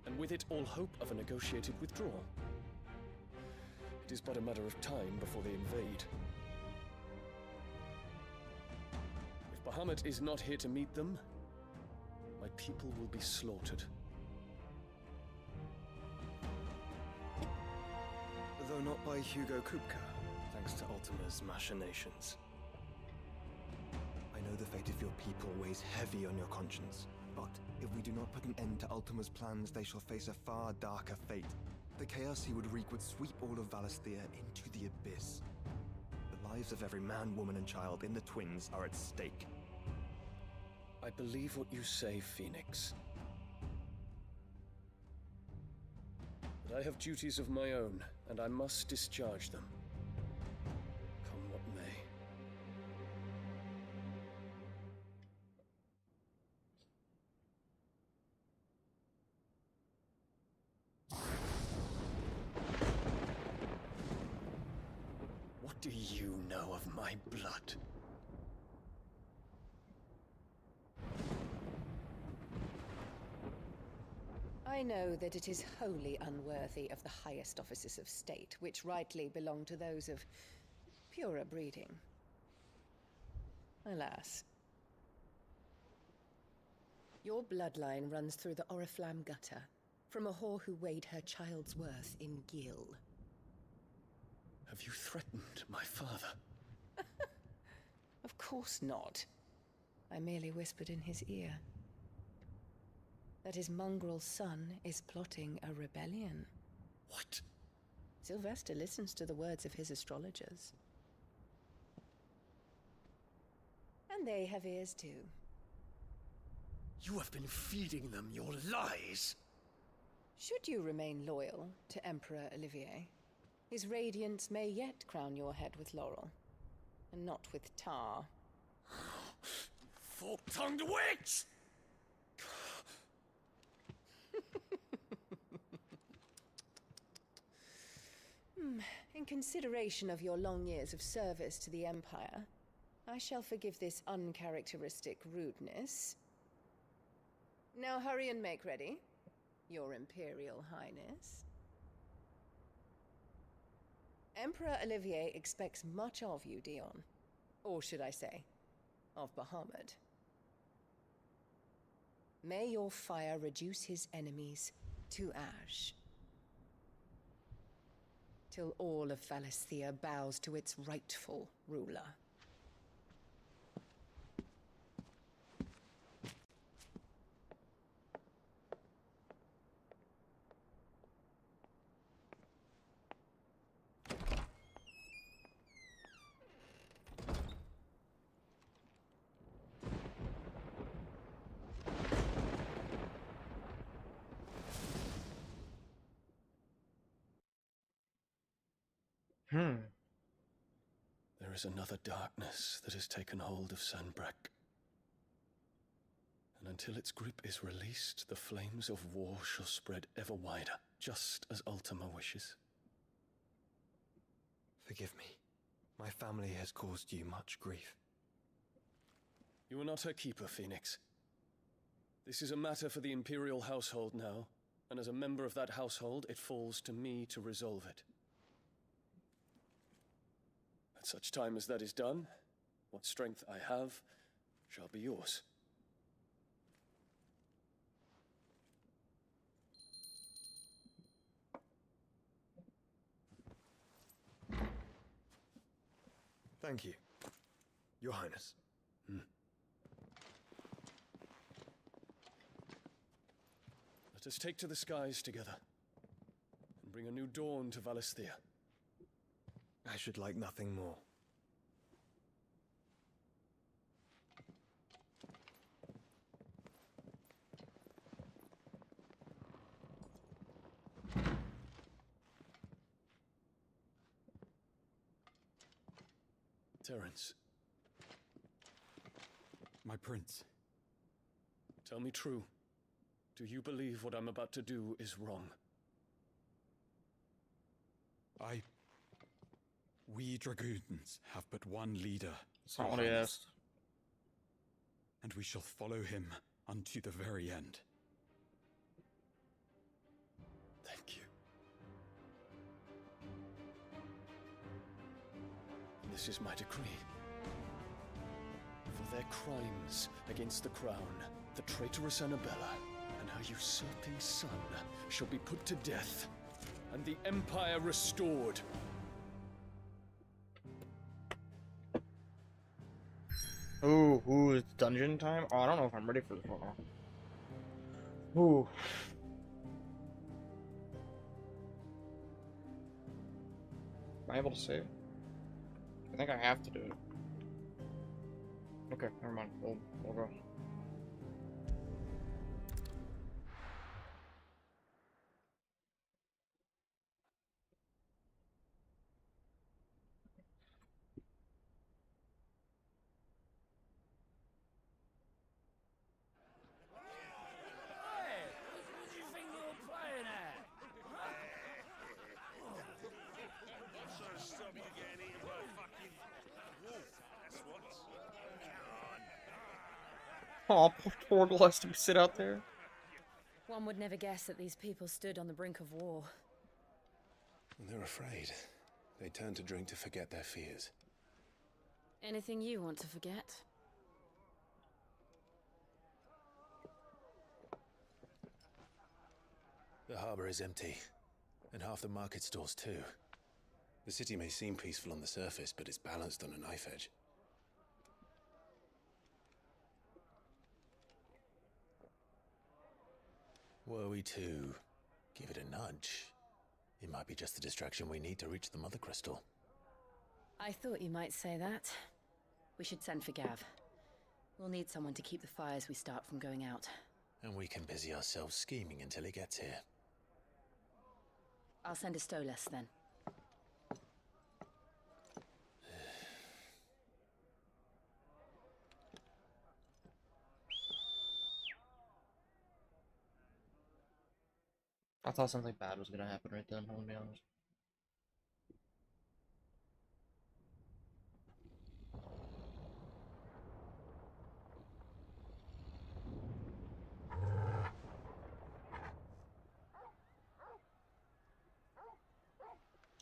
S23: and with it all hope of a negotiated withdrawal. It is but a matter of time before they invade. If Bahamut is not here to meet them, my people will be slaughtered.
S22: Though not by Hugo Kupka, thanks to Ultima's machinations. I know the fate of your people weighs heavy on your conscience, but if we do not put an end to Ultima's plans, they shall face a far darker fate. The chaos he would wreak would sweep all of Valisthea into the abyss. The lives of every man, woman, and child in the Twins are at stake.
S23: I believe what you say, Phoenix. But I have duties of my own, and I must discharge them. Come what may. What do you know of my blood?
S24: I know that it is wholly unworthy of the highest offices of state, which rightly belong to those of purer breeding. Alas. Your bloodline runs through the Oriflamme gutter, from a whore who weighed her child's worth in gil.
S23: Have you threatened my father?
S24: Of course not. I merely whispered in his ear that his mongrel son is plotting a rebellion.
S23: What?
S24: Sylvester listens to the words of his astrologers. And they have ears too.
S23: You have been feeding them your lies!
S24: Should you remain loyal to Emperor Olivier, his radiance may yet crown your head with laurel, and not with tar.
S23: Fork-tongued witch!
S24: In consideration of your long years of service to the Empire, I shall forgive this uncharacteristic rudeness. Now hurry and make ready, Your Imperial Highness. Emperor Olivier expects much of you, Dion. Or should I say, of Bahamut. May your fire reduce his enemies to ash, till all of Valisthea bows to its rightful ruler.
S23: There is another darkness that has taken hold of Sanbreque. And until its grip is released, the flames of war shall spread ever wider, just as Ultima wishes.
S22: Forgive me. My family has caused you much grief.
S23: You are not her keeper, Phoenix. This is a matter for the Imperial household now, and as a member of that household, it falls to me to resolve it. At such time as that is done, what strength I have shall be yours.
S22: Thank you, Your Highness.
S23: Let us take to the skies together, and bring a new dawn to Valisthea.
S22: I should like nothing more.
S23: Terence.
S11: My prince.
S23: Tell me true. Do you believe what I'm about to do is wrong?
S11: We dragoons have but one leader.
S1: That's not what I asked.
S11: And we shall follow him unto the very end.
S23: Thank you. This is my decree. For their crimes against the crown, the traitorous Annabella and her usurping son shall be put to death, and the Empire restored.
S1: Ooh, it's dungeon time? Oh, I don't know if I'm ready for this one. Ooh. Am I able to save? I think I have to do it. Okay, never mind. We'll go. Aw, poor girl has to sit out there.
S9: One would never guess that these people stood on the brink of war.
S2: They're afraid. They turn to drink to forget their fears.
S9: Anything you want to forget?
S2: The harbor is empty, and half the market stalls too. The city may seem peaceful on the surface, but it's balanced on a knife edge.
S15: Were we to give it a nudge, it might be just the distraction we need to reach the Mother Crystal.
S9: I thought you might say that. We should send for Gav. We'll need someone to keep the fires we start from going out.
S15: And we can busy ourselves scheming until he gets here.
S9: I'll send a Stolas then.
S1: I thought something bad was gonna happen right then, I'm gonna be honest.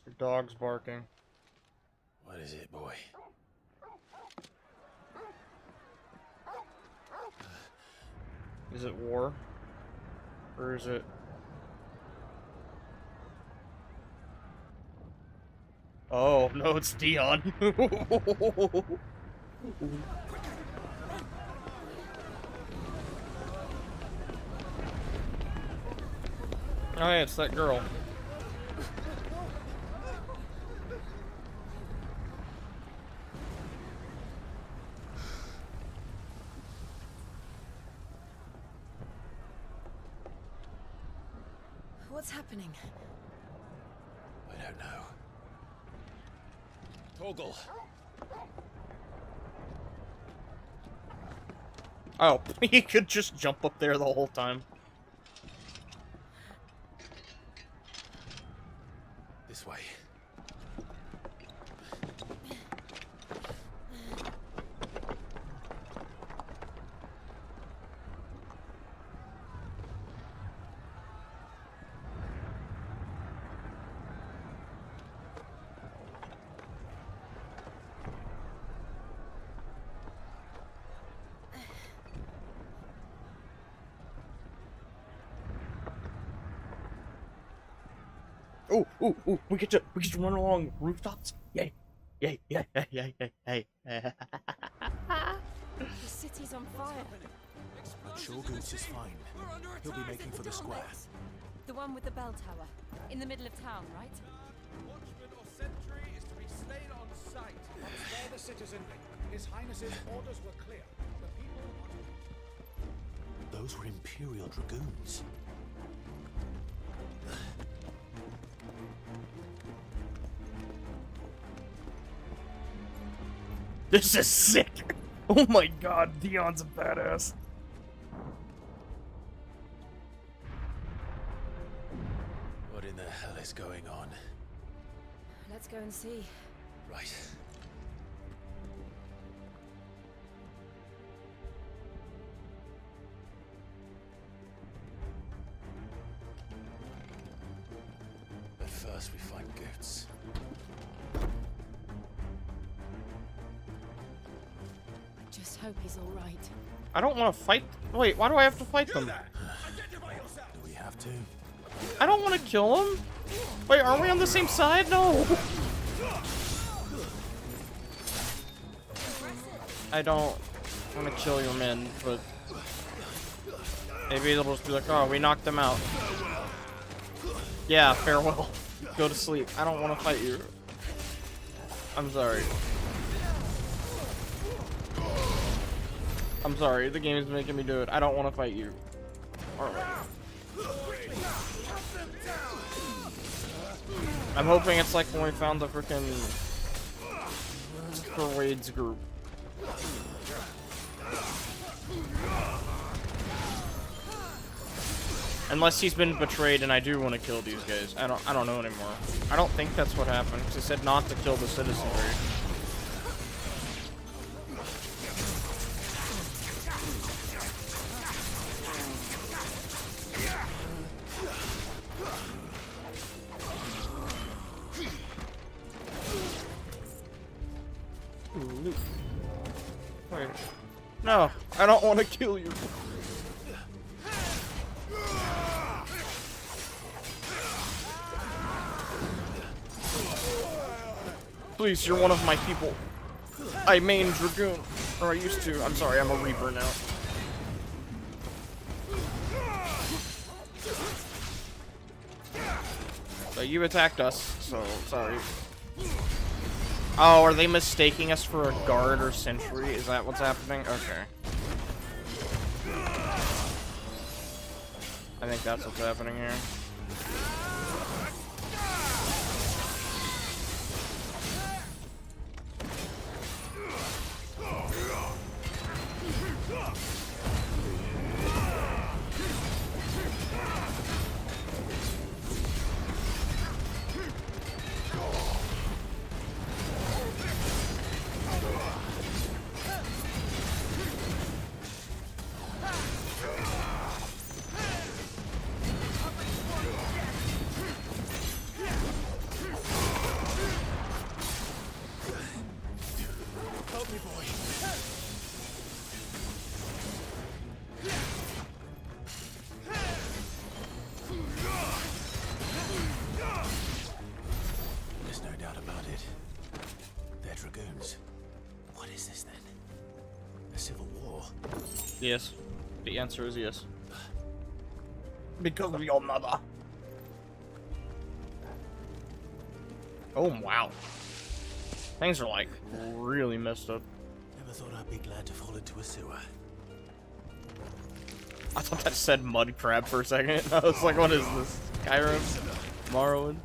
S1: Your dog's barking.
S15: What is it, boy?
S1: Is it war? Or is it... Oh, no, it's Dion. Oh, yeah, it's that girl.
S9: What's happening?
S15: I don't know. Torgal.
S1: Oh, he could just jump up there the whole time.
S15: This way.
S1: Oh, we get to run along rooftops. Yay. Yay, yay, yay, yay, yay, yay.
S9: The city's on fire.
S15: I'm sure Goose is fine. He'll be making for the square.
S9: The one with the bell tower. In the middle of town, right?
S20: Watchman or sentry is to be slain on sight. Spare the citizenry. His Highness's orders were clear. The people want...
S15: Those were Imperial Dragoons.
S1: This is sick! Oh my god, Dion's a badass.
S15: What in the hell is going on?
S9: Let's go and see.
S15: Right. But first we find Goats.
S9: Just hope he's all right.
S1: I don't want to fight. Wait, why do I have to fight them?
S15: Do we have to?
S1: I don't want to kill him. Wait, are we on the same side? No. I don't want to kill your men, but maybe they'll just be like, oh, we knocked them out. Yeah, farewell. Go to sleep. I don't want to fight you. I'm sorry. I'm sorry, the game is making me do it. I don't want to fight you. Alright. I'm hoping it's like when we found the frickin' Wade's group. Unless he's been betrayed and I do want to kill these guys. I don't know anymore. I don't think that's what happened, because it said not to kill the citizenry. Wait. No, I don't want to kill you. Please, you're one of my people. I main Dragoon. Or I used to. I'm sorry, I'm a Reaper now. You attacked us, so sorry. Oh, are they mistaking us for a guard or sentry? Is that what's happening? Okay. I think that's what's happening here. Yes. The answer is yes. Because of your mother. Oh, wow. Things are, like, really messed up.
S15: Never thought I'd be glad to fall into a sewer.
S1: I thought that said mud crab for a second. I was like, what is this? Skyrim? Morrowind?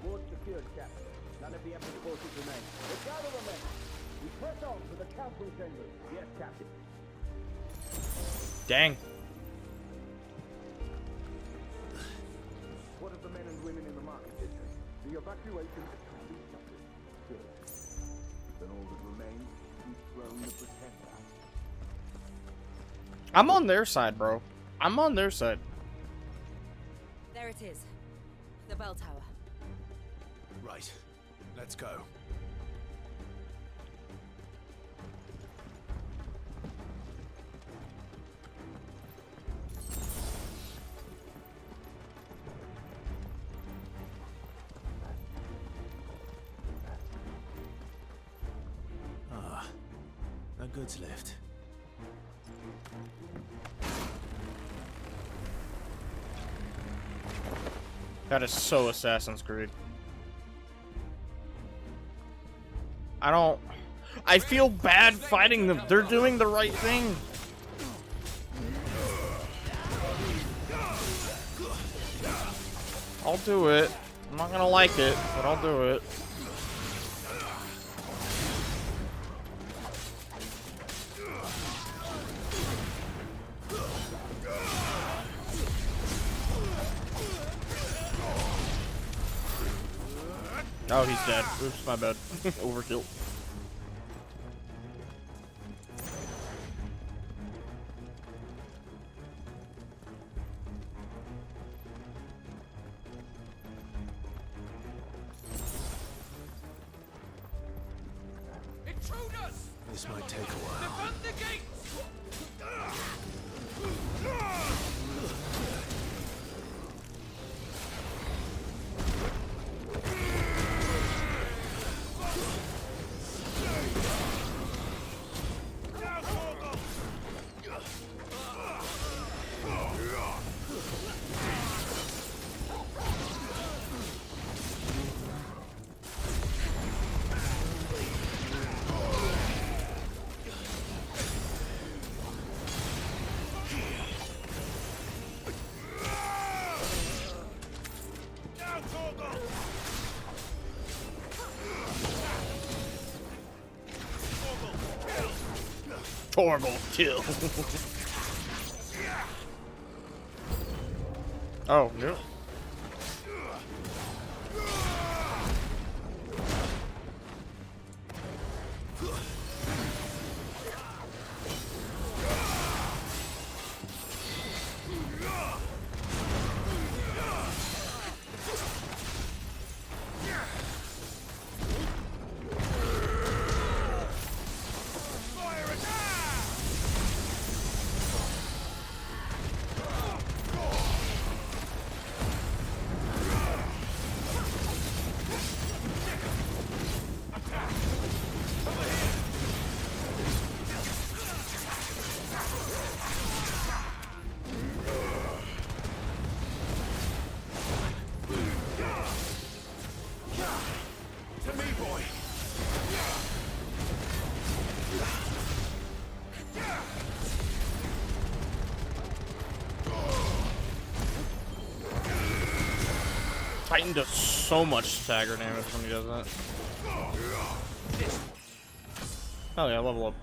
S12: Ward secured, Captain. None of the Emperor's forces remain. Let's gather the men. We press on to the council chambers. Yes, Captain.
S1: Dang.
S12: What of the men and women in the market district? The evacuation is complete, Captain. Good. Then all that remains is to dethrone the pretender.
S1: I'm on their side, bro. I'm on their side.
S9: There it is. The bell tower.
S15: Right. Let's go. Ah, no goods left.
S1: That is so Assassin's Creed. I feel bad fighting them. They're doing the right thing. I'll do it. I'm not gonna like it, but I'll do it. Oh, he's dead. Oops, my bad. Overkill.
S7: Intruders!
S15: This might take a while.
S7: Defend the gates!
S1: Torgal kill. Oh, no.
S20: to me, boy.
S1: Titan does so much stagger damage when he does that. Oh yeah, level up.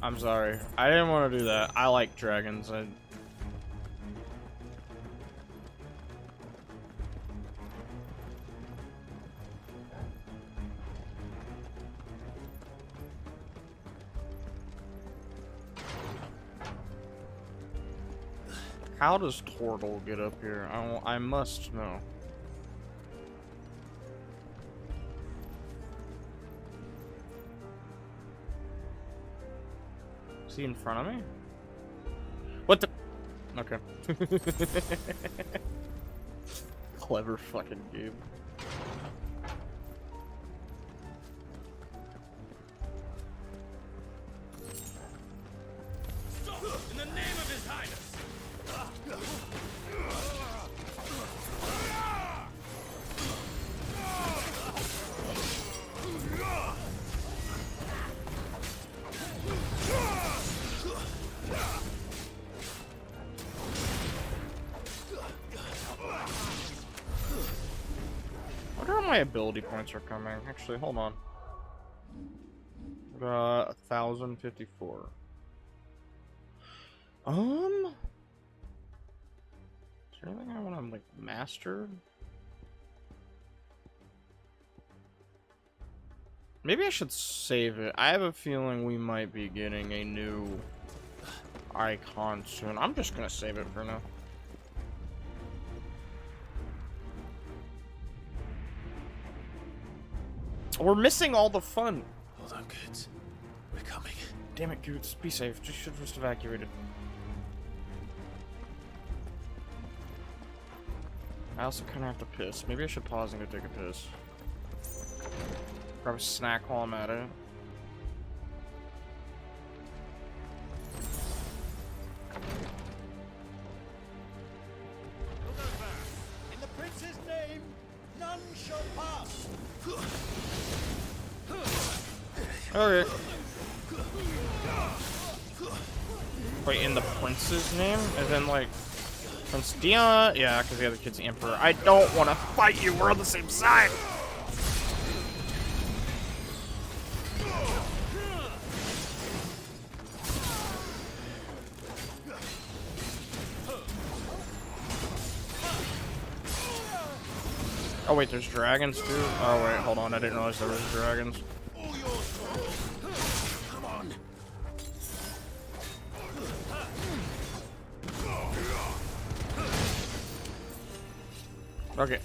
S1: I'm sorry. I didn't want to do that. I like dragons. How does Tortle get up here? I must know. Is he in front of me? What the? Okay. Clever fucking game.
S13: Stop! In the name of His Highness!
S1: I wonder how my ability points are coming. Actually, hold on. 1,054. Is there anything I want to like master? Maybe I should save it. I have a feeling we might be getting a new icon soon. I'm just gonna save it for now. We're missing all the fun.
S2: Hold on, kids. We're coming.
S1: Damn it, Goots. Be safe. Just should have just evacuated. I also kind of have to piss. Maybe I should pause and go take a piss. Grab a snack while I'm at it.
S20: In the prince's name, none shall pass.
S1: Okay. Wait, in the prince's name? As in, like, Prince Dion? Yeah, because the other kid's the emperor. I don't want to fight you. We're on the same side. Oh wait, there's dragons too? Oh wait, hold on, I didn't realize there was dragons.
S20: Come on.
S1: Okay.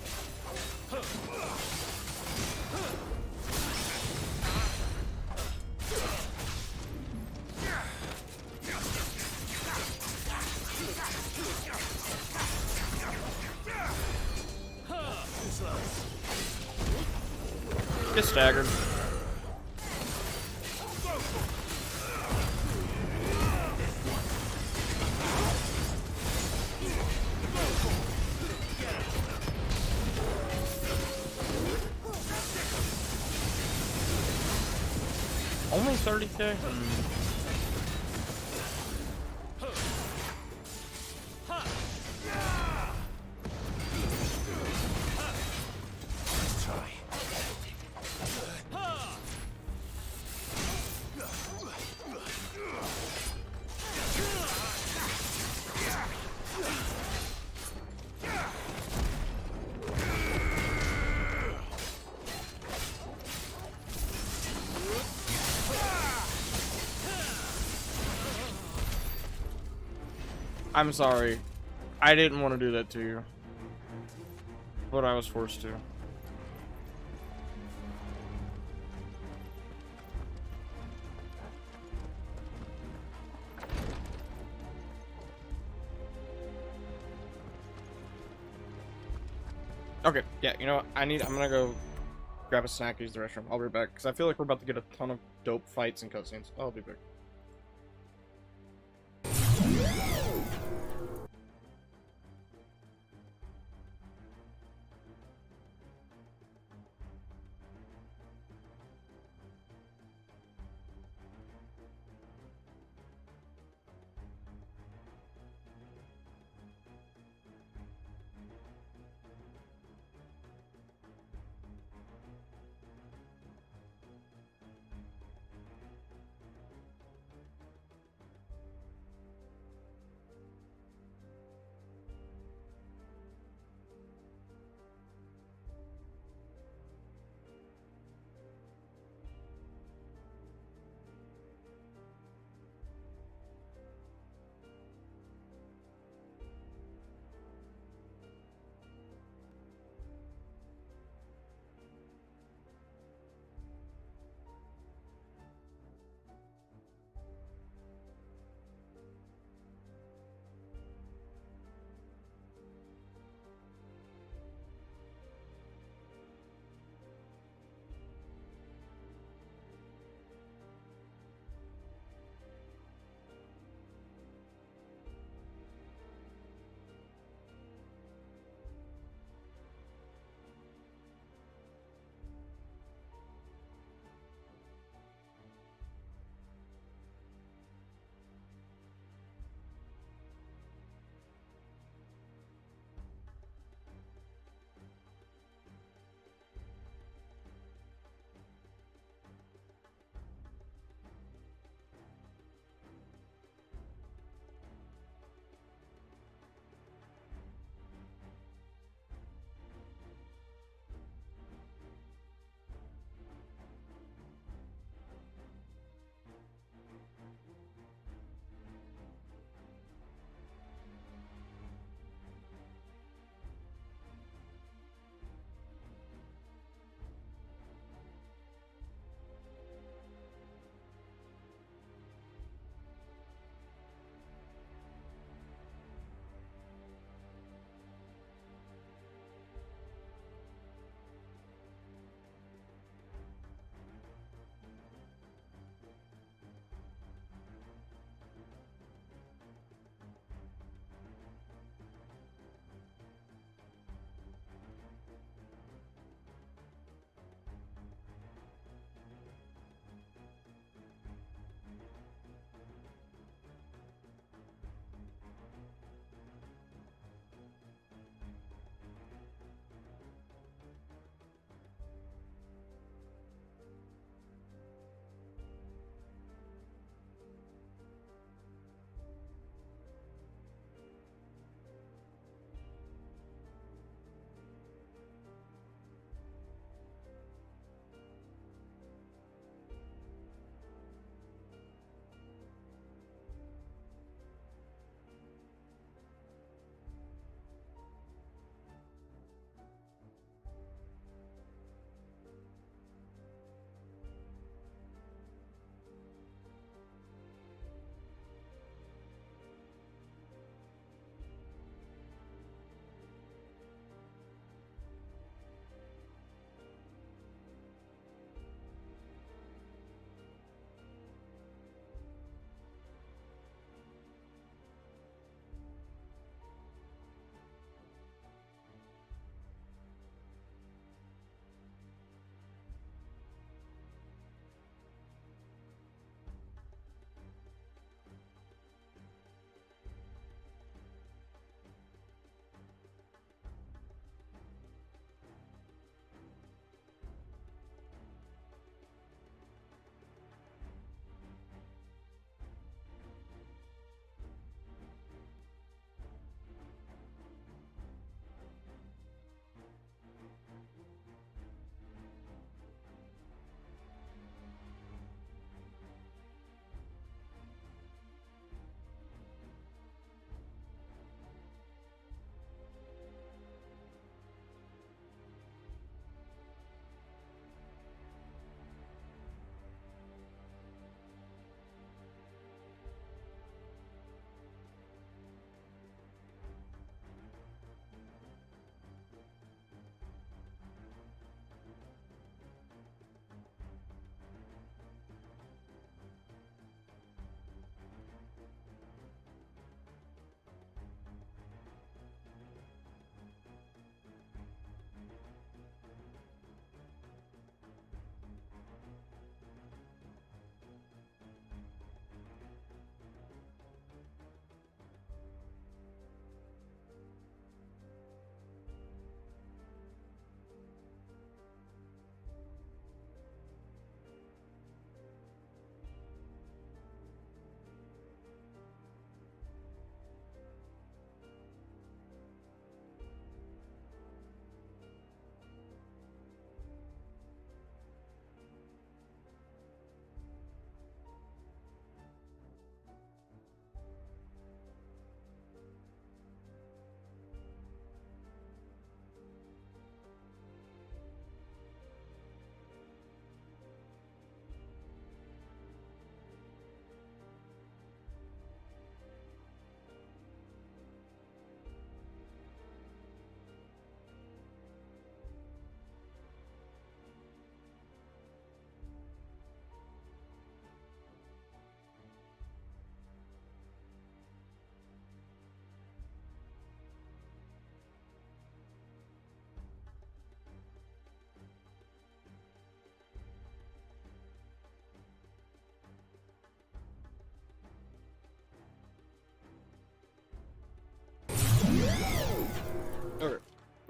S1: Get staggered. Only 30k? I'm sorry. I didn't want to do that to you. But I was forced to. Okay, yeah, you know what? I'm gonna go grab a snack, use the restroom. I'll be back, because I feel like we're about to get a ton of dope fights and cutscenes. I'll be back.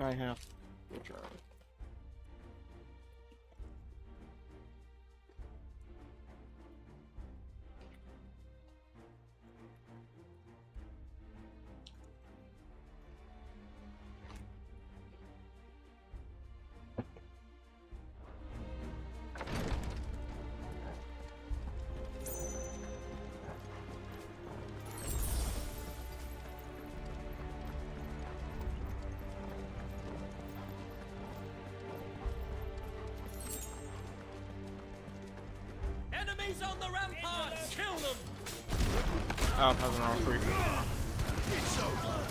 S1: I have to return.
S13: Enemies on the ramparts! Kill them!
S1: Oh, has an R3.
S13: It's over!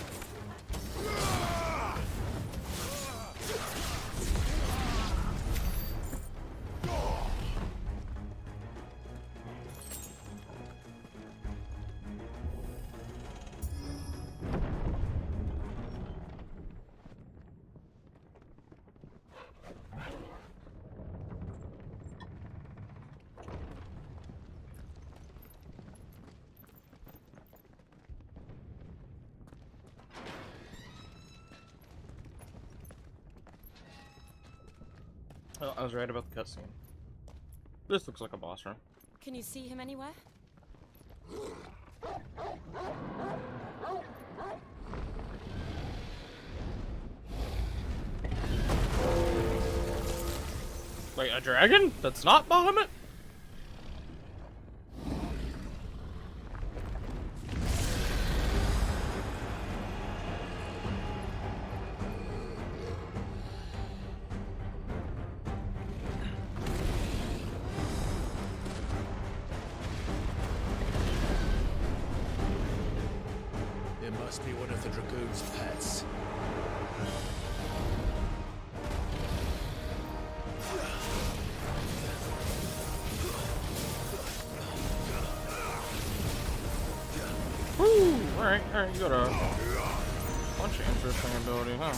S1: Oh, I was right about the cutscene. This looks like a boss room.
S14: Can you see him anywhere?
S1: Wait, a dragon? That's not Bahamut?
S13: It must be one of the Dragoon's pets.
S1: Woo! Alright, you got a bunch of interesting ability, huh?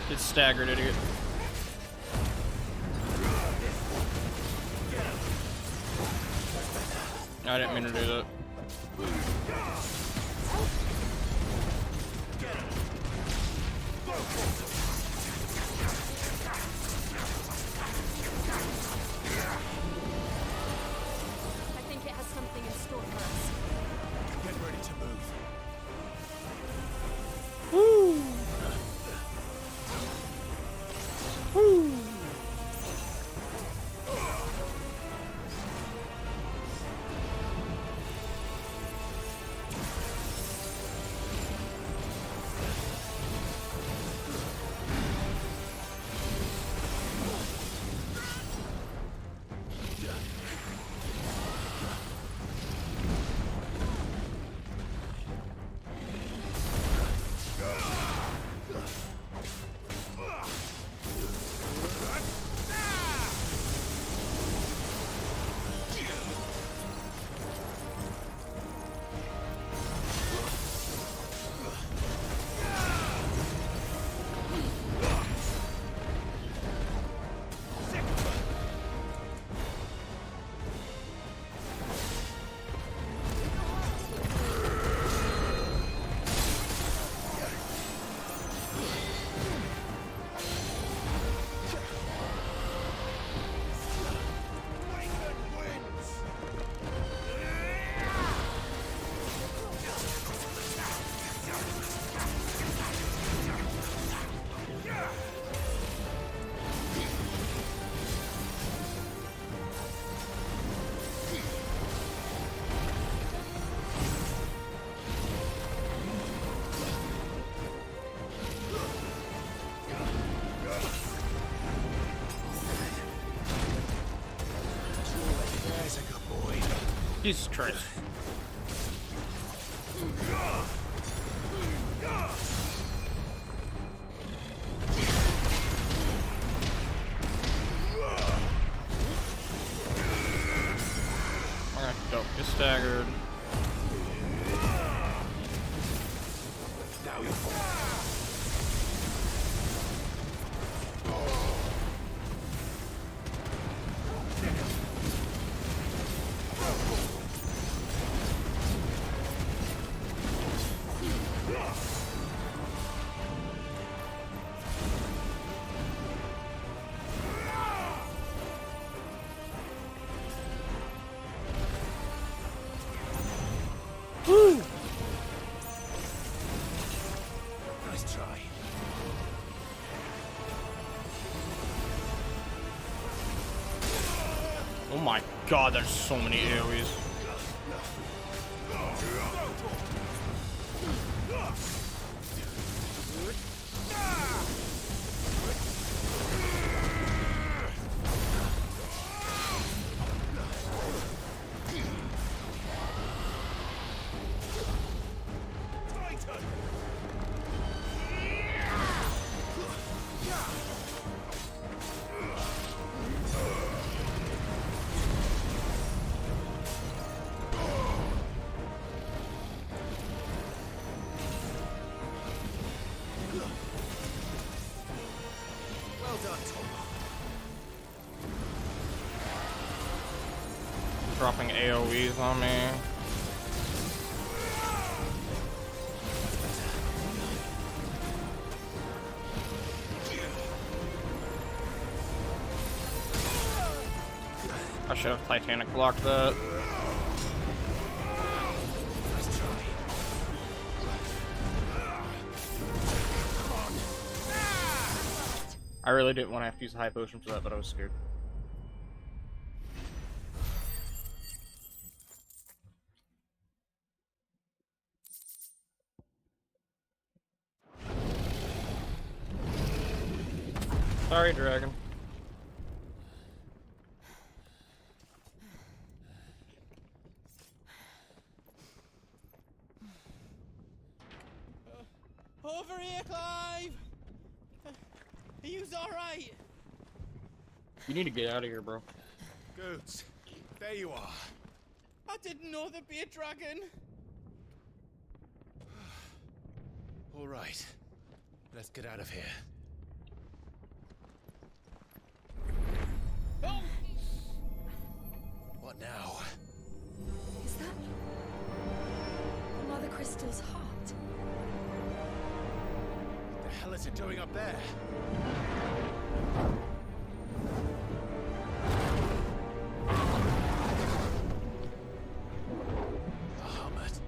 S1: Get staggered, idiot. I didn't mean to do that.
S14: I think it has something in store for us.
S13: Get ready to move.
S1: Woo! Woo! Jesus Christ. Alright, don't get staggered.
S2: Now you're
S1: Woo!
S2: nice try.
S1: Oh my god, there's so many AoEs.
S2: Well done, Tom.
S1: Dropping AoEs on me. I should have Titanic blocked that.
S2: Nice try.
S1: I really didn't want to have to use a high potion for that, but I was scared. Sorry, dragon.
S7: Over here, Clive! Are you alright?
S1: You need to get out of here, bro.
S2: Goods, there you are.
S7: I didn't know there'd be a dragon.
S2: All right, let's get out of here.
S7: Oh!
S2: What now?
S14: Is that Mother Crystal's heart?
S2: What the hell is it doing up there? Bahamut.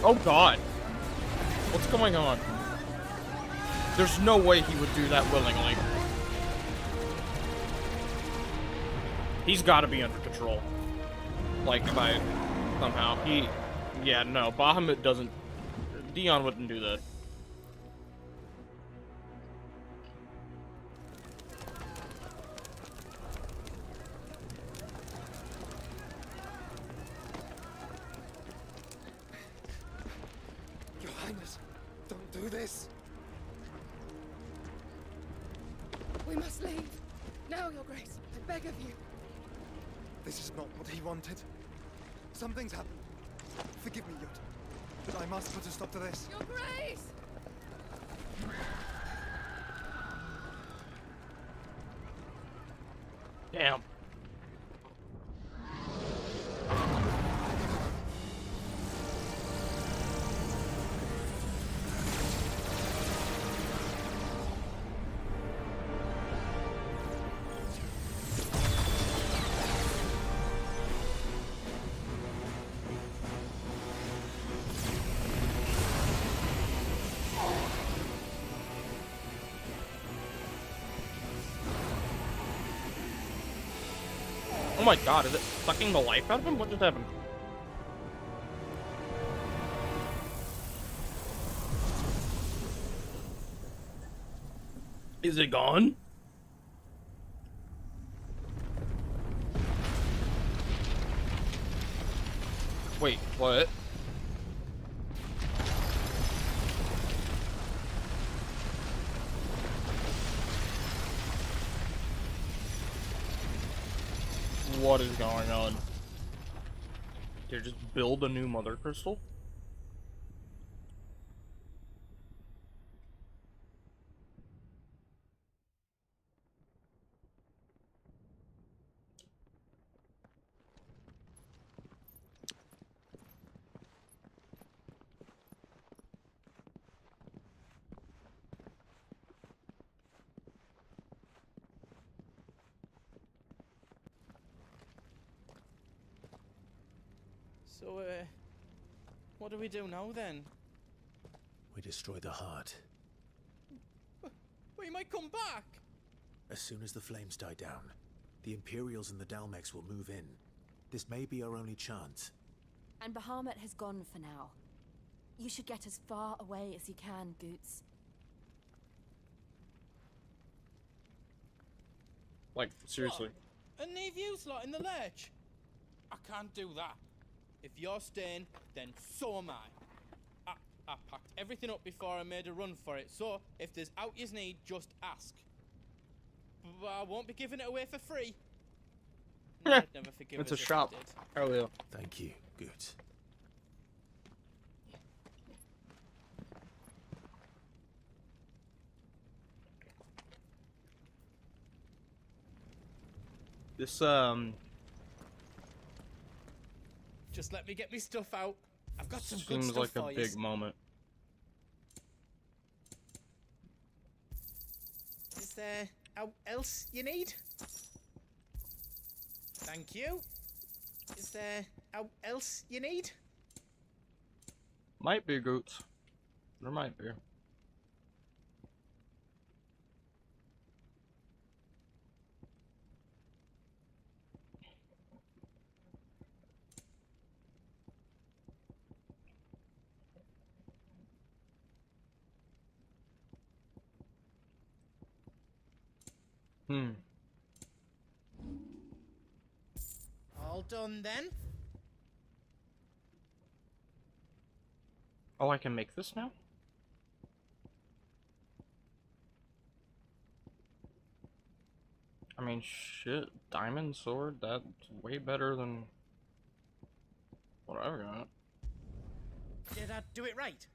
S1: Oh god! What's going on? There's no way he would do that willingly. He's gotta be under control. Like, by somehow. Yeah, no, Bahamut doesn't... Dion wouldn't do that.
S19: Your Highness, don't do this.
S14: We must leave. Now, Your Grace, I beg of you.
S22: This is not what he wanted. Something's happened. Forgive me, Yud, but I must put a stop to this.
S14: Your Grace!
S1: Damn. my god, is it sucking the life out of him? What just happened? Is it gone? Wait, what? What is going on? Did they just build a new mother crystal?
S16: So, what do we do now then?
S15: We destroy the heart.
S16: We might come back!
S15: As soon as the flames die down, the Imperials and the Dalmex will move in. This may be our only chance.
S14: And Bahamut has gone for now. You should get as far away as you can, Goots.
S1: Like, seriously.
S16: What? And leave you lot in the lurch? I can't do that. If you're staying, then so am I. I packed everything up before I made a run for it, so if there's out yous need, just ask. But I won't be giving it away for free. I'd never forgive
S1: It's
S16: us
S1: a
S16: if
S1: shop.
S16: I did.
S1: Oh, yeah.
S15: Thank you, good.
S1: This,
S16: Just let me get me stuff out. I've got some good
S1: seems
S16: stuff
S1: like
S16: for
S1: a
S16: yous.
S1: big moment.
S16: Is there else you need? Thank you. Is there else you need?
S1: Might be, Goots. There might be.
S16: All done then?
S1: Oh, I can make this now? I mean, shit. Diamond sword? That's way better than what I've got.
S16: Did I do it right?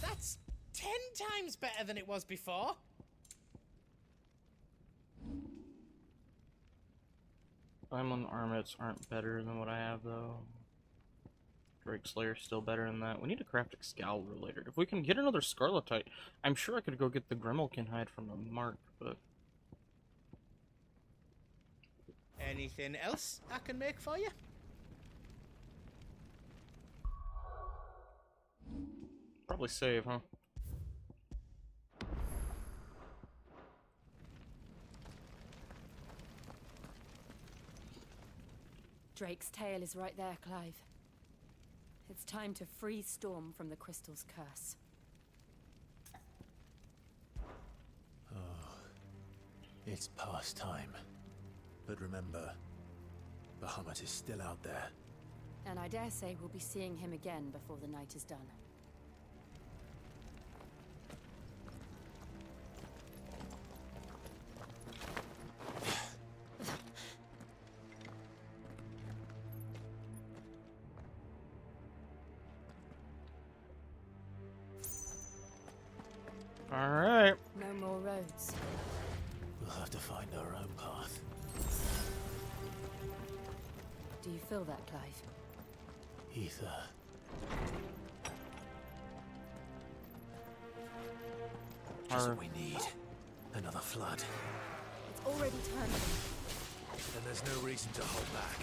S16: That's 10 times better than it was before.
S1: Diamond armets aren't better than what I have, though. Drake Slayer's still better than that. We need to craft Excalibur later. If we can get another Scarletite, I'm sure I could go get the Grimalkin hide from the Mark, but...
S16: Anything else I can make for you?
S1: Probably save, huh?
S14: Drake's tail is right there, Clive. It's time to free Storm from the crystal's curse.
S15: Oh, it's past time. But remember, Bahamut is still out there.
S14: And I dare say we'll be seeing him again before the night is done.
S1: Alright.
S14: No more roads.
S15: We'll have to find our own path.
S14: Do you feel that, Clive?
S15: Ether. Just what we need. Another flood.
S14: It's already turned.
S15: Then there's no reason to hold back.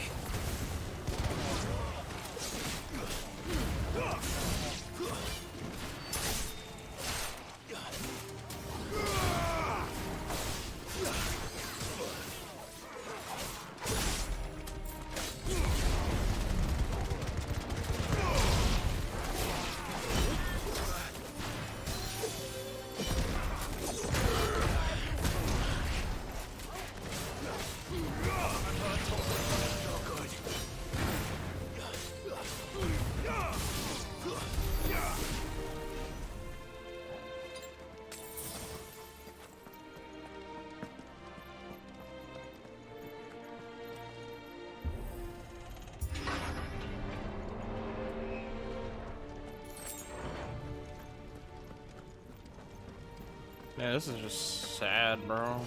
S1: Yeah, this is just sad, bro.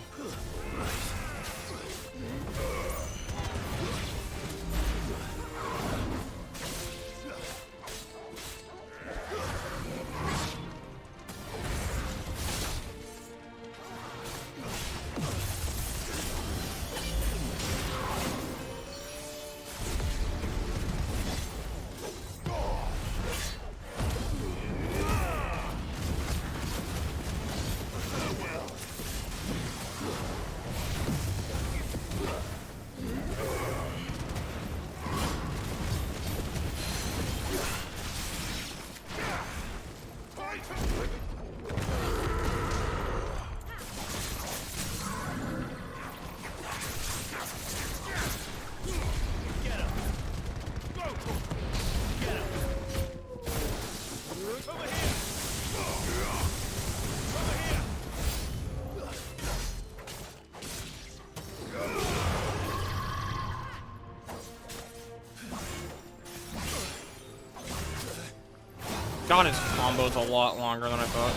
S1: God, his combo's a lot longer than I thought.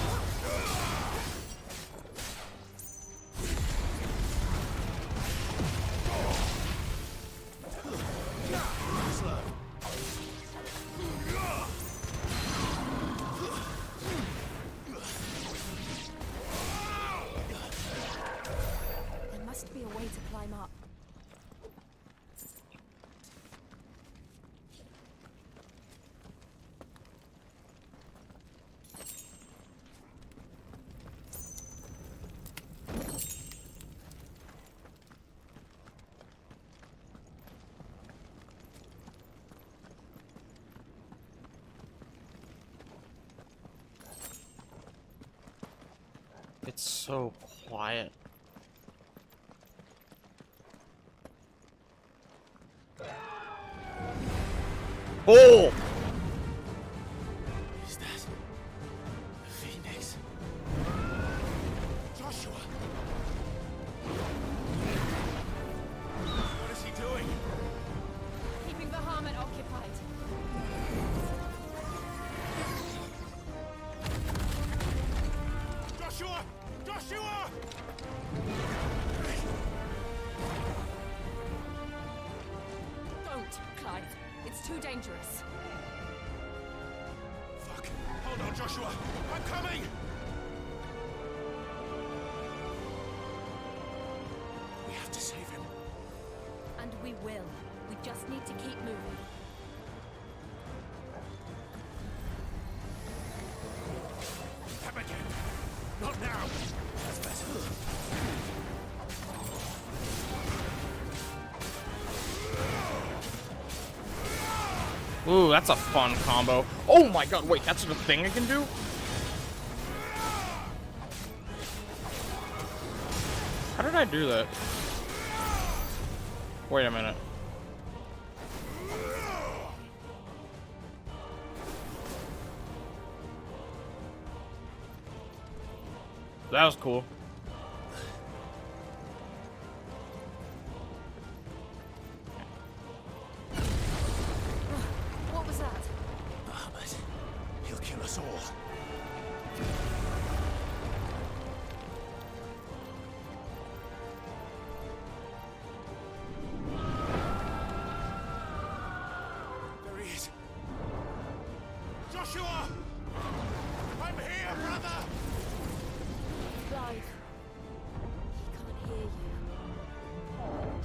S14: There must be a way to climb up.
S1: It's so quiet. Oh!
S2: Is that a phoenix? Joshua! What is he doing?
S14: Keeping the Harmon occupied.
S2: Joshua! Joshua!
S14: Don't, Clive. It's too dangerous.
S2: Fuck. Hold on, Joshua. I'm coming! We have to save him.
S14: And we will. We just need to keep moving.
S2: Come again. Not now. That's better.
S1: Ooh, that's a fun combo. Oh my god, wait, that's the thing I can do? How did I do that? Wait a minute. That was cool.
S14: What was that?
S2: Bahamut. He'll kill us all. There he is. Joshua! I'm here, brother!
S14: Clive. He can't hear you.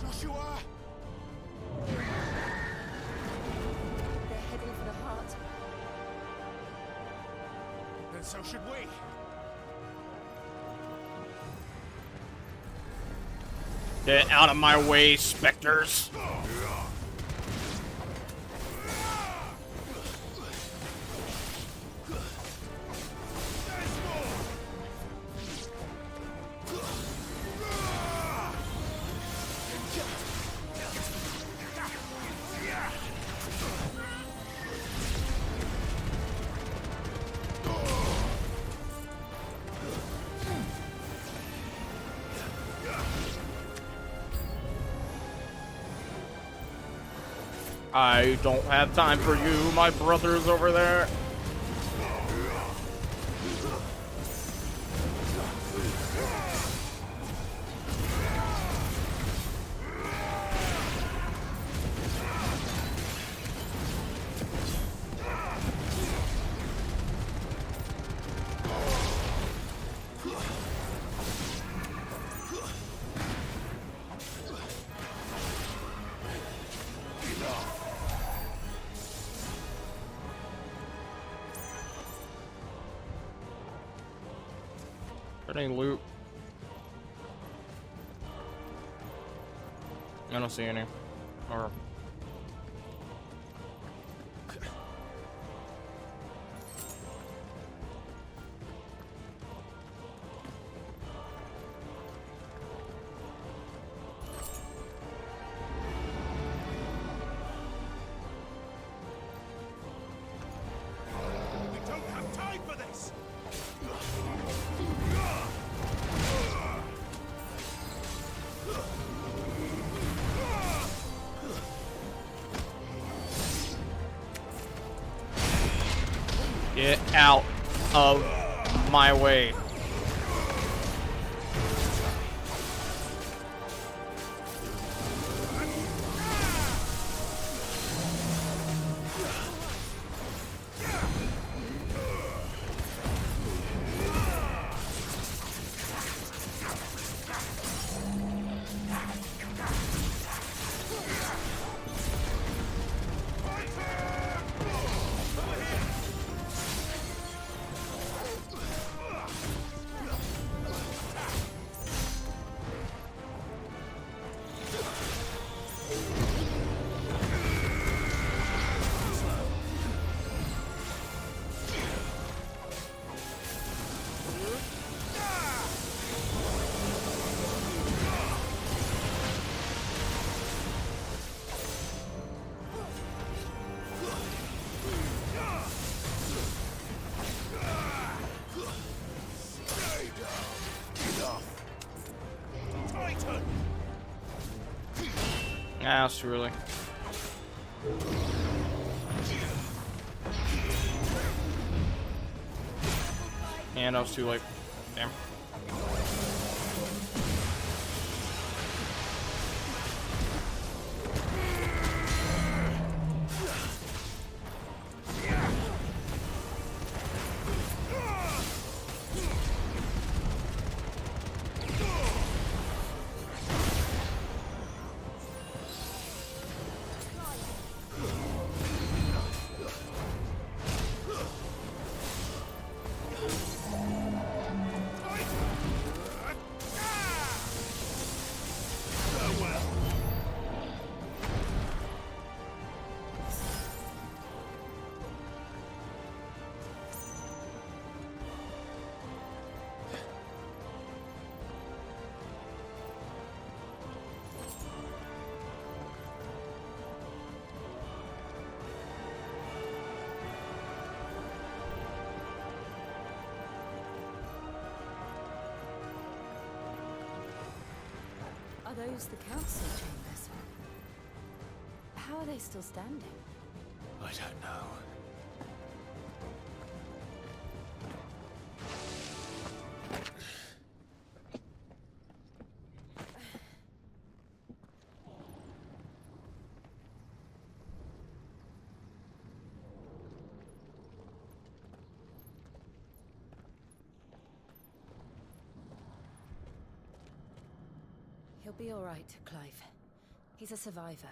S2: Joshua!
S14: They're heading for the heart.
S2: Then so should we.
S1: Get out of my way, specters. I don't have time for you. My brother's over there. there any loot? I don't see any. Or
S20: We don't have time for this!
S1: get out of my way. Ah, that's too early. And I was too late. Damn.
S14: Are those the council chambers? How are they still standing?
S15: I don't know.
S14: He'll be all right, Clive. He's a survivor.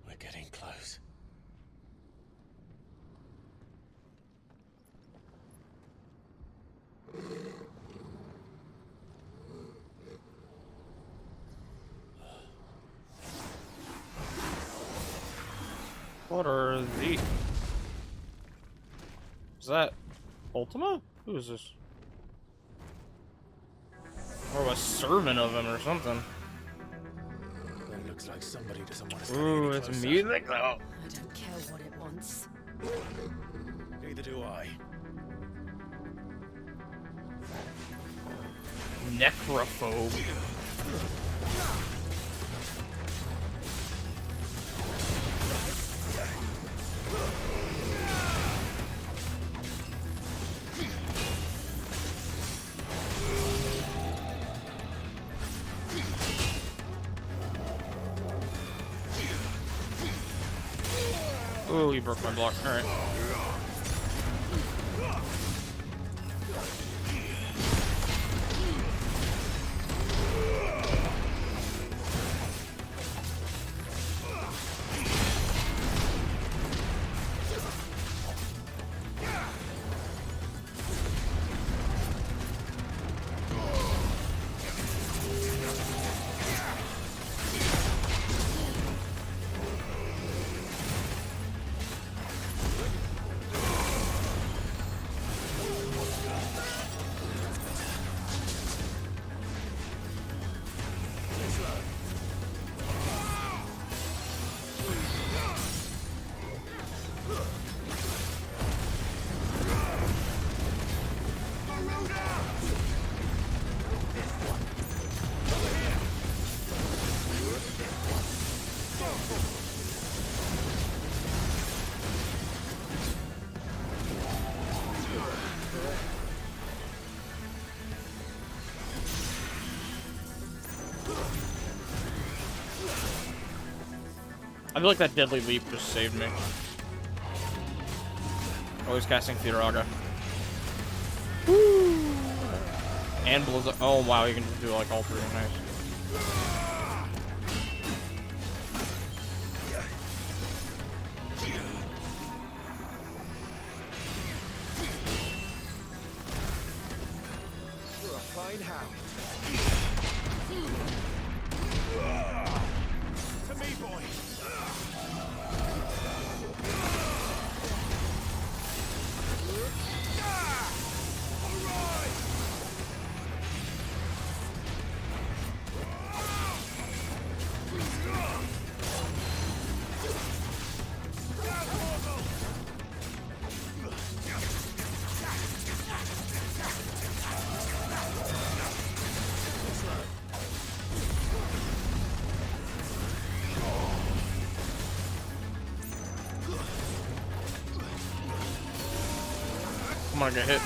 S15: We're getting close.
S1: What are these? Is that Ultima? Who is this? Or a servant of him or something.
S15: That looks like somebody doesn't want us to
S1: Ooh, it's music though.
S14: I don't care what it wants.
S15: Neither do I.
S1: Necrophobe. Oh, he broke my block. All right. feel like that deadly leap just saved me. Always casting Firaga. And Blizzard. Oh wow, you can just do like all three. Nice.
S20: You're a fine hound. To me, boy.
S1: I'm gonna get hit.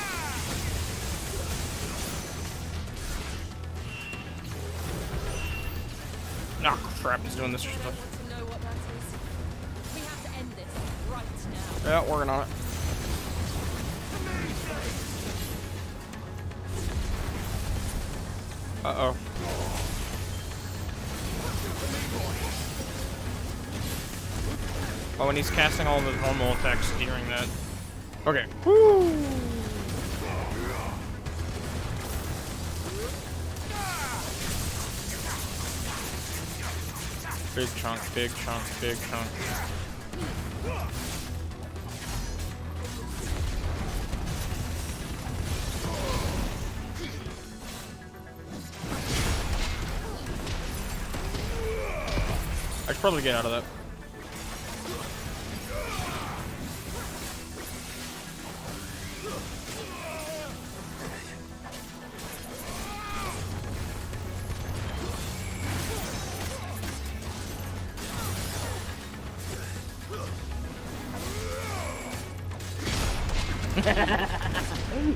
S1: Ah, crap, he's doing this stuff.
S14: We have to end this right now.
S1: Yeah, working on it. Uh-oh. Oh, and he's casting all of his normal attacks during that. Okay. Woo! Big chunk, big chunk, big chunk. I should probably get out of that.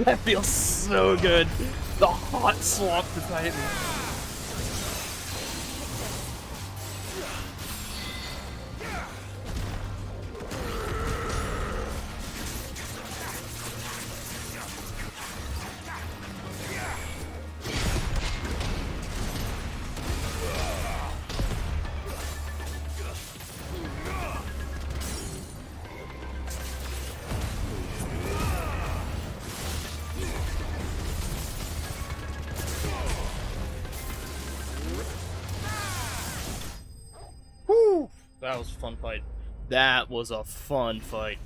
S1: That feels so good. The hot swap to Titan. That was a fun fight. That was a fun fight.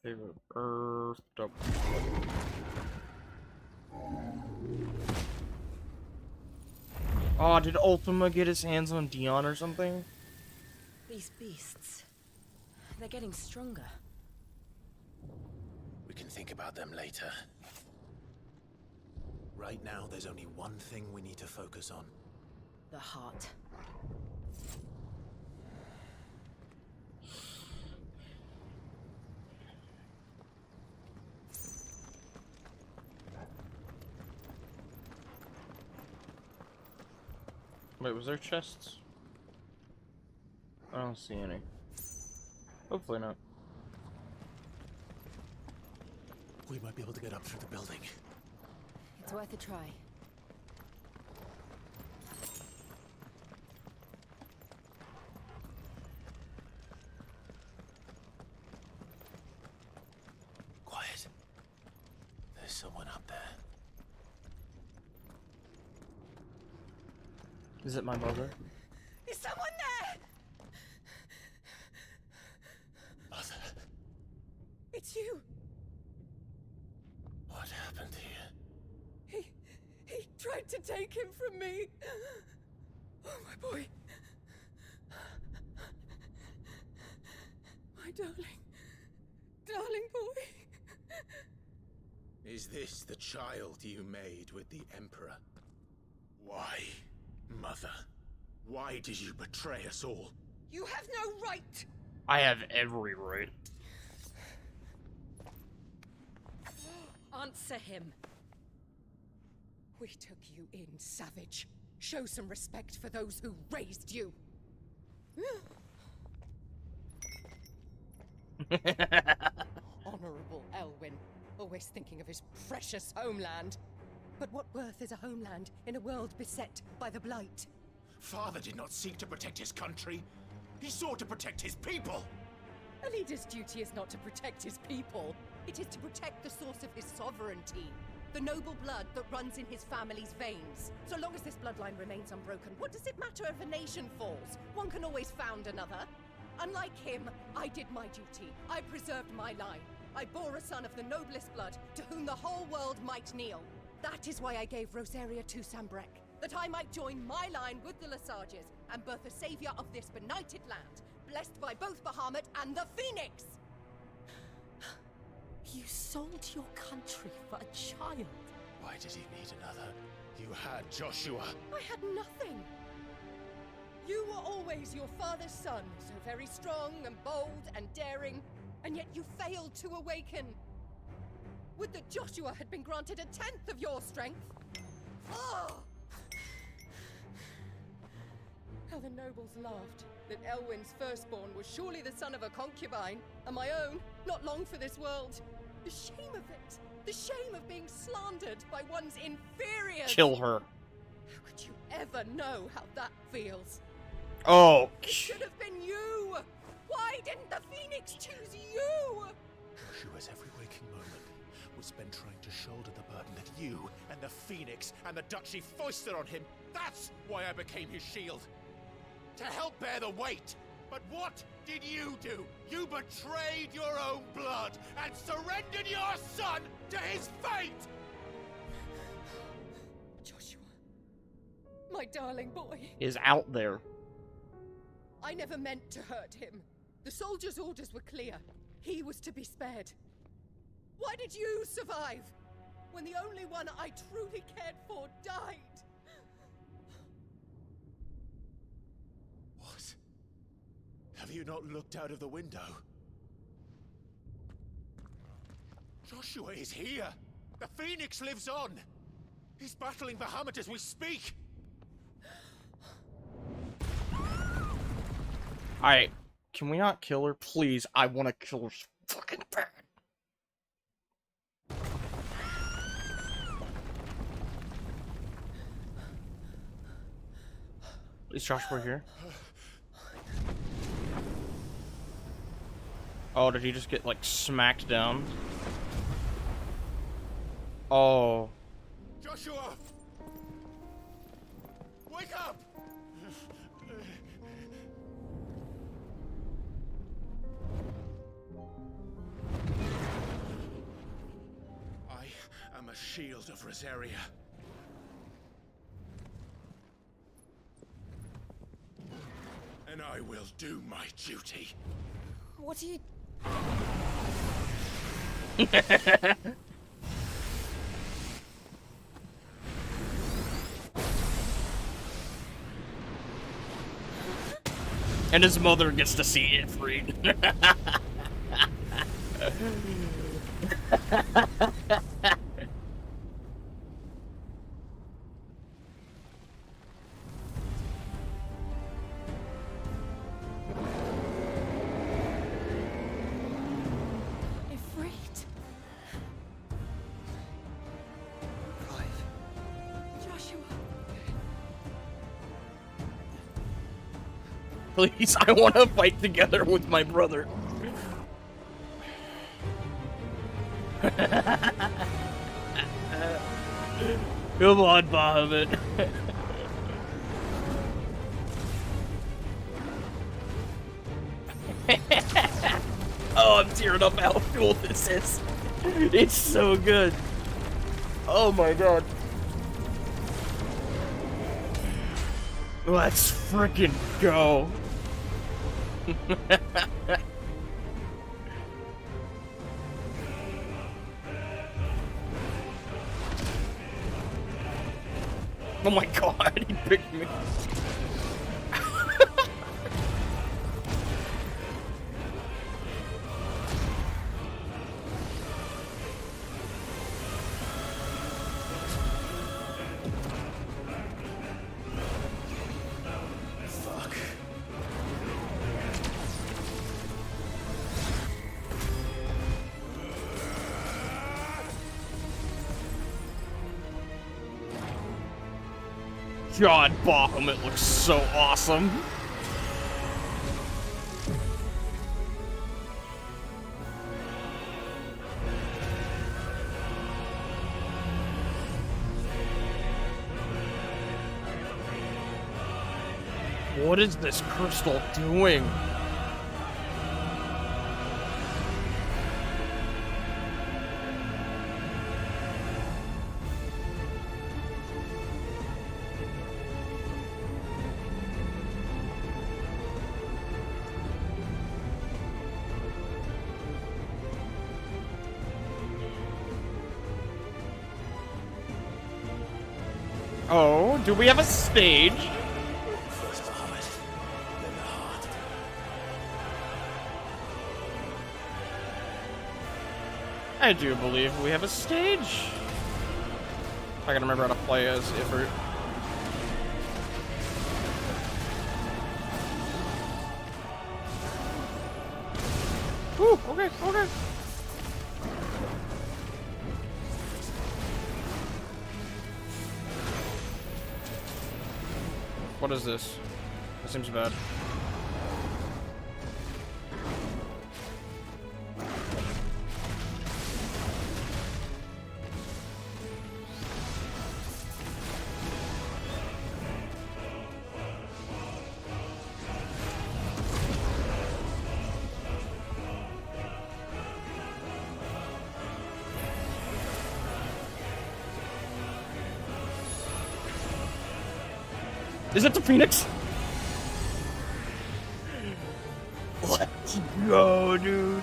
S1: Favorite Earth. Dope. Oh, did Ultima get his hands on Dion or something?
S14: These beasts, they're getting stronger.
S2: We can think about them later. Right now, there's only one thing we need to focus on.
S14: The heart.
S1: Wait, was there chests? I don't see any. Hopefully not.
S2: We might be able to get up through the building.
S14: It's worth a try.
S2: Quiet. There's someone up there.
S1: Is it my mother?
S14: Is someone there?
S2: Mother.
S14: It's you.
S2: What happened here?
S14: He tried to take him from me. Oh, my boy. My darling. Darling boy.
S2: Is this the child you made with the Emperor? Why, Mother? Why did you betray us all?
S14: You have no right.
S1: I have every right.
S14: Answer him.
S6: We took you in, savage. Show some respect for those who raised you. Honorable Elwyn, always thinking of his precious homeland. But what worth is a homeland in a world beset by the Blight?
S13: Father did not seek to protect his country. He sought to protect his people.
S6: A leader's duty is not to protect his people. It is to protect the source of his sovereignty. The noble blood that runs in his family's veins. So long as this bloodline remains unbroken, what does it matter if a nation falls? One can always found another. Unlike him, I did my duty. I preserved my line. I bore a son of the noblest blood, to whom the whole world might kneel. That is why I gave Rosaria to Sambrek, that I might join my line with the Lesages and birth a savior of this benighted land, blessed by both Bahamut and the Phoenix!
S17: You sold your country for a child.
S13: Why did he need another? You had Joshua.
S6: I had nothing. You were always your father's son, so very strong and bold and daring, and yet you failed to awaken. Would that Joshua had been granted 1/10 of your strength? Oh! How the nobles laughed that Elwyn's firstborn was surely the son of a concubine, and my own, not long for this world. The shame of it! The shame of being slandered by one's inferiors!
S1: Kill her.
S6: How could you ever know how that feels?
S1: Oh.
S6: It should have been you! Why didn't the Phoenix choose you?
S13: Joshua's every waking moment was spent trying to shoulder the burden that you and the Phoenix and the Duchy foisted on him. That's why I became his shield. To help bear the weight. But what did you do? You betrayed your own blood and surrendered your son to his fate!
S6: Joshua, my darling boy,
S1: is out there.
S6: I never meant to hurt him. The soldiers' orders were clear. He was to be spared. Why did you survive when the only one I truly cared for died?
S13: What? Have you not looked out of the window? Joshua is here! The Phoenix lives on! He's battling Bahamut as we speak!
S1: Alright, can we not kill her? Please, I want to kill her so fucking bad. Is Joshua here? Oh, did he just get, like, smacked down? Oh.
S13: Joshua! Wake up! I am a shield of Rosaria. And I will do my duty.
S17: What are you...
S1: And his mother gets to see it freed. Please, I want to fight together with my brother. Come on, Bahamut. Oh, I'm tearing up how cool this is. It's so good. Oh my god. Let's freaking go. Oh my god, he picked me. God, Bahamut looks so awesome. What is this crystal doing? Oh, do we have a stage?
S2: First the heart, then the heart.
S1: I do believe we have a stage. I can remember how to play as Ifrit. Ooh, okay, okay. What is this? That seems bad. Is it the Phoenix? Let's go, dude.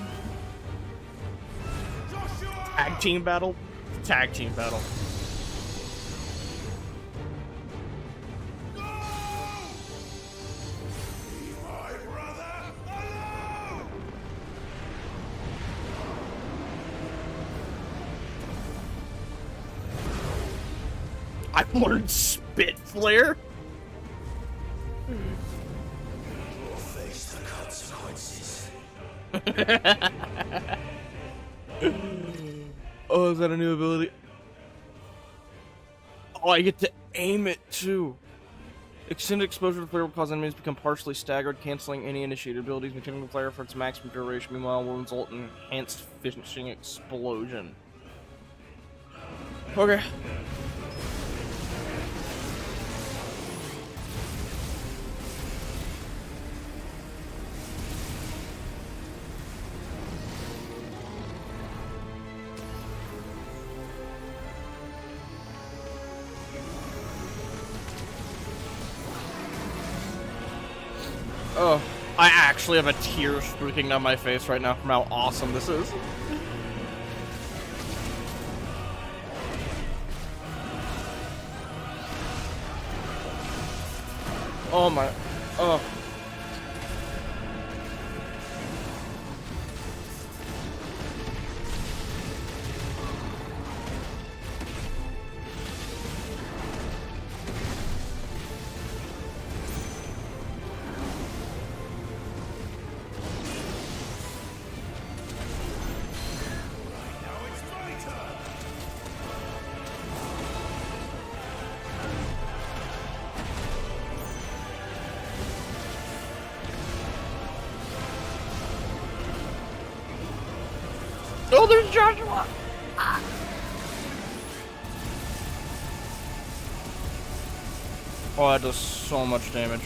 S1: Tag team battle? Tag team battle. I learned Spit Flare?
S2: We'll face the consequences.
S1: Oh, is that a new ability? Oh, I get to aim it too. Extended exposure to flare will cause enemies to become partially staggered, canceling any initiated abilities, maintaining the flare for its maximum duration. Meanwhile, will result in enhanced finishing explosion. Okay. Oh, I actually have a tear streaking down my face right now from how awesome this is. Oh my, oh. Oh, there's Joshua! Ah. Oh, that does so much damage.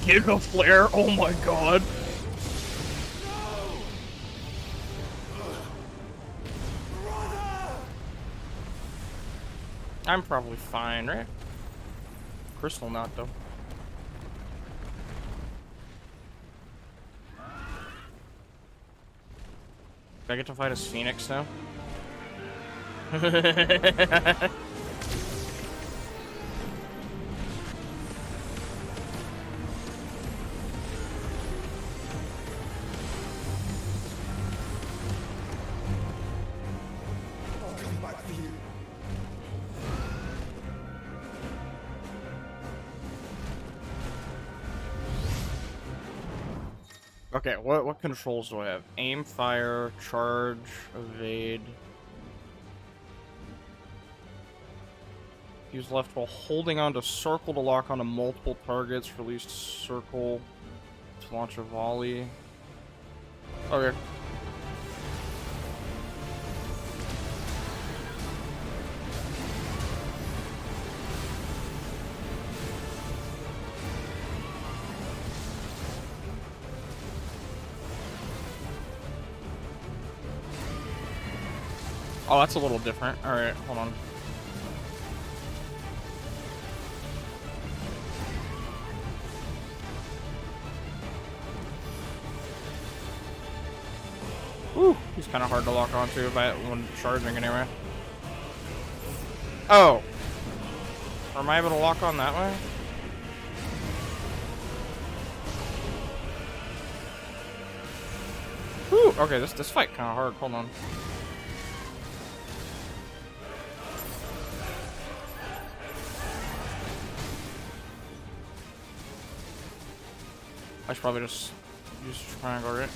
S1: Get a flare, oh my god. I'm probably fine, right? Crystal not, though. Do I get to fight as Phoenix now? Okay, what controls do I have? Aim, fire, charge, evade. Use left while holding on to circle to lock onto multiple targets. Release circle to launch a volley. Okay. Oh, that's a little different. Alright, hold on. Whew, he's kind of hard to lock onto when charging anyway. Oh. Am I able to lock on that way? Whew, okay, this fight kind of hard. Hold on. I should probably just use triangle, right?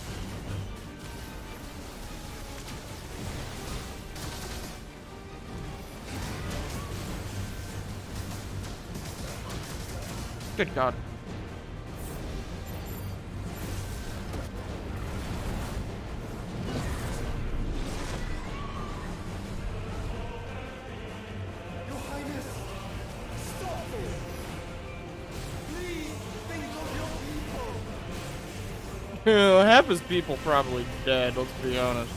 S1: Good God.
S12: Your Highness, stop this! Please think of your people!
S1: Half his people probably dead, let's be honest.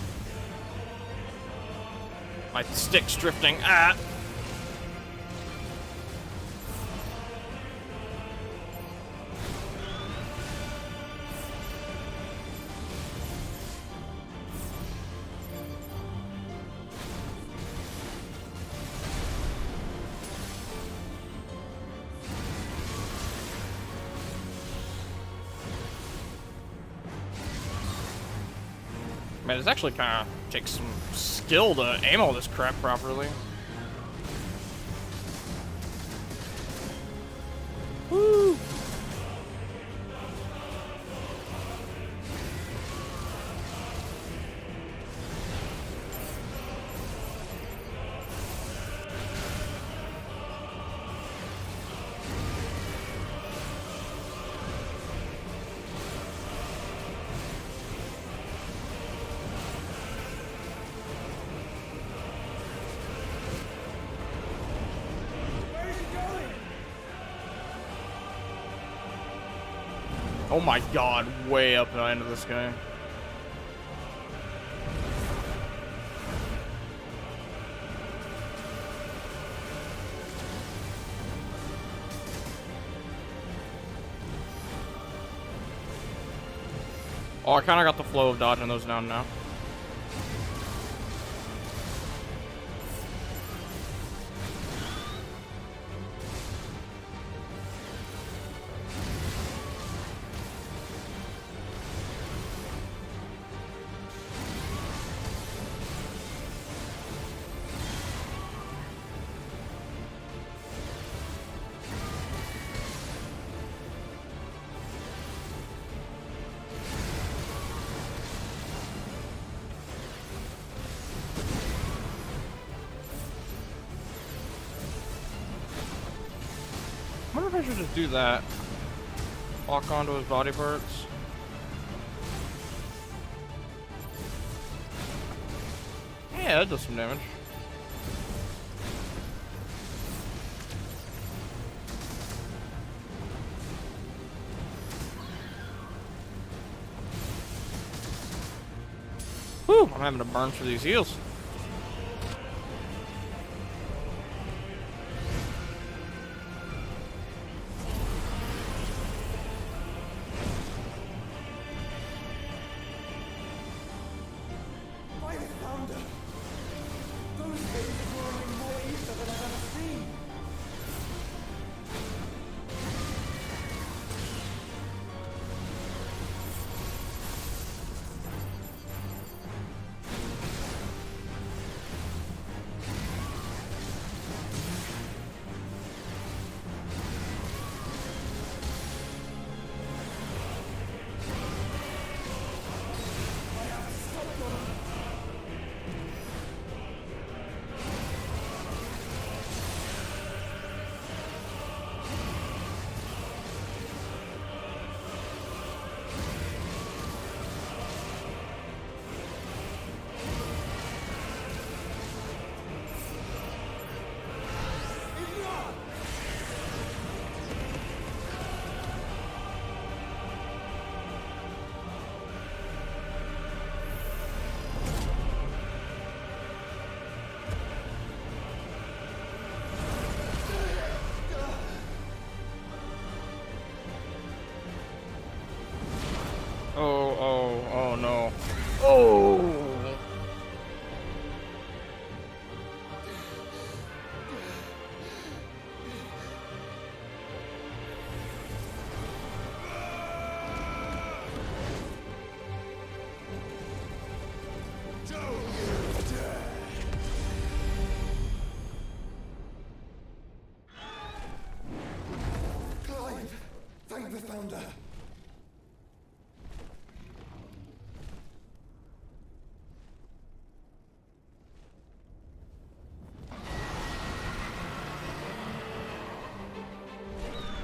S1: My stick's drifting. Ah! Man, this actually kind of takes some skill to aim all this crap properly. Woo! Oh my God, way up the end of this guy. Oh, I kind of got the flow of dodging those down now. I wonder if I should just do that. Lock onto his body parts. Yeah, that does some damage. Whew, I'm having to burn for these heals.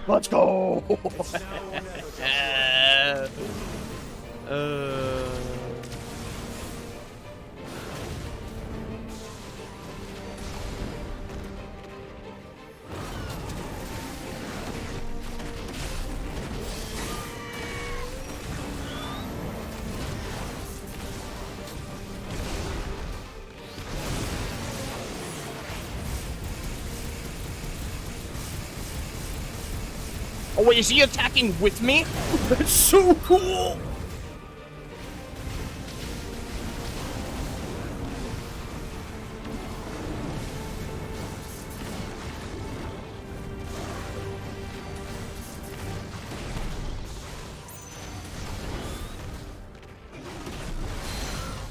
S1: Let's go! Oh wait, is he attacking with me? That's so cool!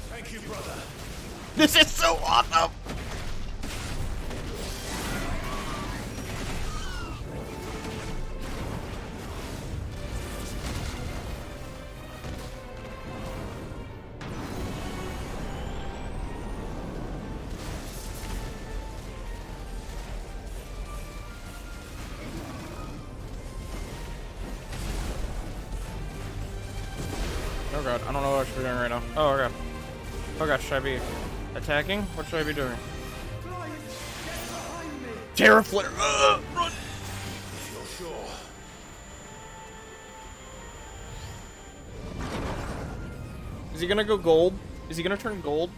S13: Thank you, brother.
S1: This is so awesome! Oh god, I don't know what I should be doing right now. Oh god. Oh god, should I be attacking? What should I be doing? Terra Flare! Run!
S13: Feel sure.
S1: Is he gonna go gold? Is he gonna turn gold?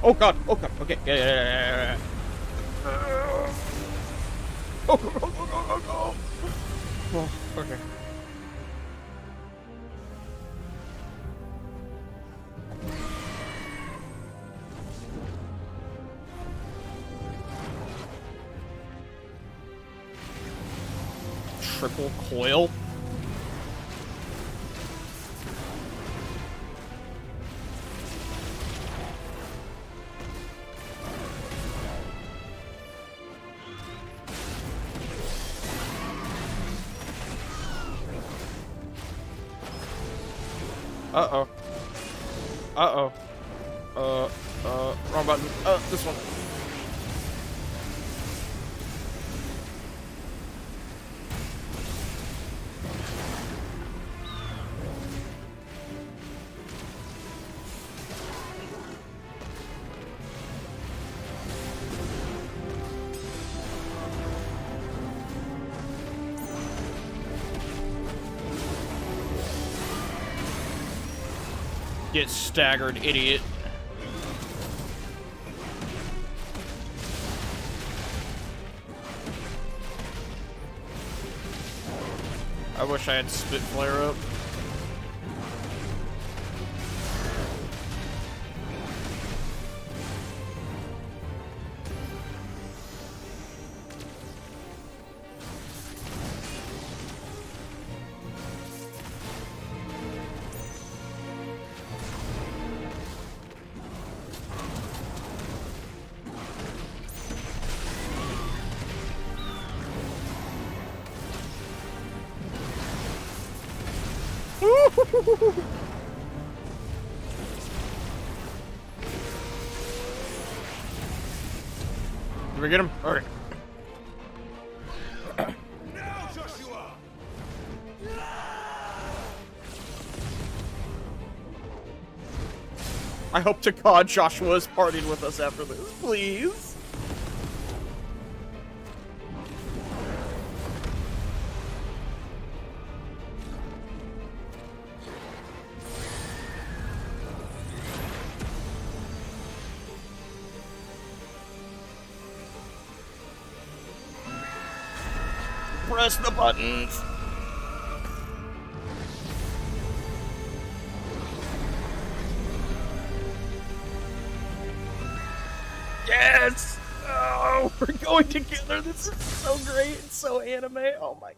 S1: Oh god, okay, yeah. Go. Oh, okay. Triple coil? Uh-oh. Wrong button. This one. Get staggered, idiot. I wish I had spit flare up. Did we get him? Okay.
S13: Now, Joshua!
S1: I hope to God Joshua's partied with us after this, please. Press the buttons. Yes! Oh, we're going together. This is so great. It's so anime. Oh my god.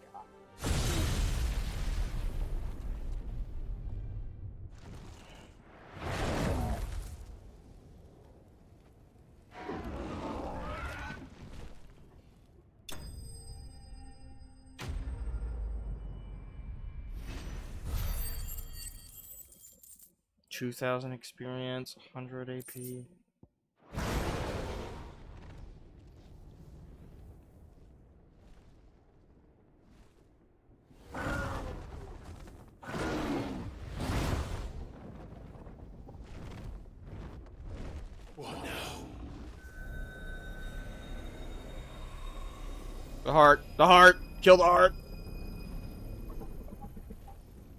S1: 2,000 experience, 100 AP.
S13: What now?
S1: The heart! The heart! Kill the heart!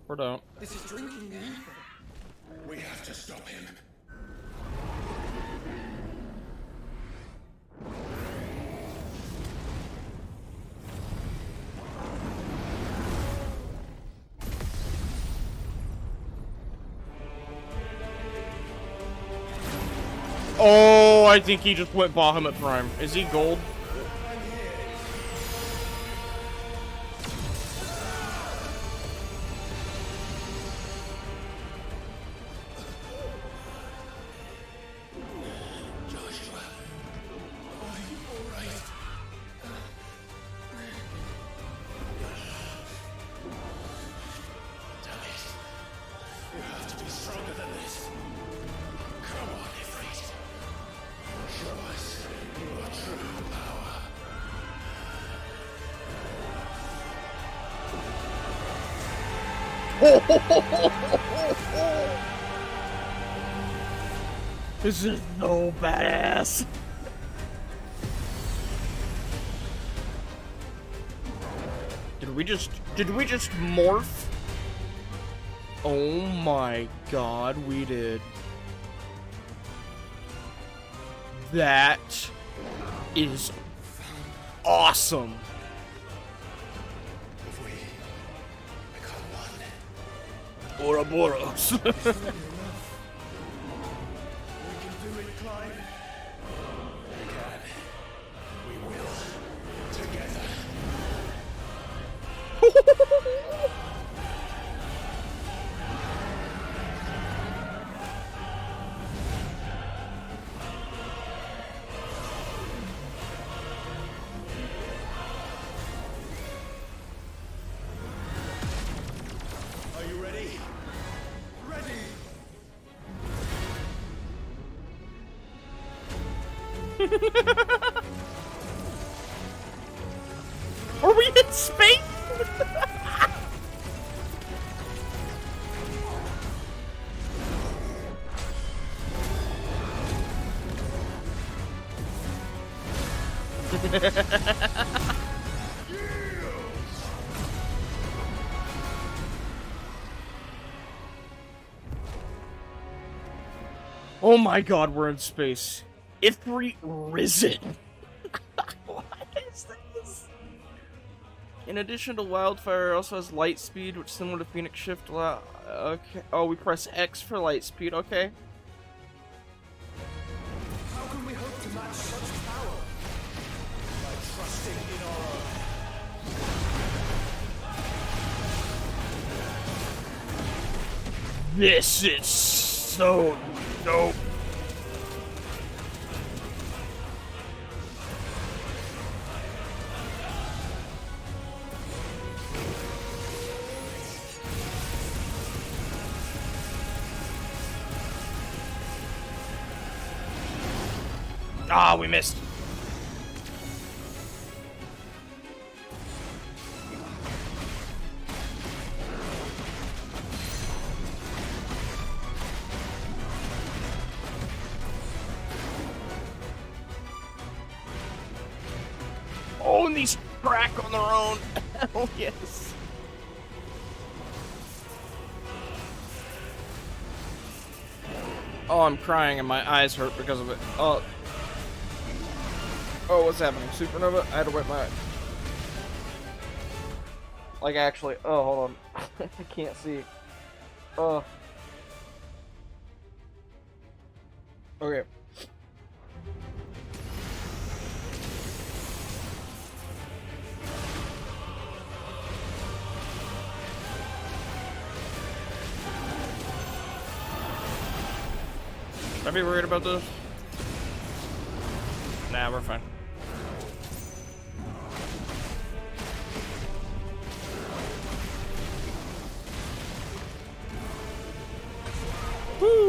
S1: Or don't.
S13: This is drinking me. We have to stop him.
S1: Oh, I think he just went Bahamut Prime. Is he gold? This is so badass. Did we just morph? Oh my god, we did. That is awesome. Ouroboros.
S13: Are you ready? Ready!
S1: Are we in space? Oh my god, we're in space. Ifrit Risen. What is this? In addition to Wildfire, it also has light speed, which is similar to Phoenix Shift. Okay. Oh, we press X for light speed. Okay.
S13: How can we hope to match such power? By trusting in our own.
S1: This is so dope. Ah, we missed. Oh, and these crack on their own. Oh, yes. Oh, I'm crying and my eyes hurt because of it. Oh. Oh, what's happening? Supernova? I had to wipe my eye. Like, actually. Oh, hold on. I can't see. Oh. Okay. Should I be worried about this? Nah, we're fine. Woo!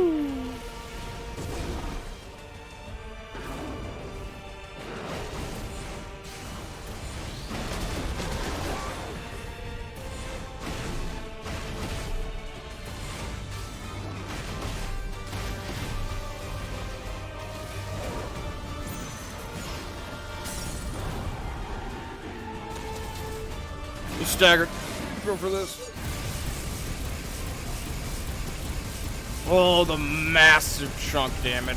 S1: Staggered. Go for this. Oh, the massive chunk damage.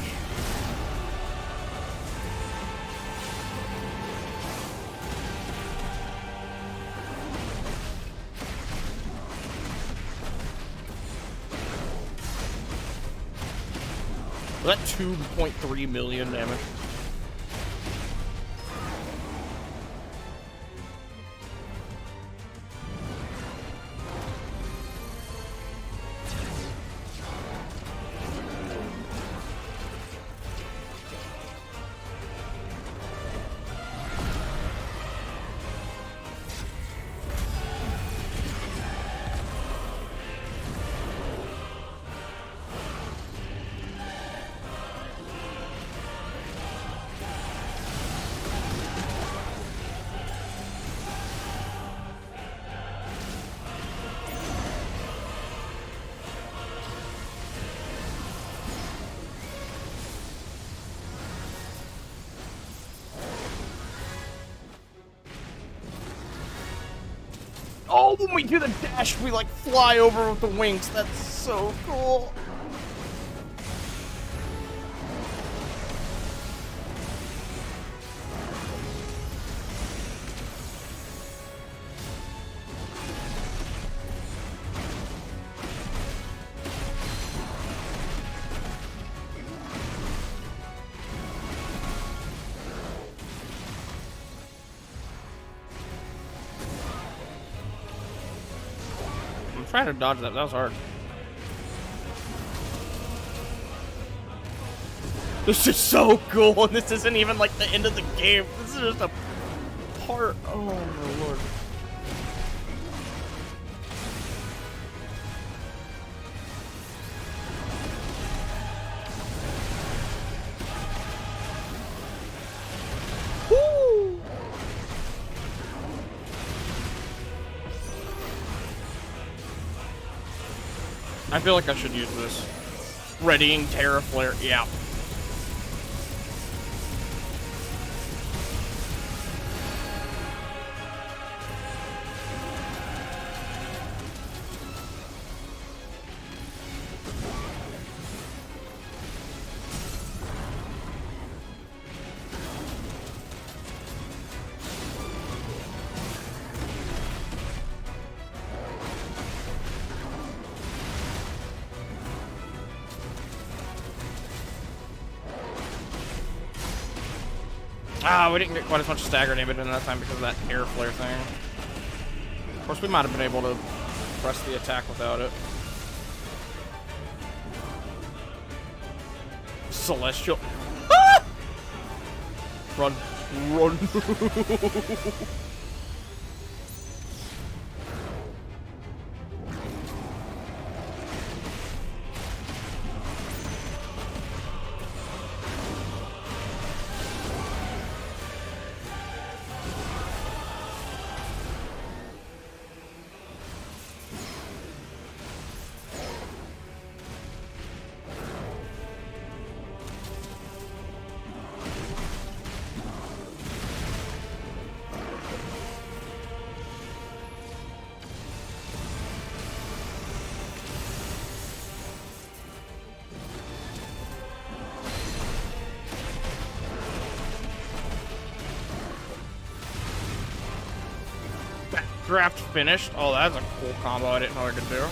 S1: Was that 2.3 million damage? Oh, when we do the dash, we like fly over with the wings. That's so cool. Trying to dodge that. That was hard. This is so cool, and this isn't even like the end of the game. This is just a part. Oh my lord. I feel like I should use this. Readying Terra Flare, yeah. Ah, we didn't get quite as much stagger damage in that time because of that air flare thing. Of course, we might have been able to press the attack without it. Celestial. Ah! Run. Run. Draft finished. Oh, that's a cool combo I didn't know I could do.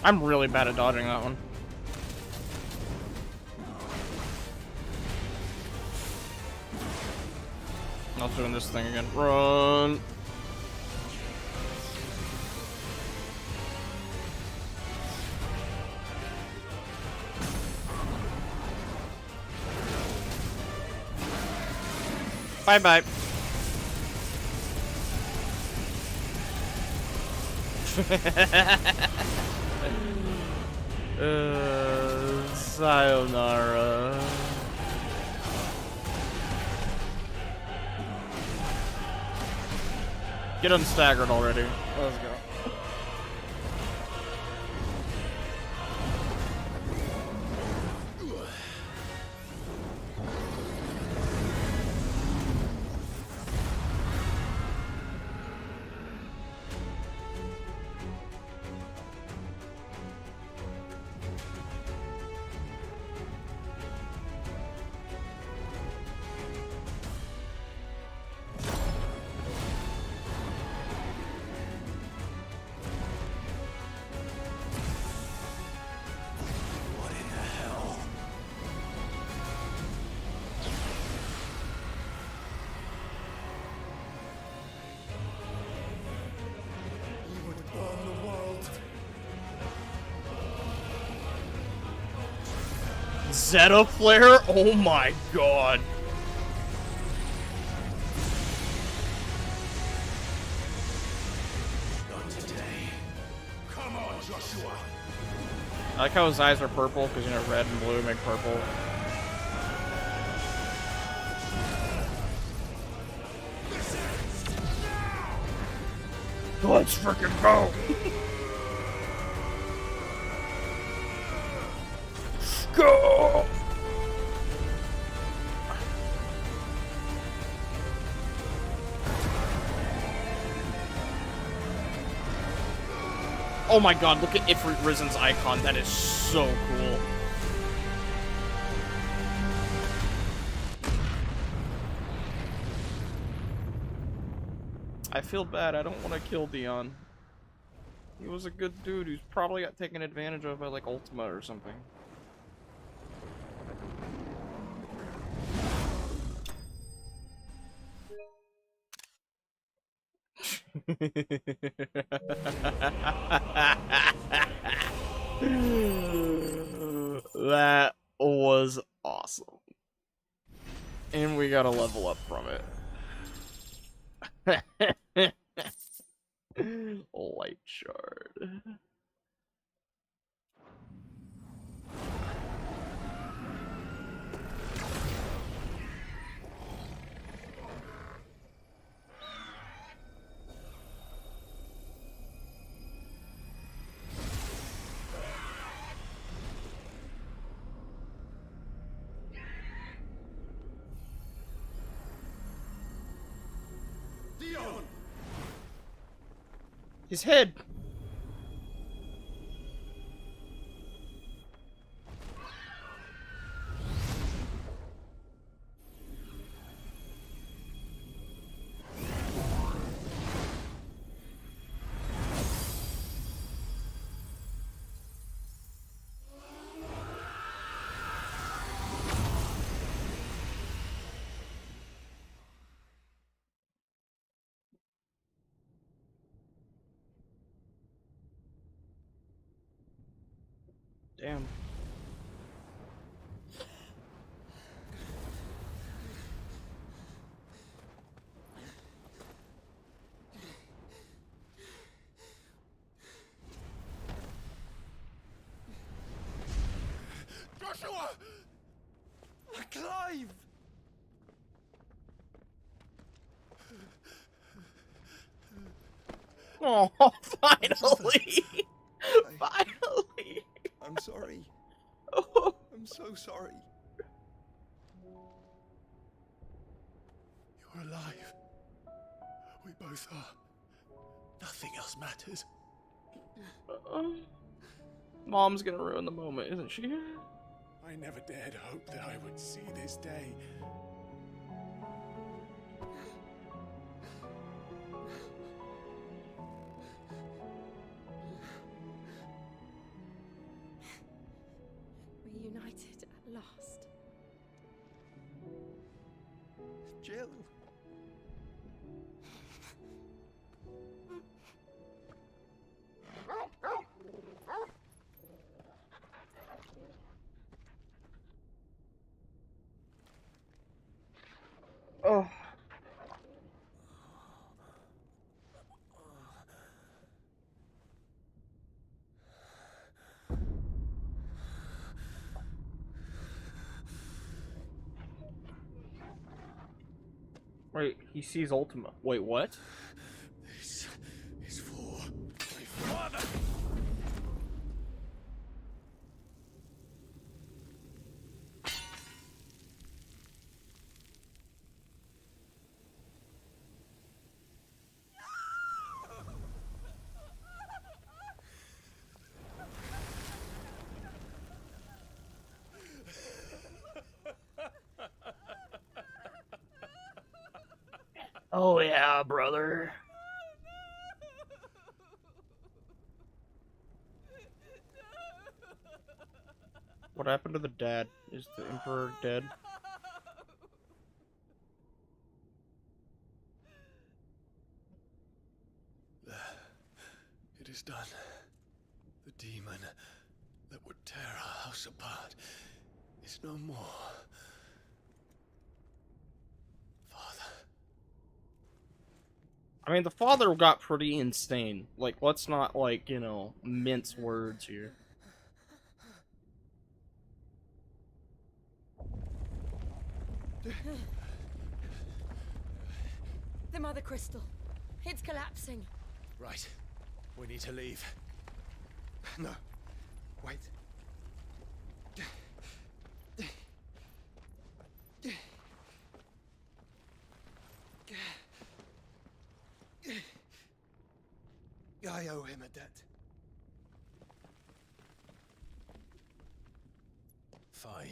S1: I'm really bad at dodging that one. I was doing this thing again. Run! Bye-bye. Sayonara. Get unstaggered already. Let's go. Zeta flare? Oh my god.
S13: Not today. Come on, Joshua.
S1: I like how his eyes are purple, because, you know, red and blue make purple. Let's freaking go! Go! Oh my god, look at Ifrit Risen's icon. That is so cool. I feel bad. I don't want to kill Dion. He was a good dude who's probably got taken advantage of by, like, Ultima or something. That was awesome. And we got a level up from it. Light shard.
S13: Dion!
S1: His head! Damn.
S13: Joshua!
S19: Clive!
S1: Oh, finally! Finally!
S22: I'm sorry.
S1: Oh.
S22: I'm so sorry.
S13: You're alive. We both are. Nothing else matters.
S1: Mom's gonna ruin the moment, isn't she?
S13: I never dared hope that I would see this day.
S17: Reunited at last.
S22: Jill.
S1: Oh. Wait, he sees Ultima. Wait, what?
S13: This is for my father!
S1: Oh yeah, brother. What happened to the dad? Is the Emperor dead?
S13: It is done. The demon that would tear our house apart is no more.
S1: I mean, the father got pretty insane. Like, let's not, like, you know, mince words here.
S14: The Mother Crystal. It's collapsing.
S13: Right. We need to leave.
S5: No. Wait. I owe him a debt.
S13: Fine.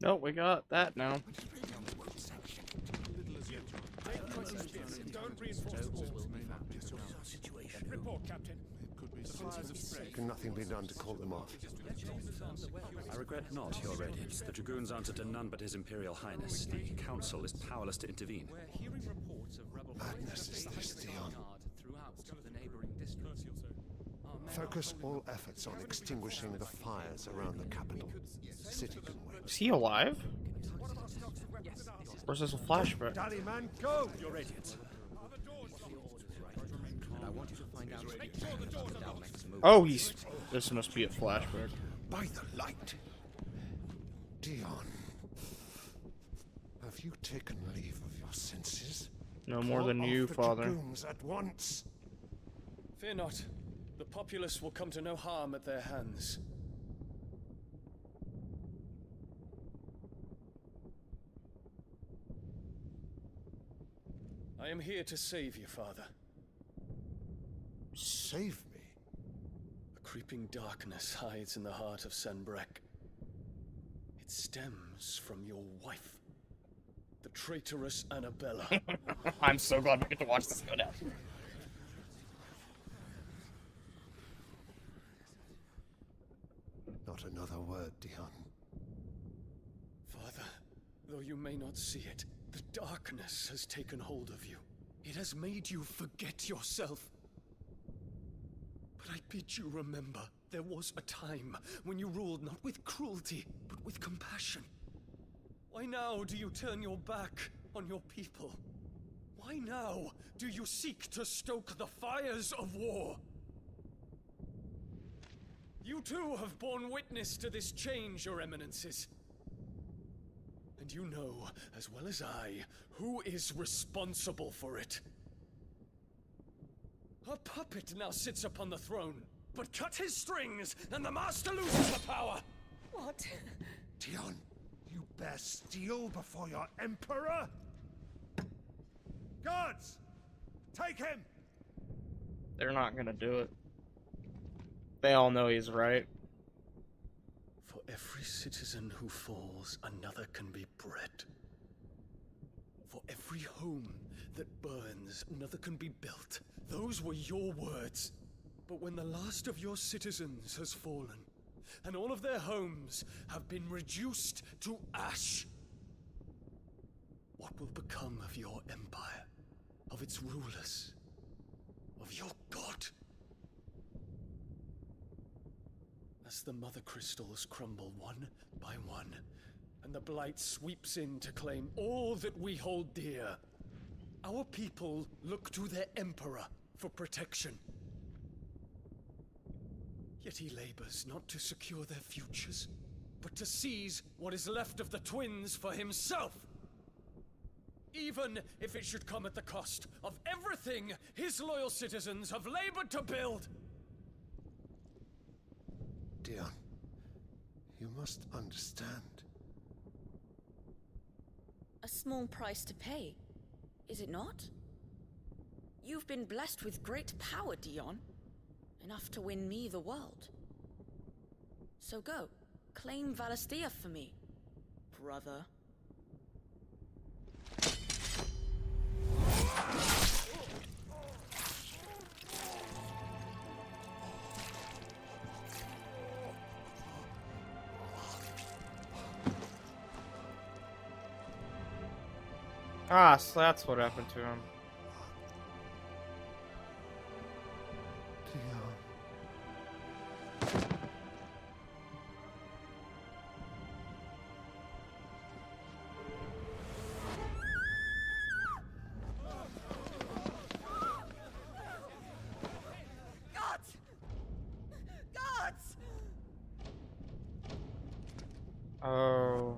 S1: No, we got that now.
S20: Report, Captain.
S5: Can nothing be done to call them off?
S11: I regret not, Your Radiance. The Dragoons answer to none but His Imperial Highness. The Council is powerless to intervene.
S5: Madness is this, Dion. Focus all efforts on extinguishing the fires around the capital. City can wait.
S1: Is he alive? Or is this a flashback?
S5: Daddy man, go!
S11: Your Radiance. I want you to find out
S1: Oh, he's... This must be a flashback.
S5: By the light. Dion. Have you taken leave of your senses?
S1: No more than
S5: Call
S1: you,
S5: off the
S1: Father.
S5: dragoons at once.
S13: Fear not. The populace will come to no harm at their hands. I am here to save you, Father.
S5: Save me?
S13: A creeping darkness hides in the heart of Sanbreque. It stems from your wife, the traitorous Annabella.
S1: I'm so glad we get to watch this go down.
S5: Not another word, Dion.
S13: Father, though you may not see it, the darkness has taken hold of you. It has made you forget yourself. But I bid you remember, there was a time when you ruled not with cruelty, but with compassion. Why now do you turn your back on your people? Why now do you seek to stoke the fires of war? You too have borne witness to this change, Your Eminences. And you know, as well as I, who is responsible for it. A puppet now sits upon the throne, but cut his strings, and the master loses the power!
S14: What?
S5: Dion, you bear steel before your emperor? Guards! Take him!
S1: They're not gonna do it. They all know he's right.
S13: For every citizen who falls, another can be bred. For every home that burns, another can be built. Those were your words. But when the last of your citizens has fallen, and all of their homes have been reduced to ash, what will become of your empire, of its rulers, of your god?
S23: the mother crystals crumble one by one, and the blight sweeps in to claim all that we hold dear, our people look to their emperor for protection. Yet he labors not to secure their futures, but to seize what is left of the twins for himself. Even if it should come at the cost of everything his loyal citizens have labored to build.
S5: Dion, you must understand.
S3: A small price to pay, is it not? You've been blessed with great power, Dion. Enough to win me the world. So go, claim Valisthea for me, brother.
S1: Ah, so that's what happened to him.
S3: Gods! Gods!
S1: Oh,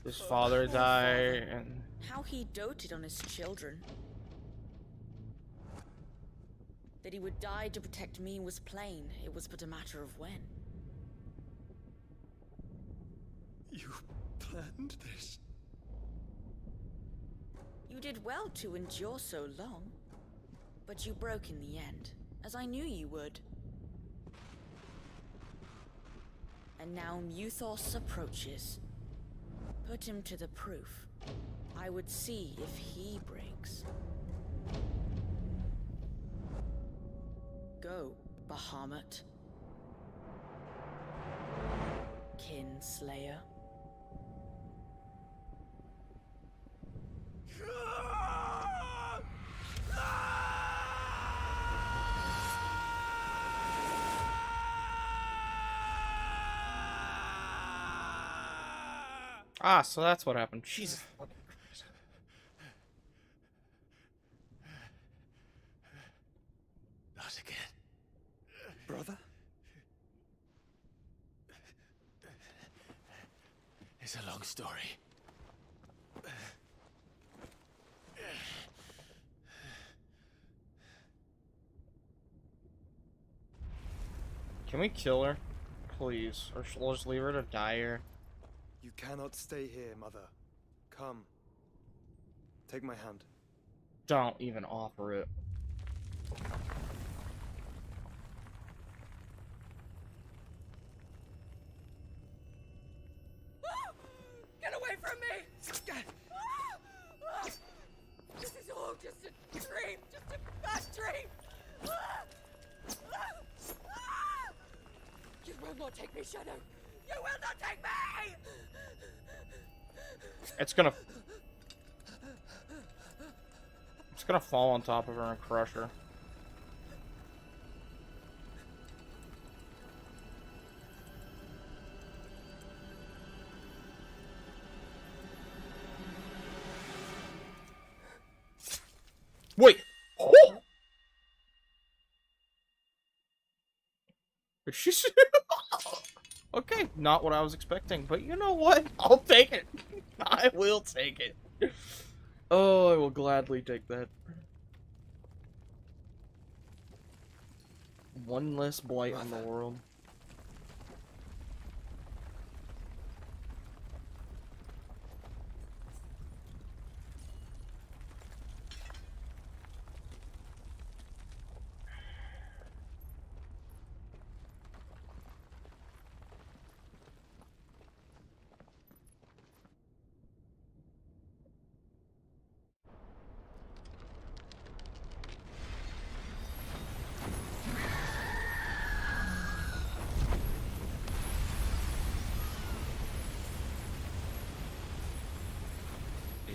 S1: his father died, and
S3: How he doted on his children. That he would die to protect me was plain. It was but a matter of when.
S23: You planned this?
S3: You did well to endure so long. But you broke in the end, as I knew you would. And now Muthos approaches. Put him to the proof. I would see if he breaks. Go, Bahamut. Kinslayer.
S1: ah, so that's what happened. Jesus.
S23: Not again.
S22: Brother?
S23: It's a long story.
S1: Can we kill her? Please. Or we'll just leave her to die here.
S22: You cannot stay here, Mother. Come. Take my hand.
S1: Don't even offer it.
S6: Get away from me! This is all just a dream, just a bad dream! You will not take me, Shadow! You will not take me!
S1: It's gonna fall on top of her and crush her. Wait! Oh! She's okay, not what I was expecting, but you know what? I'll take it. I will take it. Oh, I will gladly take that. One less blight on the world.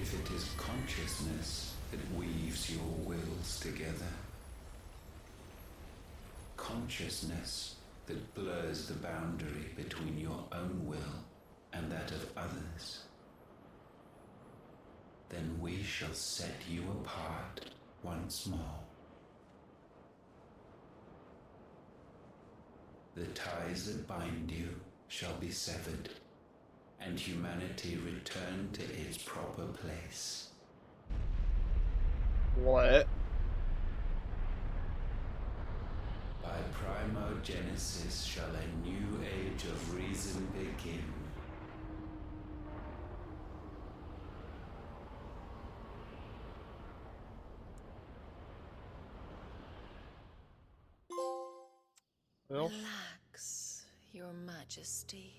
S8: If it is consciousness that weaves your wills together, consciousness that blurs the boundary between your own will and that of others, then we shall set you apart once more. The ties that bind you shall be severed, and humanity return to its proper place.
S1: What?
S8: By primogenesis shall a new age of reason begin.
S1: Well.
S4: Relax, Your Majesty.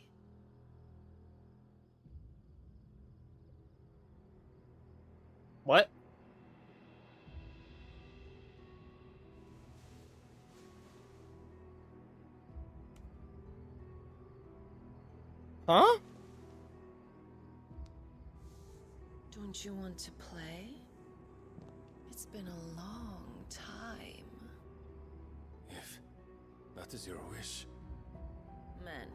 S1: What? Huh?
S4: Don't you want to play? It's been a long time.
S23: If that is your wish.
S4: Men,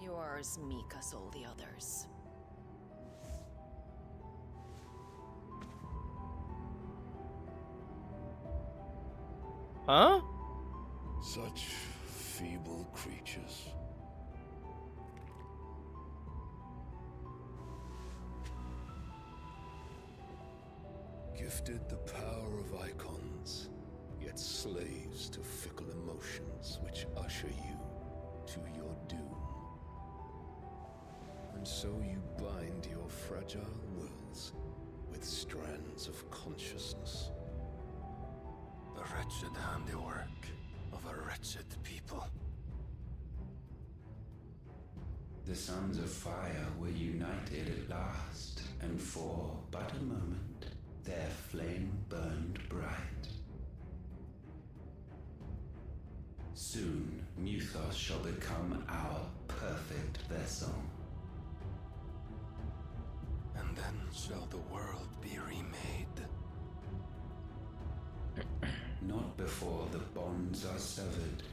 S4: you are as meek as all the others.
S1: Huh?
S10: Such feeble creatures. Gifted the power of icons, yet slaves to fickle emotions which usher you to your doom. And so you bind your fragile wills with strands of consciousness.
S23: The wretched handiwork of a wretched people.
S8: The sons of fire were united at last, and for but a moment their flame burned bright. Soon Muthos shall become our perfect vessel.
S23: And then shall the world be remade.
S8: Not before the bonds are severed,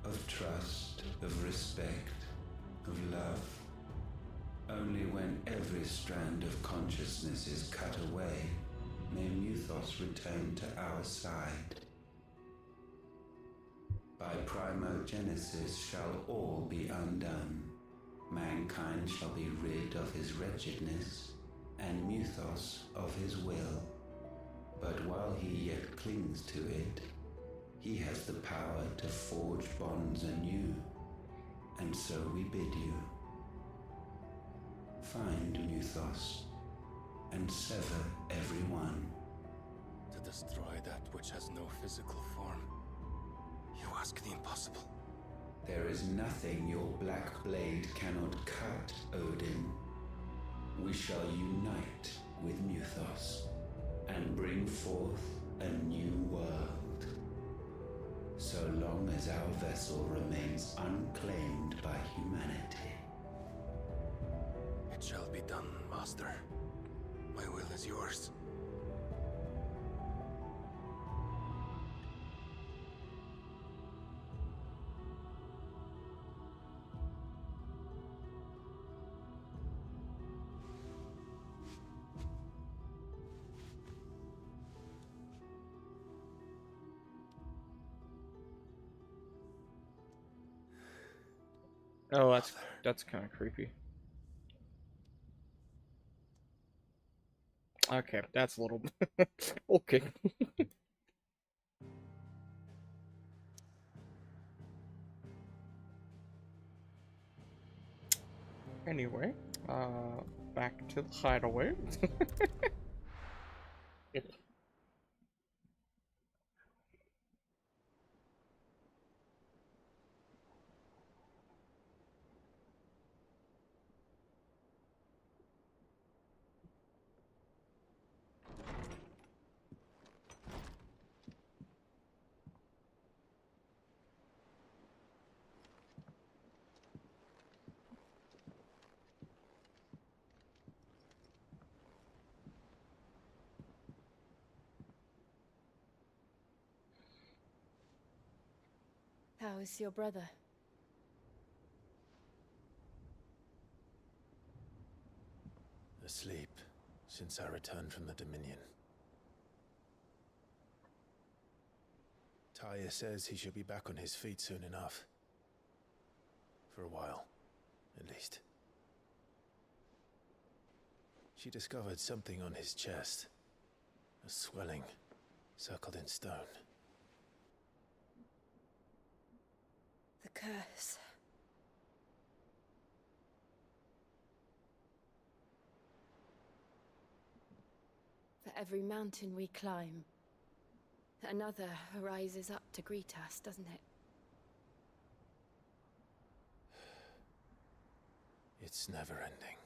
S8: of trust, of respect, of love. Only when every strand of consciousness is cut away, may Muthos return to our side. By primogenesis shall all be undone. Mankind shall be rid of his wretchedness, and Muthos of his will. But while he yet clings to it, he has the power to forge bonds anew, and so we bid you. Find Muthos, and sever every one.
S23: To destroy that which has no physical form. You ask the impossible.
S8: There is nothing your black blade cannot cut, Odin. We shall unite with Muthos, and bring forth a new world. So long as our vessel remains unclaimed by humanity.
S23: It shall be done, Master. My will is yours.
S1: Oh, that's kind of creepy. Okay, that's a little okay. Anyway, back to the hideaway.
S14: How is your brother?
S15: Asleep since I returned from the Dominion. Taya says he should be back on his feet soon enough. For a while, at least. She discovered something on his chest. A swelling, circled in stone.
S14: The curse. For every mountain we climb, another rises up to greet us, doesn't it?
S15: It's never ending.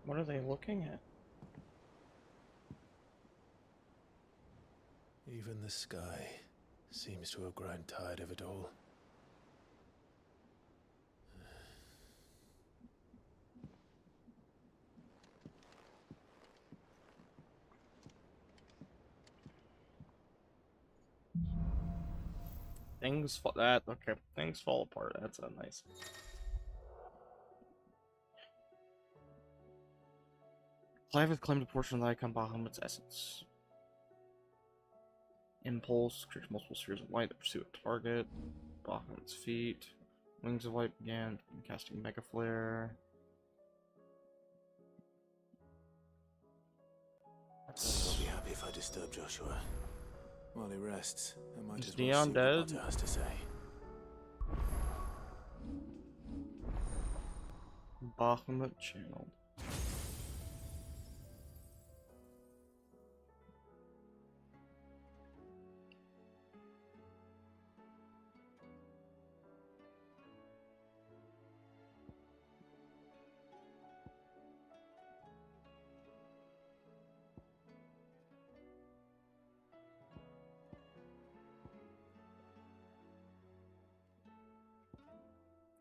S1: What are they looking at?
S15: Even the sky seems to have grown tired of it all.
S1: Things fall apart. That's a nice. Clive has claimed a portion of the icon Bahamut's essence. Impulse creates multiple spheres of light that pursue a target. Bahamut's feet. Wings of light began casting Mega Flare.
S15: I'll be happy if I disturb Joshua. While he rests, I might as well
S1: Dion
S15: see
S1: dead?
S15: what Potter has to say.
S1: Bahamut channeled.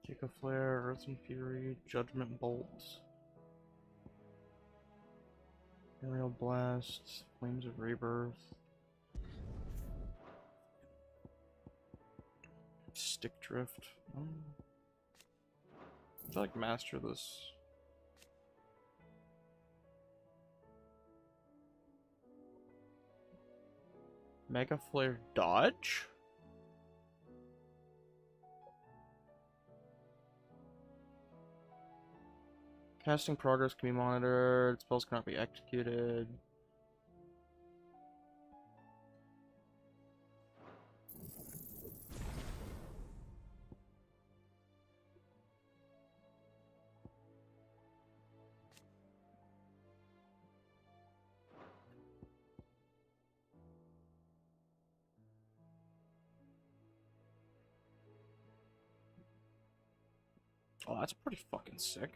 S1: Giga Flare, Earth and Fury, Judgment Bolt, Aerial Blast, Flames of Rebirth, Stick Drift. I feel like master this. Mega Flare dodge? Casting progress can be monitored, spells cannot be executed. Oh, that's pretty fucking sick.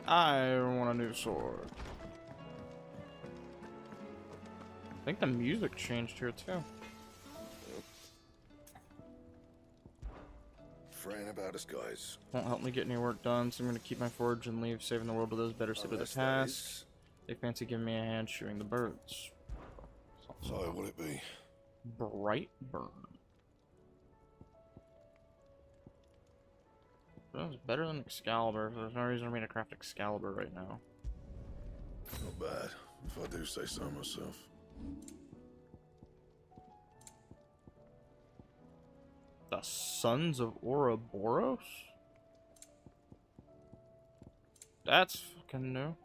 S1: I want a new sword. I think the music changed here too.
S10: Fran about us, guys.
S1: Won't help me get any work done, so I'm gonna keep my forge and leave, saving the world to those better suited to the task. They fancy giving me a hand shooting the birds.
S10: So, what will it be?
S1: Brightburn. That's better than Excalibur. There's no reason for me to craft Excalibur right now.
S10: Not bad, if I do say so myself.
S1: The Sons of Ouroboros? That's fucking new.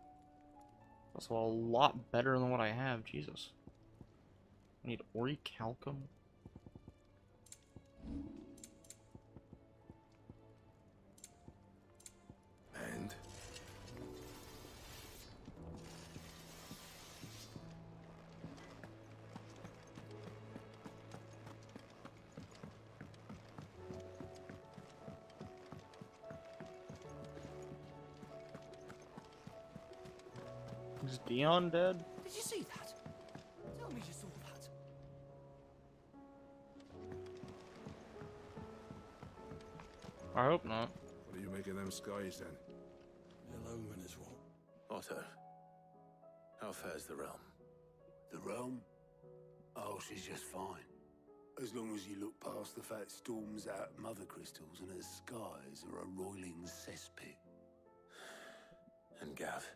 S1: That's a lot better than what I have. Jesus. I need orichalcum.
S10: And?
S1: Is Dion dead?
S9: Did you see that? Tell me you saw that.
S1: I hope not.
S10: What do you make of them skies then?
S23: Ill omen is what?
S2: Otto, how fares the realm?
S18: The realm? Oh, she's just fine. As long as you look past the fat storms out mother crystals and her skies are a roiling cesspit.
S2: And Gav?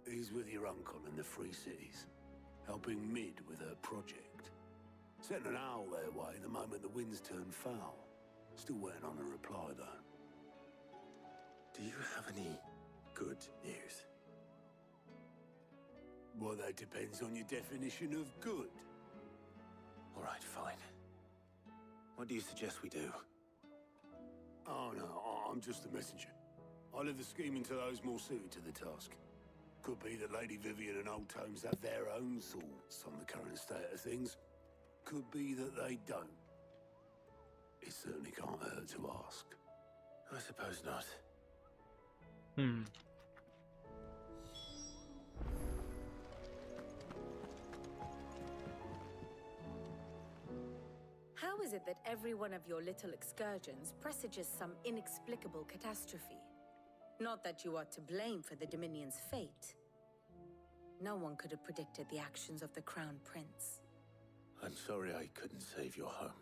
S18: He's with your uncle in the Free Cities, helping Mid with her project. Sent an owl their way the moment the winds turned foul. Still waiting on a reply, though.
S2: Do you have any good news?
S18: Well, that depends on your definition of good.
S2: All right, fine. What do you suggest we do?
S18: Oh, no, I'm just a messenger. I leave the scheming to those more suited to the task. Could be that Lady Vivian and Old Tomes have their own thoughts on the current state of things. Could be that they don't. It certainly can't hurt to ask.
S2: I suppose not.
S14: How is it that every one of your little excursions presages some inexplicable catastrophe? Not that you are to blame for the Dominion's fate. No one could have predicted the actions of the Crown Prince.
S2: I'm sorry I couldn't save your home.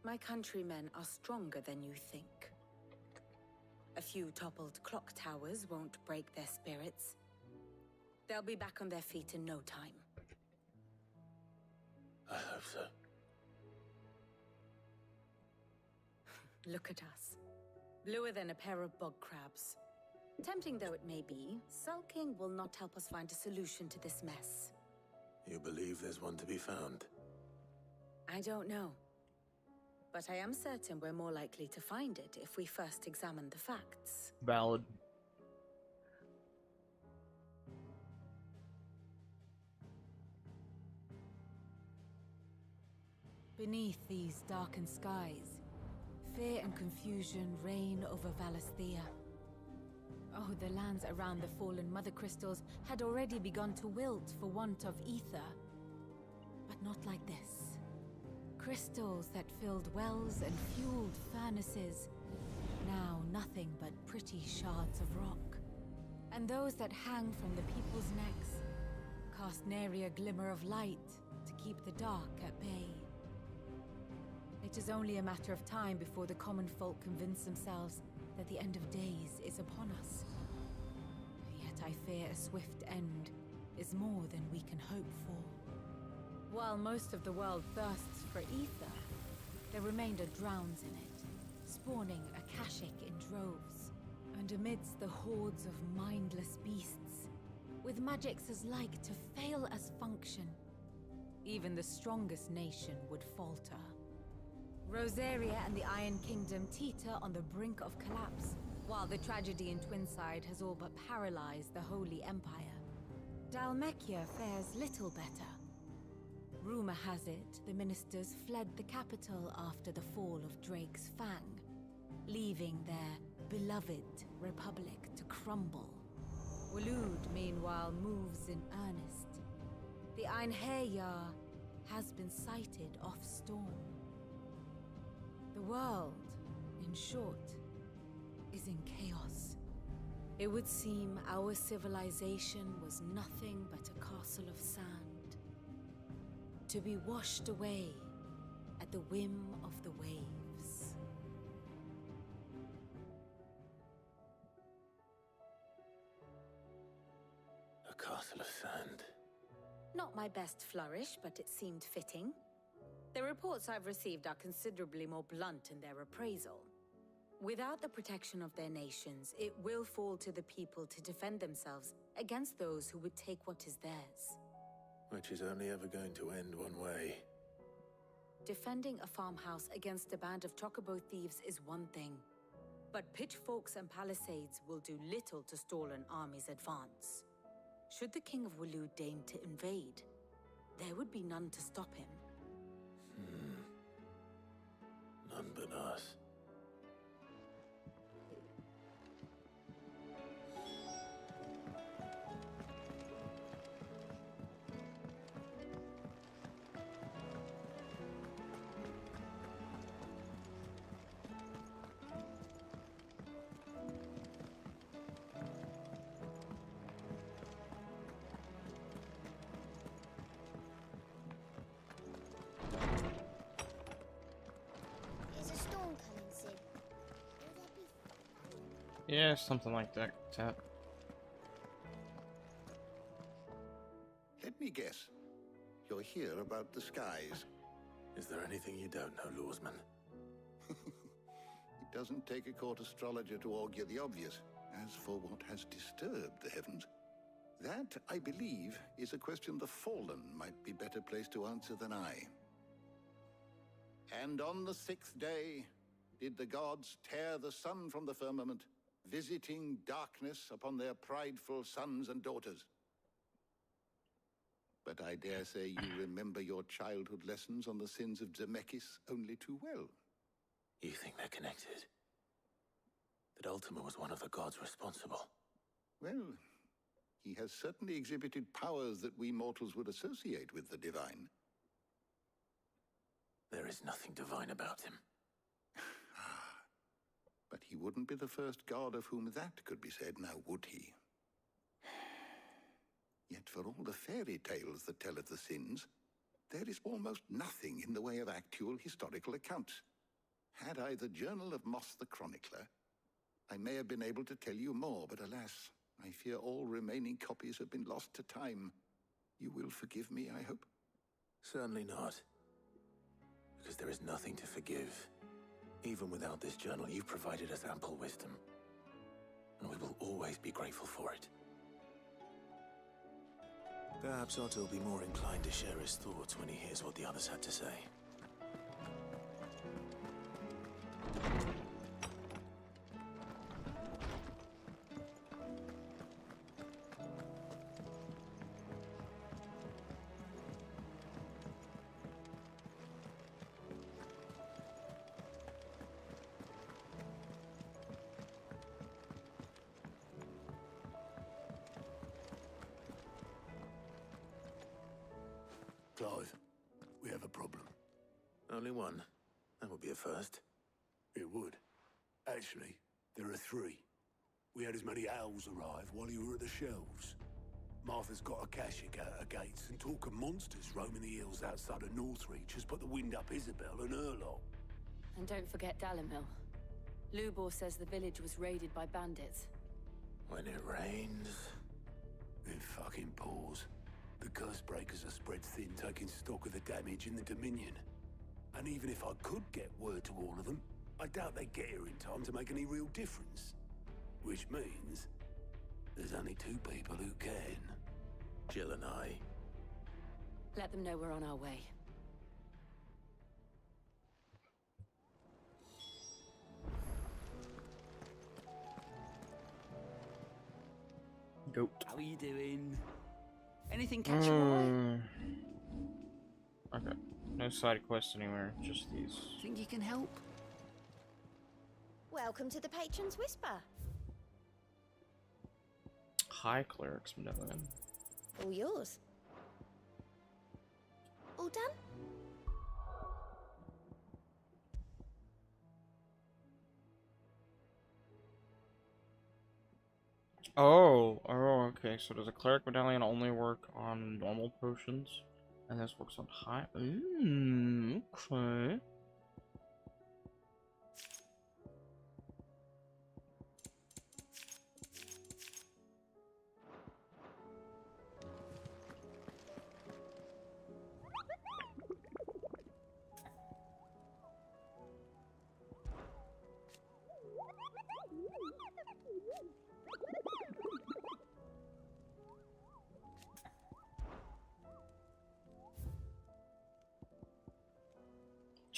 S14: My countrymen are stronger than you think. A few toppled clock towers won't break their spirits. They'll be back on their feet in no time.
S2: I hope so.
S14: Look at us. Bluer than a pair of bog crabs. Tempting though it may be, sulking will not help us find a solution to this mess.
S2: You believe there's one to be found?
S14: I don't know. But I am certain we're more likely to find it if we first examine the facts.
S1: Valid.
S14: Beneath these darkened skies, fear and confusion reign over Valisthea. Oh, the lands around the fallen mother crystals had already begun to wilt for want of ether. But not like this. Crystals that filled wells and fueled furnaces, now nothing but pretty shards of rock. And those that hang from the people's necks cast nary a glimmer of light to keep the dark at bay. It is only a matter of time before the common folk convince themselves that the end of days is upon us. Yet I fear a swift end is more than we can hope for. While most of the world thirsts for ether, the remainder drowns in it, spawning Akashic in droves. And amidst the hordes of mindless beasts, with magics as like to fail as function, even the strongest nation would falter. Rosaria and the Iron Kingdom teeter on the brink of collapse, while the tragedy in Twinside has all but paralyzed the Holy Empire. Dhalmekia fares little better. Rumor has it the ministers fled the capital after the fall of Drake's Fang, leaving their beloved republic to crumble. Waloed, meanwhile, moves in earnest. The Einherjar has been sighted off-storm. The world, in short, is in chaos. It would seem our civilization was nothing but a castle of sand, to be washed away at the whim of the waves.
S2: A castle of sand.
S14: Not my best flourish, but it seemed fitting. The reports I've received are considerably more blunt in their appraisal. Without the protection of their nations, it will fall to the people to defend themselves against those who would take what is theirs.
S2: Which is only ever going to end one way.
S14: Defending a farmhouse against a band of chocobo thieves is one thing, but pitchforks and palisades will do little to stall an army's advance. Should the King of Waloed deign to invade, there would be none to stop him.
S2: None but us.
S7: Is a storm coming soon?
S1: Yeah, something like that, Tap.
S18: Let me guess. You're here about the skies.
S2: Is there anything you don't know, Lawsman?
S18: It doesn't take a court astrologer to augur the obvious. As for what has disturbed the heavens, that, I believe, is a question the Fallen might be better placed to answer than I. And on the 6th day did the gods tear the sun from the firmament, visiting darkness upon their prideful sons and daughters. But I dare say you remember your childhood lessons on the sins of Zemeckis only too well.
S2: You think they're connected? That Ultima was one of the gods responsible?
S18: Well, he has certainly exhibited powers that we mortals would associate with the divine.
S2: There is nothing divine about him.
S18: But he wouldn't be the first god of whom that could be said, now would he? Yet for all the fairy tales that tell of the sins, there is almost nothing in the way of actual historical accounts. Had I the Journal of Moss the Chronicler, I may have been able to tell you more, but alas, I fear all remaining copies have been lost to time. You will forgive me, I hope?
S2: Certainly not. Because there is nothing to forgive. Even without this journal, you've provided us ample wisdom. And we will always be grateful for it. Perhaps Otto will be more inclined to share his thoughts when he hears what the others had to say.
S18: Clive, we have a problem.
S2: Only one. That would be a first.
S18: It would. Actually, there are 3. We had as many owls arrive while you were at the shelves. Martha's got a cashier at her gates, and talk of monsters roaming the hills outside of Northreach has put the wind up Isabel and her lot.
S16: And don't forget Dalimil. Lubor says the village was raided by bandits.
S2: When it rains...
S18: It fucking pours. The curse breakers are spread thin, taking stock of the damage in the Dominion. And even if I could get word to all of them, I doubt they'd get here in time to make any real difference. Which means there's only 2 people who can.
S2: Jill and I.
S16: Let them know we're on our way.
S1: Goat.
S9: How are you doing? Anything catch your eye?
S1: Okay. No side quests anywhere, just these.
S9: Think you can help?
S7: Welcome to the Patron's Whisper.
S1: Hi, Cleric's Medallion.
S7: All yours. All done?
S1: Oh, okay. So does a Cleric Medallion only work on normal potions? And this works on high... okay.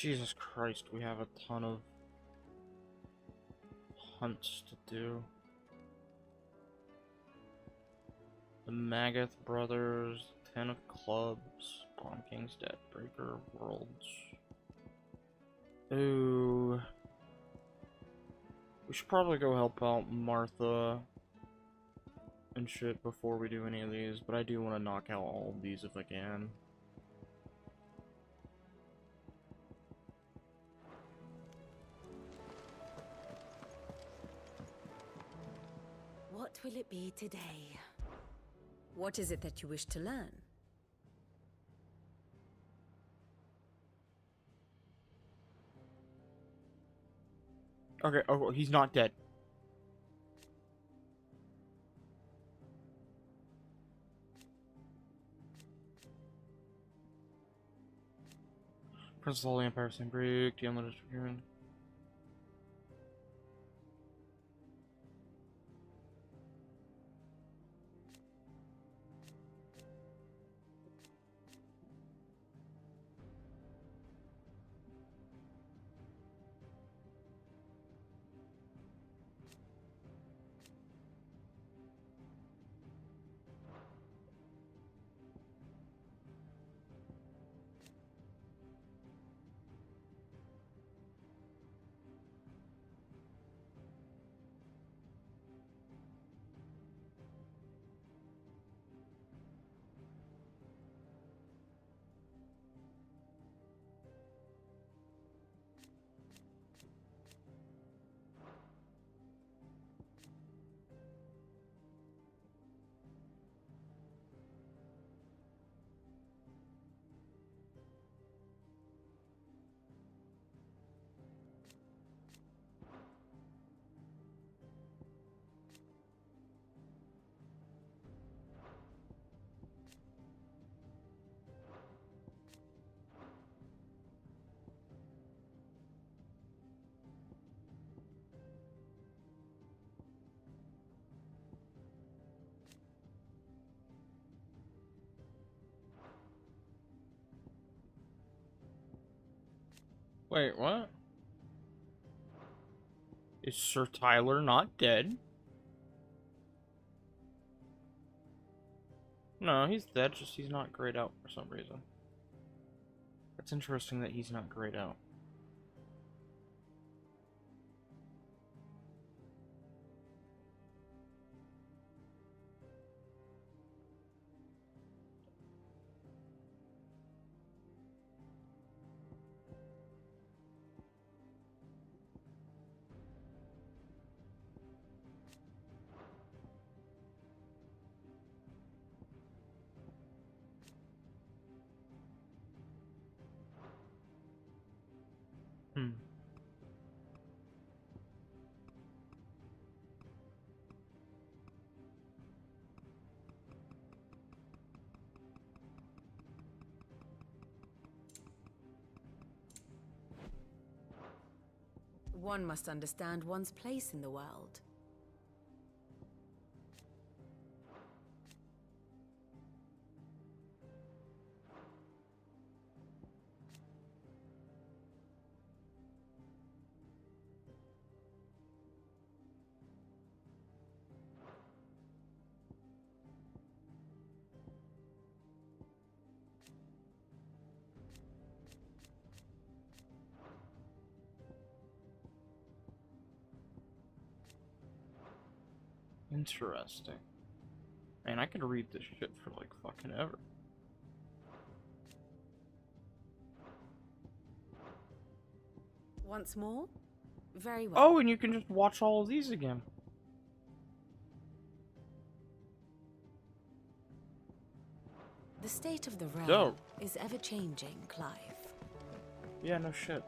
S1: Jesus Christ, we have a ton of hunts to do. The Magath Brothers, 10 of Clubs, Bomb King's Dead, Breaker of Worlds. Ooh. We should probably go help out Martha and shit before we do any of these, but I do want to knock out all of these if I can.
S14: What will it be today?
S3: What is it that you wish to learn?
S1: Okay, oh, he's not dead. Princess of the Empire, St. Break, the Unlimited Human. Wait, what? Is Sir Tyler not dead? No, he's dead, just he's not grayed out for some reason. It's interesting that he's not grayed out.
S14: One must understand one's place in the world.
S1: Interesting. Man, I could read this shit for like fucking ever.
S14: Once more? Very well.
S1: Oh, and you can just watch all of these again.
S14: The state of the realm
S1: Dope.
S14: is ever changing, Clive.
S1: Yeah, no shit.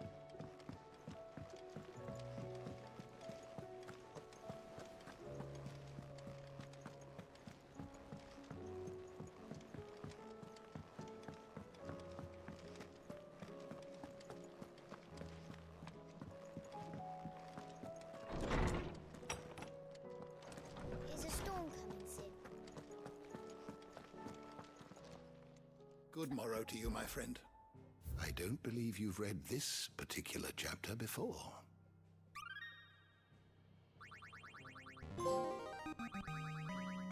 S7: Is a storm coming, Sid?
S10: Good morrow to you, my friend. I
S12: don't believe you've read this particular chapter before.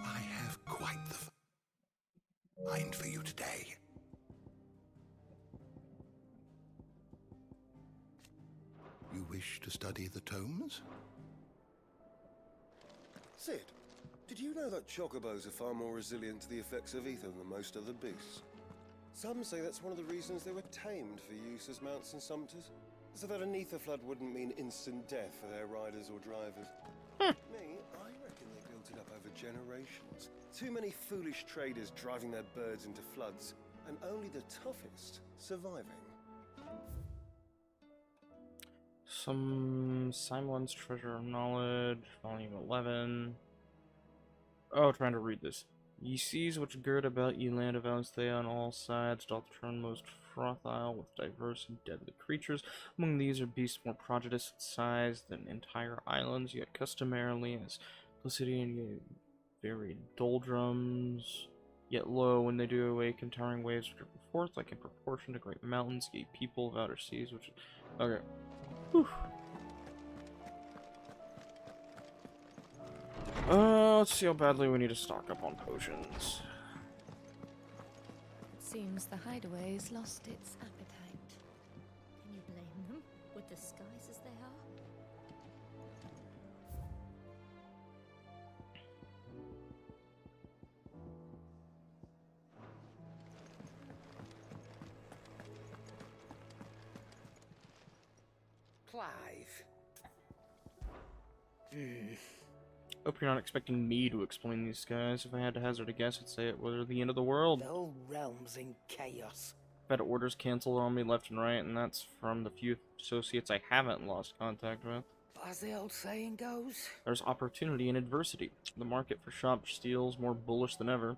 S12: I have quite the find for you today. You wish to study the tomes?
S19: Sid, did you know that chocobos are far more resilient to the effects of ether than most other beasts? Some say that's one of the reasons they were tamed for use as mounts and sumpters, so that an ether flood wouldn't mean instant death for their riders or drivers. Me, I reckon they built it up over generations. Too many foolish traders driving their birds into floods, and only the toughest surviving.
S1: Some Simon's Treasure of Knowledge, Volume 11. Oh, trying to read this. Ye seas which gird about ye land of Alesthea on all sides doth turn most frothile with diverse and deadly creatures. Among these are beasts more prodigious in size than entire islands, yet customarily as Placidian yet varied doldrums, yet lo, when they do awaken, towering waves are driven forth, like in proportion to great mountains, ye people of outer seas, which... Okay. Whew. Let's see how badly we need to stock up on potions.
S4: Seems the hideaway's lost its appetite.
S3: Can you blame them, with the skies as they are?
S21: Clive.
S1: Hope you're not expecting me to explain these skies. If I had to hazard a guess, I'd say it was the end of the world.
S21: The whole realm's in chaos.
S1: I've had orders canceled on me left and right, and that's from the few associates I haven't lost contact with.
S21: But as the old saying goes,
S1: there's opportunity in adversity. The market for shop steel's more bullish than ever.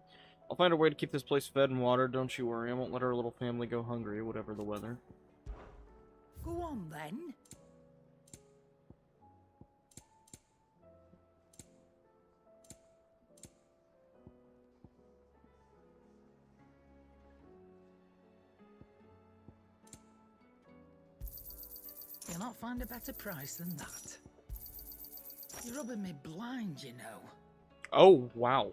S1: I'll find a way to keep this place fed and watered, don't you worry. I won't let our little family go hungry, whatever the weather.
S21: go on then. You'll not find a better price than that. You're rubbing me blind, you know.
S1: Oh, wow.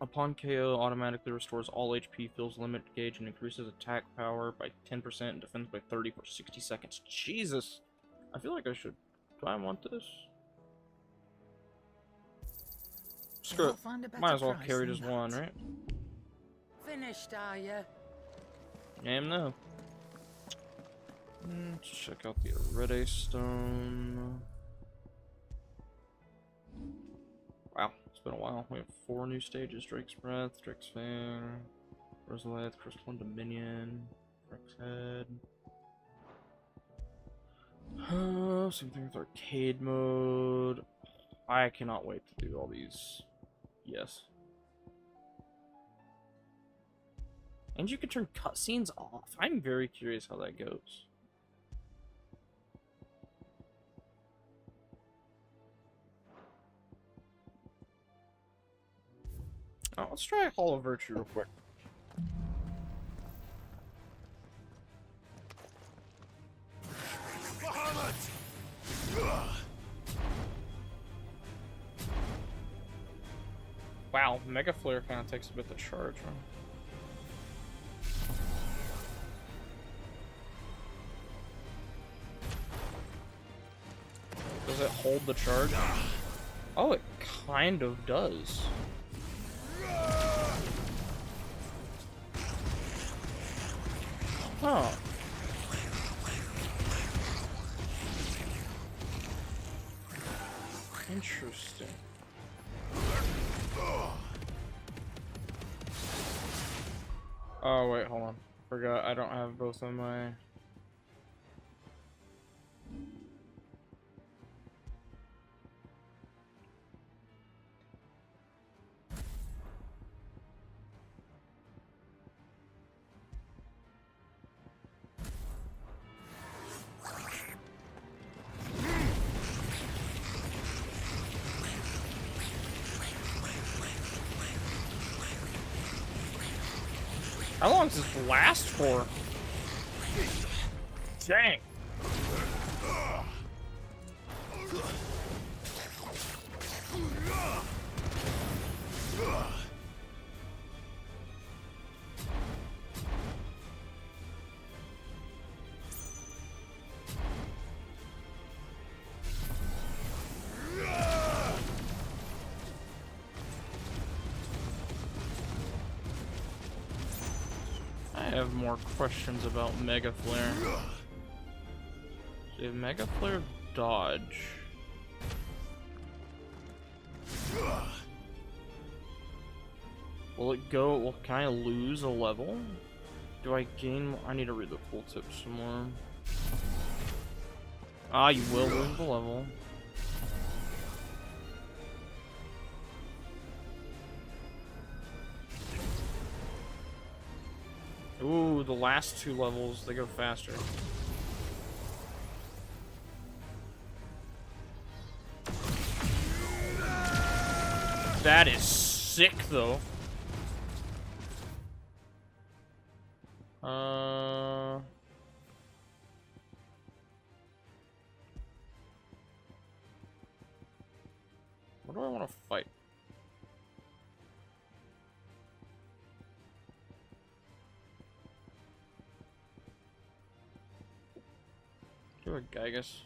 S1: Upon KO, automatically restores all HP, fills limit gauge, and increases attack power by 10% and defense by 30 for 60 seconds. Jesus! I feel like I should... Do I want this? Screw it. Might as well carry just one, right?
S21: Finished, are you?
S1: Damn no. Let's check out the Red Stone. Wow, it's been a while. We have 4 new stages: Drake's Breath, Drake's Fang, Rosalith, Crystalline Dominion, Drake's Head. Same thing with arcade mode. I cannot wait to do all these. Yes. And you can turn cutscenes off. I'm very curious how that goes. Oh, let's try Hall of Virtue real quick. Wow, Mega Flare kind of takes a bit to charge, huh? Does it hold the charge? Oh, it kind of does. Huh. Interesting. Oh, wait, hold on. Forgot, I don't have both of my... How long does this last for? Dang. I have more questions about Mega Flare. So you have Mega Flare dodge. Will it go? Well, can I lose a level? Do I gain? I need to read the full tip some more. Ah, you will lose the level. Ooh, the last 2 levels, they go faster. That is sick, though. What do I want to fight? Do a Gygus.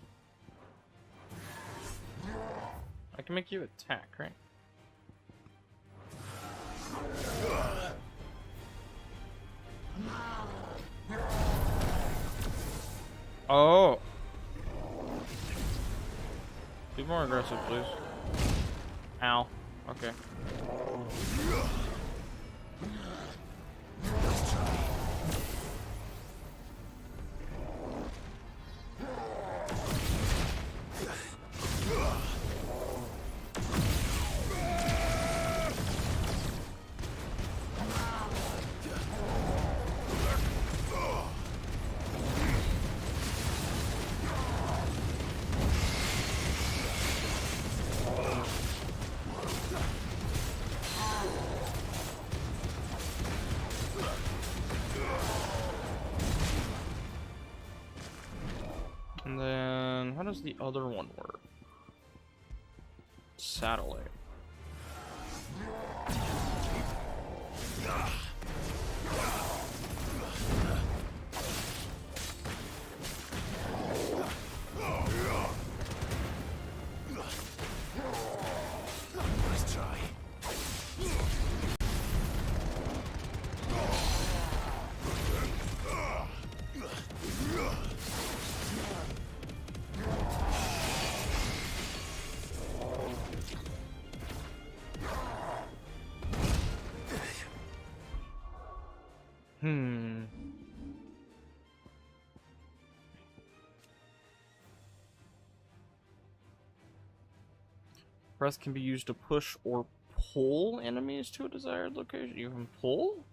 S1: I can make you attack, right? Oh! Be more aggressive, please. Ow. Okay. And then, how does the other one work? Satellite.
S13: Nice try.
S1: Breath can be used to push or pull enemies to a desired location. You can pull?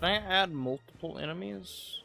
S1: Can I add multiple enemies?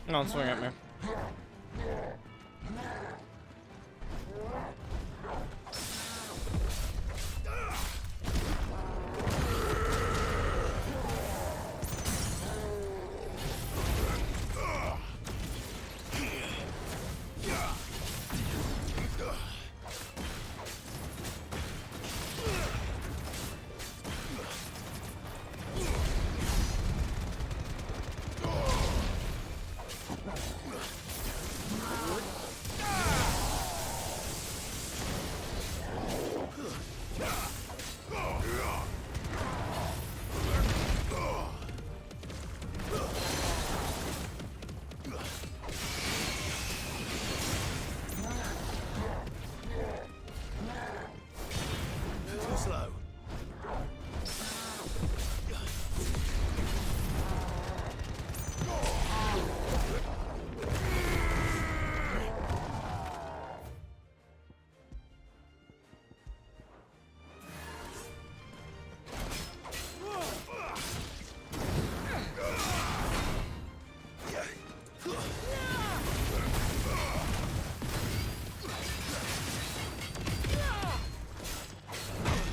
S1: Don't swing at me.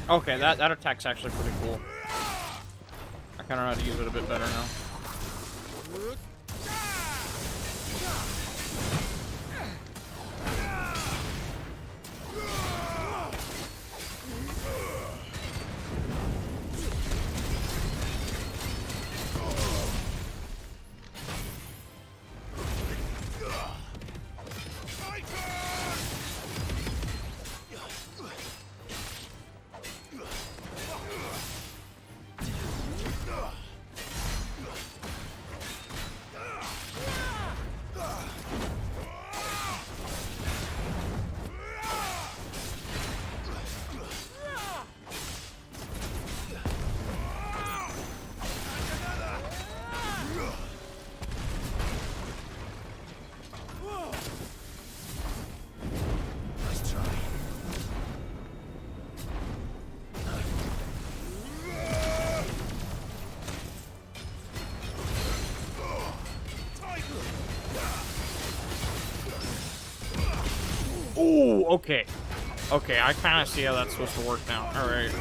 S1: Okay, that attack's actually pretty cool. I kind of know how to use it a bit better now. Ooh, okay. Okay, I kind of see how that's supposed to work now. Alright.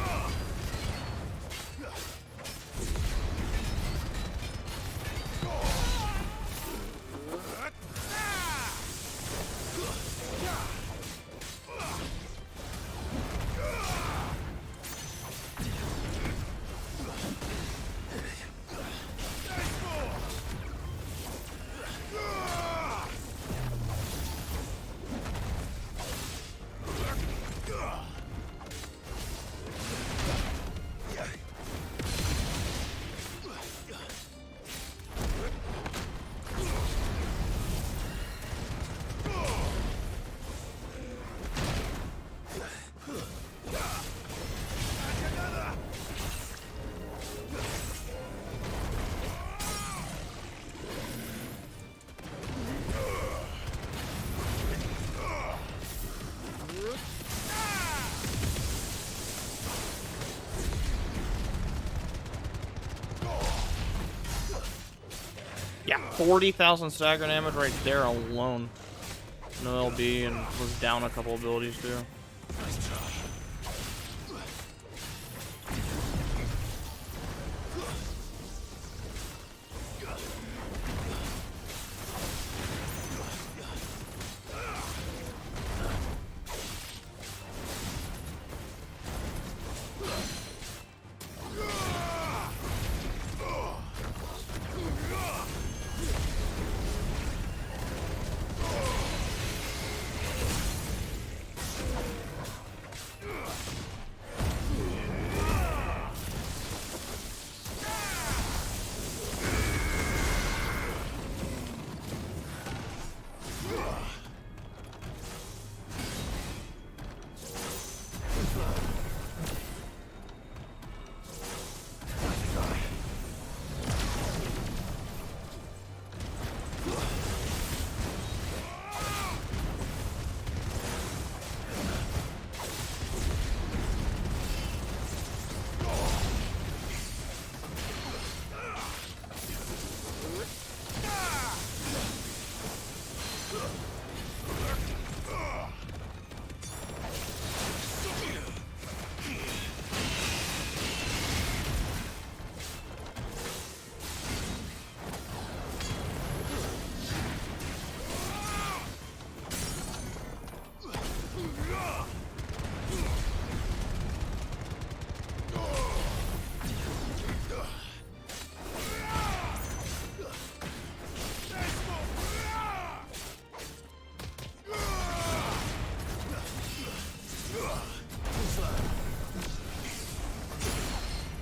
S1: Yeah, 40,000 stagger damage right there alone. No LB and was down a couple abilities too.
S13: Nice try.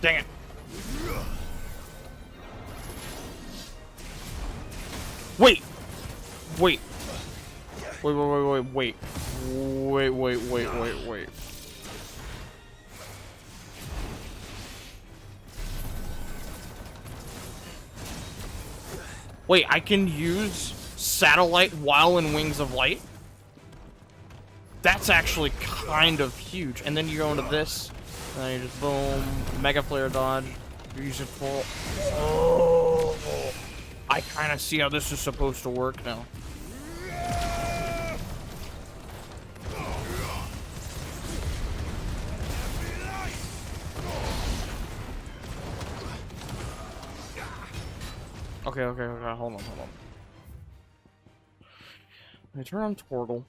S1: Dang it. Wait. Wait. Wait. Wait, I can use satellite while in Wings of Light? That's actually kind of huge. And then you go into this, and then you just boom, Mega Flare dodge. You're using full. Oh, I kind of see how this is supposed to work now. Okay, hold on. I turn on Tortle.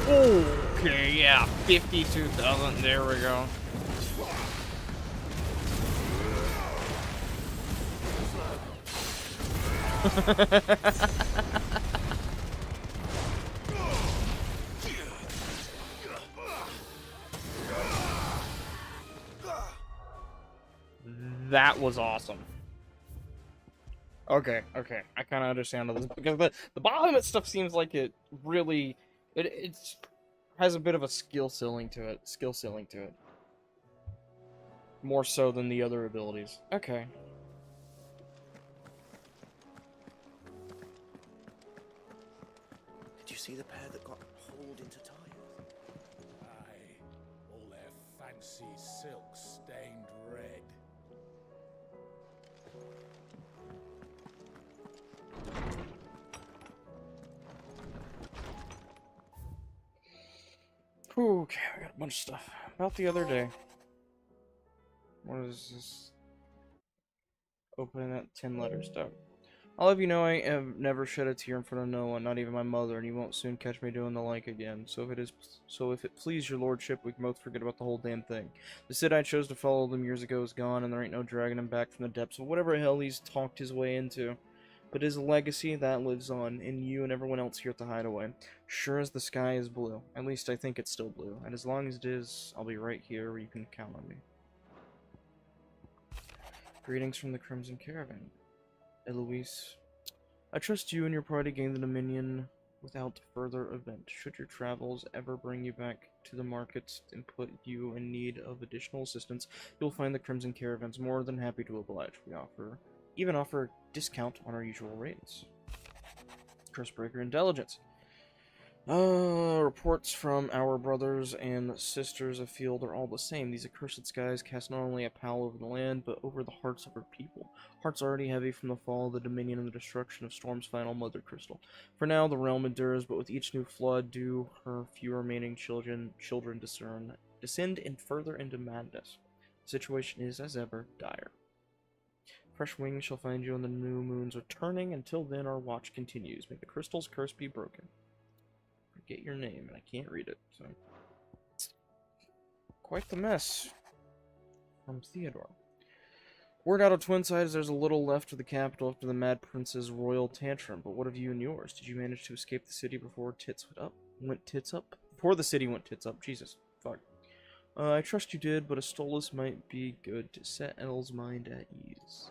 S1: Okay, yeah, 52,000, there we go. That was awesome. Okay, I kind of understand all this because the bottom limit stuff seems like it really it has a bit of a skill ceiling to it. More so than the other abilities. Okay.
S11: Did you see the pair that got hauled into tires?
S13: Aye, all their fancy silk stained red.
S1: Okay, we got a bunch of stuff. About the other day. What is this? Open that 10 letter stuff. I'll have you know I have never shed a tear in front of no one, not even my mother, and you won't soon catch me doing the like again. So if it please your lordship, we can both forget about the whole damn thing. The Cid I chose to follow them years ago is gone, and there ain't no dragging him back from the depths of whatever hell he's talked his way into. But his legacy, that lives on, in you and everyone else here at the Hideaway. Sure as the sky is blue. At least I think it's still blue. And as long as it is, I'll be right here where you can count on me. Greetings from the Crimson Caravan. Eloise. I trust you and your party gain the Dominion without further event. Should your travels ever bring you back to the markets and put you in need of additional assistance, you'll find the Crimson Caravans more than happy to oblige. We even offer a discount on our usual rates. Cursebreaker Intelligence. Reports from our brothers and sisters afield are all the same. These accursed skies cast not only a pall over the land, but over the hearts of our people. Hearts already heavy from the fall of the Dominion and the destruction of Storm's final mother crystal. For now, the realm endures, but with each new flood do her few remaining children descend and further into madness. The situation is, as ever, dire. Fresh wings shall find you on the new moon's returning. Until then, our watch continues. May the crystal's curse be broken. Forget your name, and I can't read it, so... Quite the mess. From Theodore. Word out of Twinside is there's a little left of the capital after the Mad Prince's royal tantrum, but what of you and yours? Did you manage to escape the city before went tits up? Before the city went tits up? Jesus. Fuck. I trust you did, but a Stolas might be good to set Elle's mind at ease.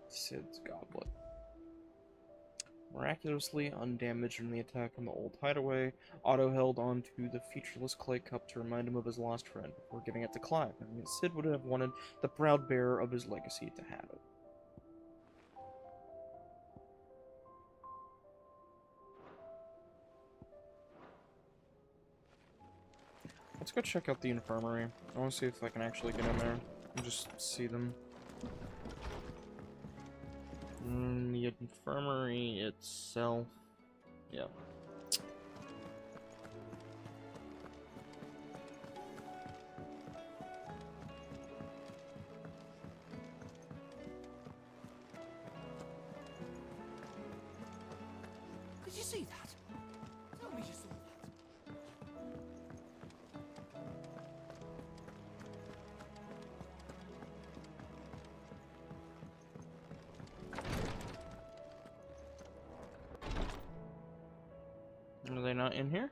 S1: Cid's Goblet. Miraculously undamaged from the attack on the old hideaway, Otto held on to the featureless clay cup to remind him of his lost friend before giving it to Clive. I mean, Cid would have wanted the proud bearer of his legacy to have it. Let's go check out the infirmary. I want to see if I can actually get in there and just see them. The infirmary itself. Yeah.
S9: Did you see that? Tell me you saw that.
S1: Are they not in here?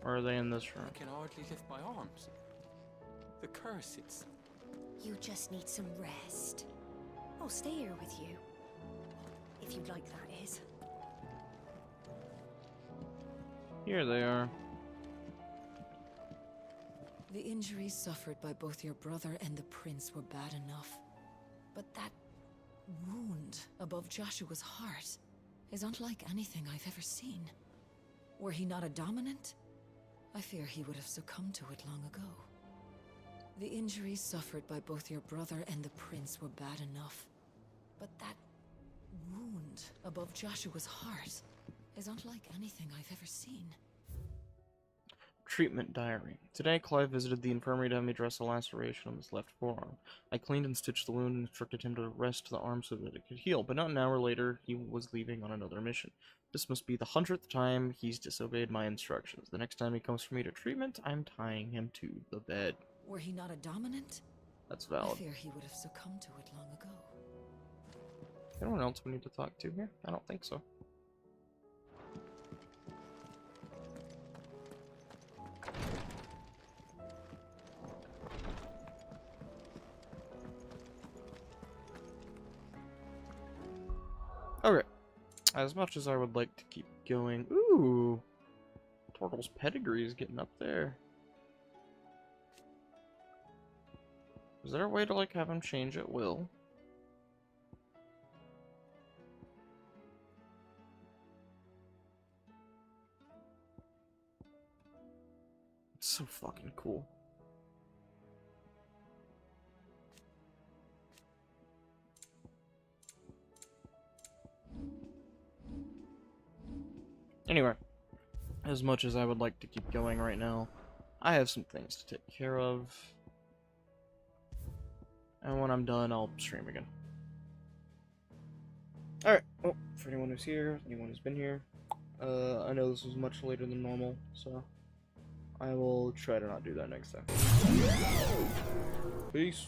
S1: Or are they in this room?
S9: I can hardly lift my arms. The curse, it's...
S7: You just need some rest. I'll stay here with you. If you'd like, that is.
S1: Here they are.
S4: The injuries suffered by both your brother and the prince were bad enough. But that wound above Joshua's heart is unlike anything I've ever seen. Were he not a dominant, I fear he would have succumbed to it long ago. The injuries suffered by both your brother and the prince were bad enough. But that wound above Joshua's heart is unlike anything I've ever seen.
S1: Treatment diary. Today, Clive visited the infirmary to have me dress a laceration on his left forearm. I cleaned and stitched the wound and instructed him to rest the arm so that it could heal, but not an hour later, he was leaving on another mission. This must be the 100th time he's disobeyed my instructions. The next time he comes for me to treatment, I'm tying him to the bed.
S4: Were he not a dominant?
S1: That's valid.
S4: I fear he would have succumbed to it long ago.
S1: Anyone else we need to talk to here? I don't think so. Okay. As much as I would like to keep going... Ooh! Tortle's pedigree is getting up there. Is there a way to, like, have him change at will? It's so fucking cool. Anyway, as much as I would like to keep going right now, I have some things to take care of. And when I'm done, I'll stream again. Alright, well, for anyone who's here, anyone who's been here, I know this was much later than normal, so I will try to not do that next time. Peace.